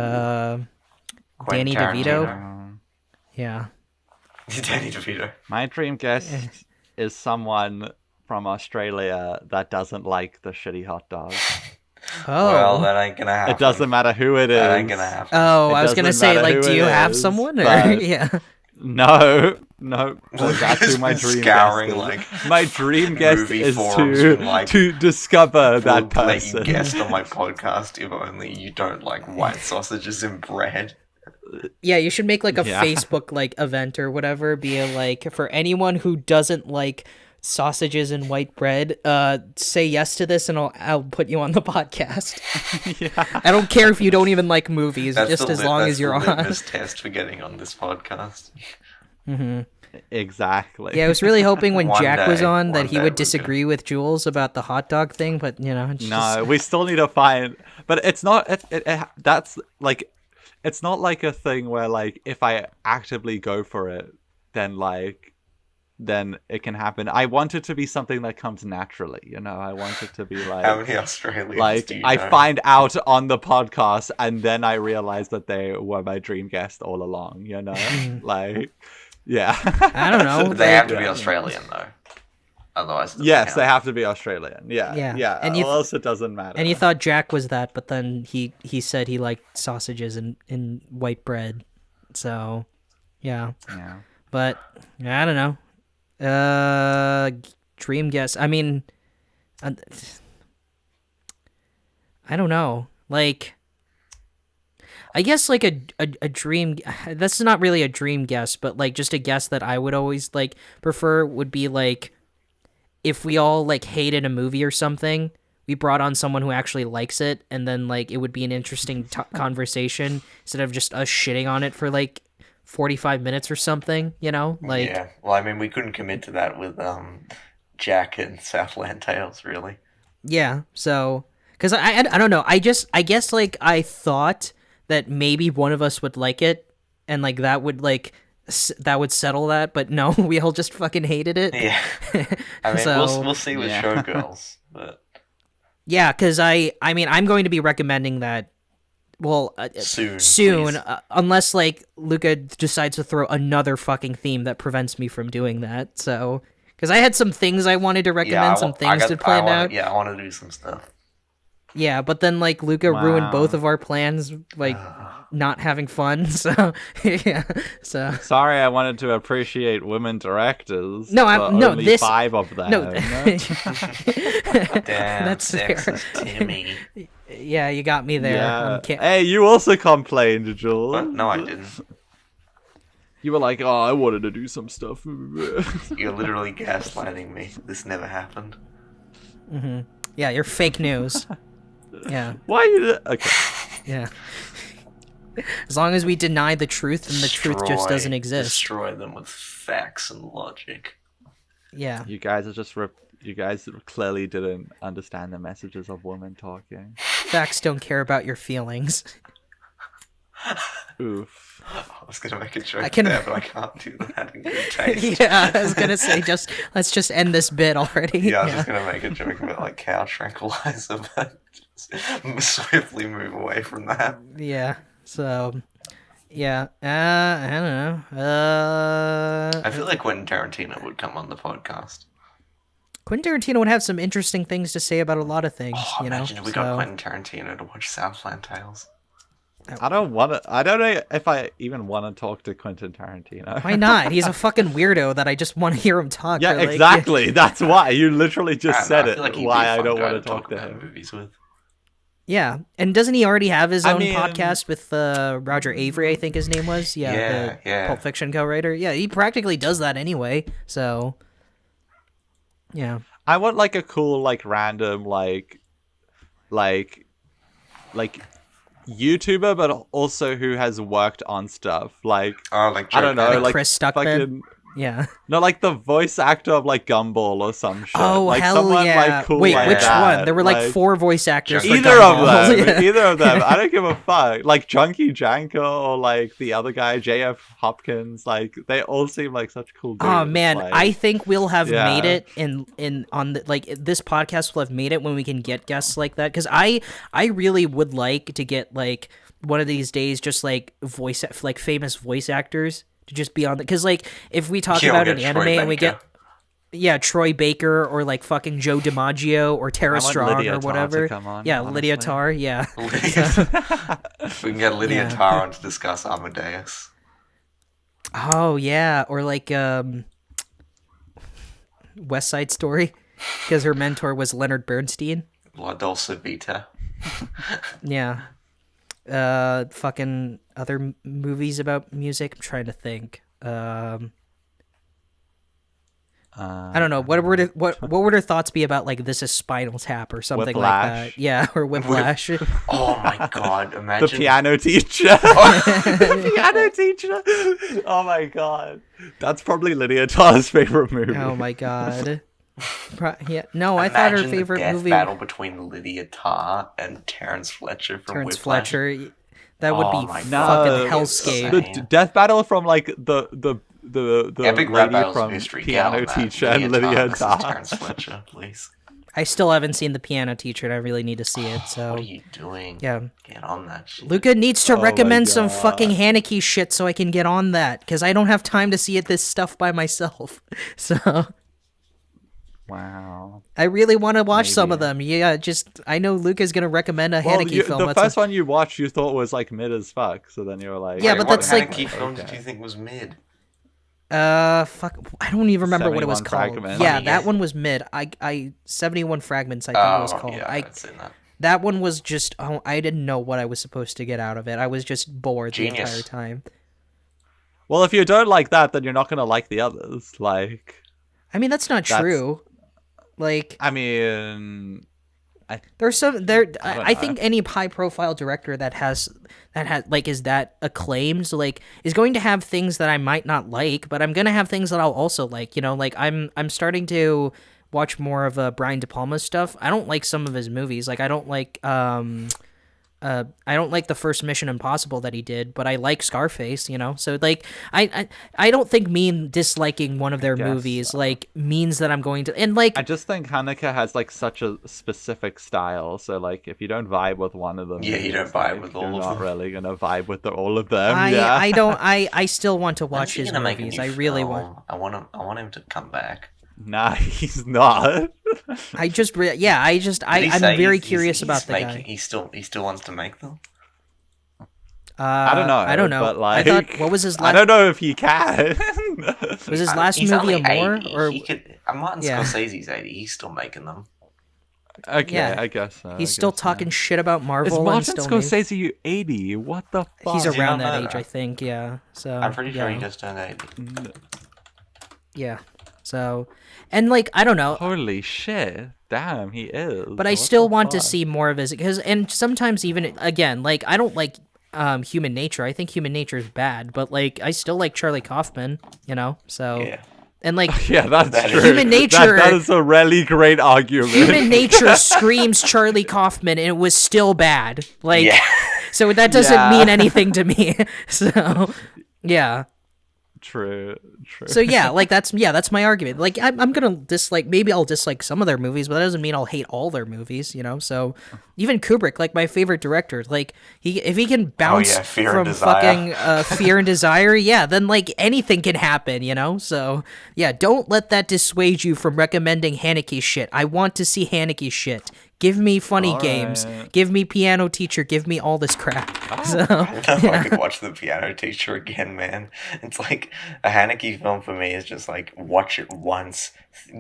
Danny DeVito? Yeah. Danny DeVito. My dream guest is someone from Australia that doesn't like the shitty hot dog. Oh. Well, that ain't gonna happen. It doesn't matter who it is. That ain't gonna happen. Oh, I was gonna say, like, do you have someone? Or... Yeah. No. That's who my dream guest is. Like, my dream guest is like, to discover that person. Let you guest on my podcast if only you don't like white sausages and bread. Yeah, you should make like a Facebook like event or whatever. Be like, for anyone who doesn't like sausages and white bread, say yes to this and I'll put you on the podcast. Yeah. I don't care if you don't even like movies, that's just as long as you're on. That's the litmus test for getting on this podcast. Mm-hmm. Exactly. Yeah, I was really hoping when Jack was on that he would disagree good. with Jules about the hot dog thing, but we still need to find. But it's not. That's like, it's not like a thing where like if I actively go for it, then it can happen. I want it to be something that comes naturally. I want it to be like, how many Australians like do you I know? find out on the podcast and then I realize that they were my dream guest all along. Like. Yeah. I don't know. They have to be Australian, though. Otherwise, yes, they have to be Australian. Yeah. And or else it doesn't matter. And you thought Jack was that, but then he said he liked sausages and white bread. Yeah. But I don't know. Dream guess. I mean, I don't know. Like, I guess like a dream. That's not really a dream guess, but like just a guess that I would always like prefer would be like if we all like hated a movie or something, we brought on someone who actually likes it, and then like it would be an interesting conversation instead of just us shitting on it for like 45 minutes or something. Like yeah. Well, I mean, we couldn't commit to that with Jack and Southland Tales, really. Yeah. So because I don't know. I guess like I thought that maybe one of us would like it, and like that would settle that. But no, we all just fucking hated it. Yeah, I mean, we'll see with Showgirls, but yeah, because I mean, I'm going to be recommending that. Well, soon, unless like Luca decides to throw another fucking theme that prevents me from doing that. So, because I had some things I wanted to recommend, some things to plan out. Yeah, I want to do some stuff. Yeah, but then like Luca ruined both of our plans, like not having fun. So yeah, so sorry, I wanted to appreciate women directors. No, only 5 of them. No, damn, that's sexist Timmy. Yeah, you got me there. Yeah. Hey, you also complained, Jules. What? No, I didn't. You were like, I wanted to do some stuff. You're literally gaslighting me. This never happened. Mm-hmm. Yeah, you're fake news. Yeah. Why you? Okay. Yeah. As long as we deny the truth, then the truth just doesn't exist. Destroy them with facts and logic. Yeah. You guys are just you guys clearly didn't understand the messages of women talking. Facts don't care about your feelings. Oof. I was gonna make a joke there, but I can't do that in good taste. Yeah, I was gonna say let's just end this bit already. Yeah, I was just gonna make a joke about like cow tranquilizer, but just swiftly move away from that. Yeah. So, yeah. I don't know. I feel like Quentin Tarantino would come on the podcast. Quentin Tarantino would have some interesting things to say about a lot of things. Imagine if we got Quentin Tarantino to watch Southland Tales. I don't know if I even want to talk to Quentin Tarantino. Why not? He's a fucking weirdo that I just want to hear him talk. Yeah, like, exactly. That's why. You literally just said it. Like why I don't want to talk to him. Movies with. Yeah, and doesn't he already have his own podcast with Roger Avery, I think his name was? Yeah, Pulp Fiction co-writer. Yeah, he practically does that anyway, so... Yeah. I want, like, a cool, like, random, like YouTuber, but also who has worked on stuff. Like, like I don't know, like Chris Stuckman. Fucking, yeah. No, like the voice actor of like Gumball or some shit. Oh, like, hell someone, yeah. Like, cool Wait, like which that. one? There were like 4 voice actors for either Gumball. of them. Either of them. I don't give a fuck. Like Junkie Janko or like the other guy, JF Hopkins. Like they all seem like such cool dudes. Oh man, like, I think we'll have made it on the, like this podcast will have made it when we can get guests like that, because I really would like to get like one of these days just like famous voice actors to just be on the, because like if we talk about an anime and we get Troy Baker or like fucking Joe DiMaggio or Tara Strong or whatever. Lydia Tarr, yeah. We can get Lydia Tarr on to discuss Amadeus. Oh yeah, or like West Side Story, because her mentor was Leonard Bernstein. La Dolce Vita. Yeah. Fucking other movies about music. I'm trying to think. I don't know. What would her thoughts be about like This Is Spinal Tap or something Whiplash. Like that? Yeah, or Whiplash. Oh my god! Imagine the piano teacher. The piano teacher. Oh my god, that's probably Lydia Tarr's favorite movie. Oh my god. Yeah. No, I Imagine thought her favorite the death movie battle between Lydia Tarr and Terrence Fletcher from Terrence Whiplash. Fletcher. That would be my fucking God. hellscape. The death battle from like the Epic rap lady battles from of history. Piano Teacher and Lydia Tarr. Terrence Fletcher, please. I still haven't seen The Piano Teacher, and I really need to see it. So What are you doing? yeah, Get on that shit. Luca needs to my recommend some God. fucking Haneke shit so I can get on that, because I don't have time to see this stuff by myself. So Wow. I really want to watch some of them. Yeah, just I know Luca's gonna recommend a Haneke film. The first one you watched, you thought was like mid as fuck. So then you were like, Yeah, Wait, but what that's like- Haneke film did you think was mid? Fuck, I don't even remember what it was 71 called. Fragments. Yeah, Oh, yeah. that one was mid. I 71 Fragments, I think it was called. Yeah, I've seen that. That one was just, I didn't know what I was supposed to get out of it. I was just bored the Genius. entire time. well, if you don't like that, then you're not gonna like the others. Like, I mean, that's not true. Like, I mean, there's some there. don't I know. think any high-profile director that has like is that acclaimed, like is going to have things that I might not like, but I'm gonna have things that I'll also like. You know, like I'm starting to watch more of Brian De Palma's stuff. I don't like some of his movies. Like I don't like I don't like the first Mission Impossible that he did, but I like Scarface, you know? So, like, I don't think me disliking one of their movies, like, means that I'm going to... And, like... I just think Haneke has, like, such a specific style. So, like, if you don't vibe with one of them... Yeah, you don't vibe with all of them. You're not really going to vibe with all of them, I still want to watch his gonna make a movies. new I really film. want... I want him to come back. Nah, he's not. I'm very curious about the guy. He still wants to make them. I don't know. But, like, I thought, what was his last... I don't know if he can. Was his last He's movie only a more? 80. Or... He could, Martin Scorsese's 80. He's still making them. Okay, Yeah. I guess so. He's still talking shit about Marvel. Is and Martin still Scorsese 80? What the fuck? He's Does he around not that know age, that? I think, yeah. So I'm pretty sure yeah. he just turned 80. Yeah. So, and like, I don't know. Holy shit. Damn, he is. But I What still the want to fuck? see more of his, and sometimes even, again, like, I don't like Human Nature. I think Human Nature is bad, but like, I still like Charlie Kaufman, you know? So, Yeah. and like, Yeah, that's That is- true. Human Nature- That is a really great argument. Human Nature screams Charlie Kaufman, and it was still bad. Like, Yeah. so that doesn't Yeah. mean anything to me. So, yeah. True. So yeah, like that's my argument. Like I'm gonna dislike, maybe I'll dislike some of their movies, but that doesn't mean I'll hate all their movies, you know. So even Kubrick, like my favorite director, like if he can bounce Fear and from Desire. fucking Fear and Desire, yeah, then like anything can happen, you know. So yeah, don't let that dissuade you from recommending Haneke shit. I want to see Haneke shit. Give me funny All games. right. Give me piano teacher. Give me all this crap. So, I don't know if I could watch The Piano Teacher again, man. It's like a Haneke film for me is just like watch it once,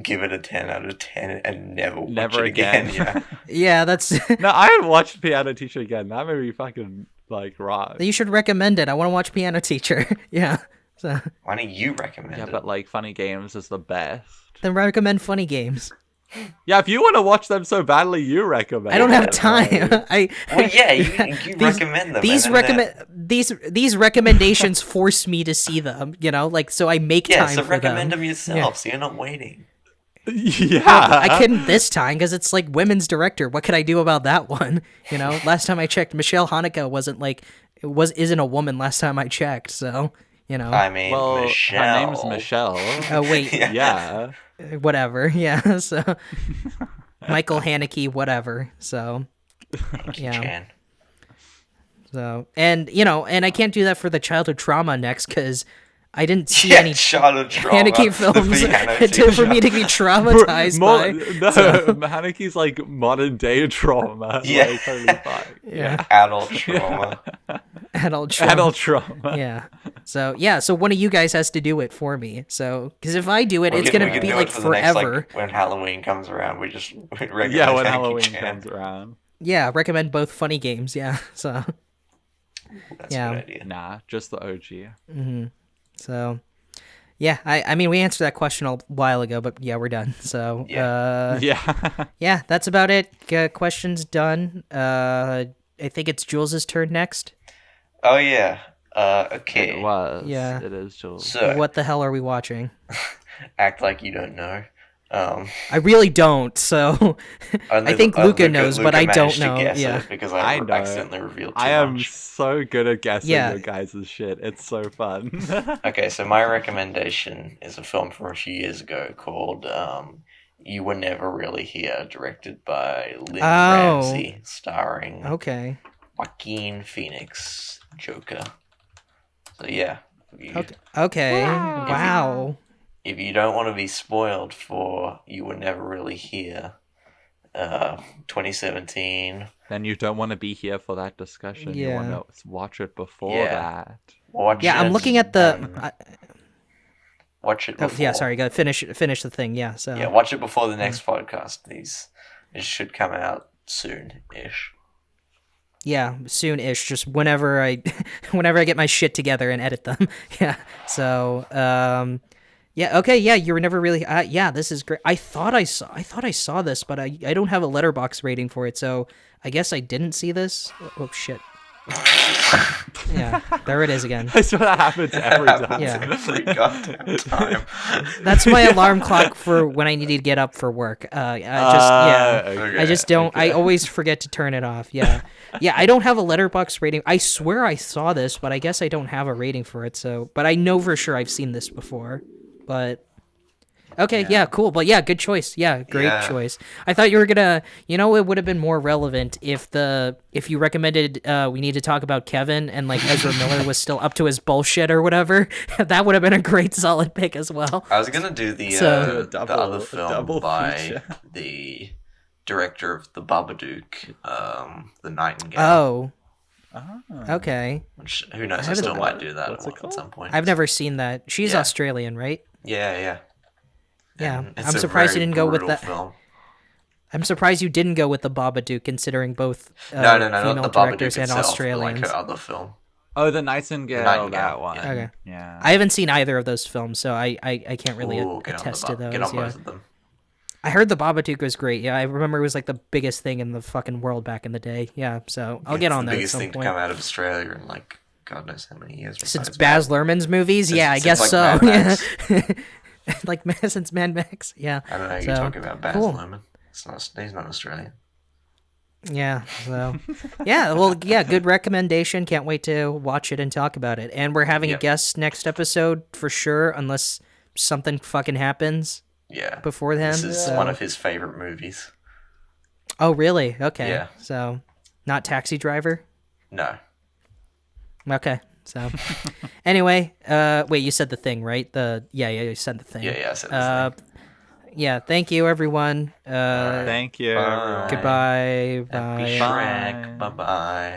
give it a 10 out of 10, and never watch Never it again. again. yeah, that's. No, I haven't watched Piano Teacher again. That made me fucking like rock. You should recommend it. I want to watch piano teacher. yeah. So Why don't you recommend Yeah, it? but like Funny Games is the best. then recommend funny games. Yeah, if you want to watch them so badly, you recommend. I don't have it, time. like- Well, yeah, you recommend them. These and then these recommendations force me to see them. You know, like so I make yeah, time so for recommend them. them yourself, so you're not waiting. Yeah, I couldn't this time because it's like women's director. What could I do about that one? You know, last time I checked, Michelle Haneke isn't a woman. Last time I checked, so you know. I mean, Well, Michelle. her name's Michelle. Oh wait, Yeah. whatever. Yeah, so Michael Haneke, whatever. So yeah. Chan. So and and I can't do that for the childhood trauma next because I didn't see Yeah, any childhood trauma. Haneke The films piano for teacher. me to be traumatized by. No, Haneke's like modern day trauma. Yeah. Like, totally fine. Yeah, Adult trauma. adult trauma. Adult trauma. Yeah. So one of you guys has to do it for me. So because if I do it, We it's can- gonna we can be do it like for the next, forever. when Halloween comes around, we just recommend Yeah, when Haneke Halloween Chan. comes around. Yeah, recommend both funny games. Yeah. So That's Yeah. a good idea. Nah, just the OG. so yeah. I mean we answered that question a while ago, but yeah, we're done. So Yeah. Yeah. yeah, that's about it. Questions done. I think it's Jules's turn next. Oh yeah. Okay. It was. Yeah. It is Jules. So What the hell are we watching? act like you don't know. I really don't. So I think Luca knows, but I don't managed to know. guess Yeah. it because I I know. accidentally revealed too I am much. so good at guessing Yeah. your guys' shit. It's so fun. Okay, so my recommendation is a film from a few years ago called You Were Never Really Here, directed by Lynn Ramsey, starring Okay. Joaquin Phoenix, Joker. So yeah, Okay. Wow. if you don't want to be spoiled for You Were Never Really Here, 2017, Then you don't want to be here for that discussion. You want Yeah. to watch it before Yeah. that. watch Yeah, I'm it, looking at the. watch it before. Yeah, sorry. Go finish the thing. Yeah. So. Yeah, watch it before the next podcast. It should come out soon-ish. Yeah, soon-ish. Just whenever I get my shit together and edit them. Yeah. So. Yeah. Okay. Yeah. You were never really. Yeah. This is great. I thought I saw this, but I don't have a letterbox rating for it, so I guess I didn't see this. Oh shit. Yeah. There it is again. That's what happens every time. Yeah. Every goddamn time. That's my alarm clock for when I need to get up for work. I just don't. I always forget to turn it off. Yeah, yeah. I don't have a letterbox rating. I swear I saw this, but I guess I don't have a rating for it. So, but I know for sure I've seen this before. But okay, yeah, cool. But yeah, good choice. Yeah, great choice. I thought you were gonna. It would have been more relevant if you recommended we need to talk about Kevin and like Ezra Miller was still up to his bullshit or whatever. That would have been a great solid pick as well. I was gonna do the So- other film double by feature. the director of The Babadook, The Nightingale. Oh. Okay. Which, who knows? I haven't- still might do that What's it at called? some point. I've never seen that. She's Yeah. Australian, right? Yeah. Yeah. And it's I'm a surprised you very didn't go with brutal that. Film. I'm surprised you didn't go with the Babadook, considering both No, not female the directors Babadook and itself, but Australians. like her other film. Oh, the Nightingale, Nightingale, that one. yeah. Okay. Yeah. I haven't seen either of those films, so I can't really Ooh, attest to those. Get on Yeah. both of them. I heard the Babadook was great. Yeah, I remember it was like the biggest thing in the fucking world back in the day. Yeah, so I'll get It's on the that at biggest some thing to point. come out of Australia in like God knows how many years. Since besides Baz Luhrmann's movies, yeah, I since, guess like, so. Mad Yeah. Max. like since Mad Max, yeah. I don't know. So, You're talking about Baz cool. Luhrmann. He's not Australian. Yeah, so yeah, well, yeah, good recommendation. Can't wait to watch it and talk about it. And we're having a Yep. guest next episode for sure, unless something fucking happens Yeah. before then. This is so- one of his favorite movies. Oh, really? Okay. Yeah. So, not Taxi Driver. No. Okay. So, anyway, wait, you said the thing, right? You said the thing. Yeah, I said this thing. Yeah, thank you, everyone. Thank you, everyone. Goodbye. Happy Bye. Shrek. Bye bye.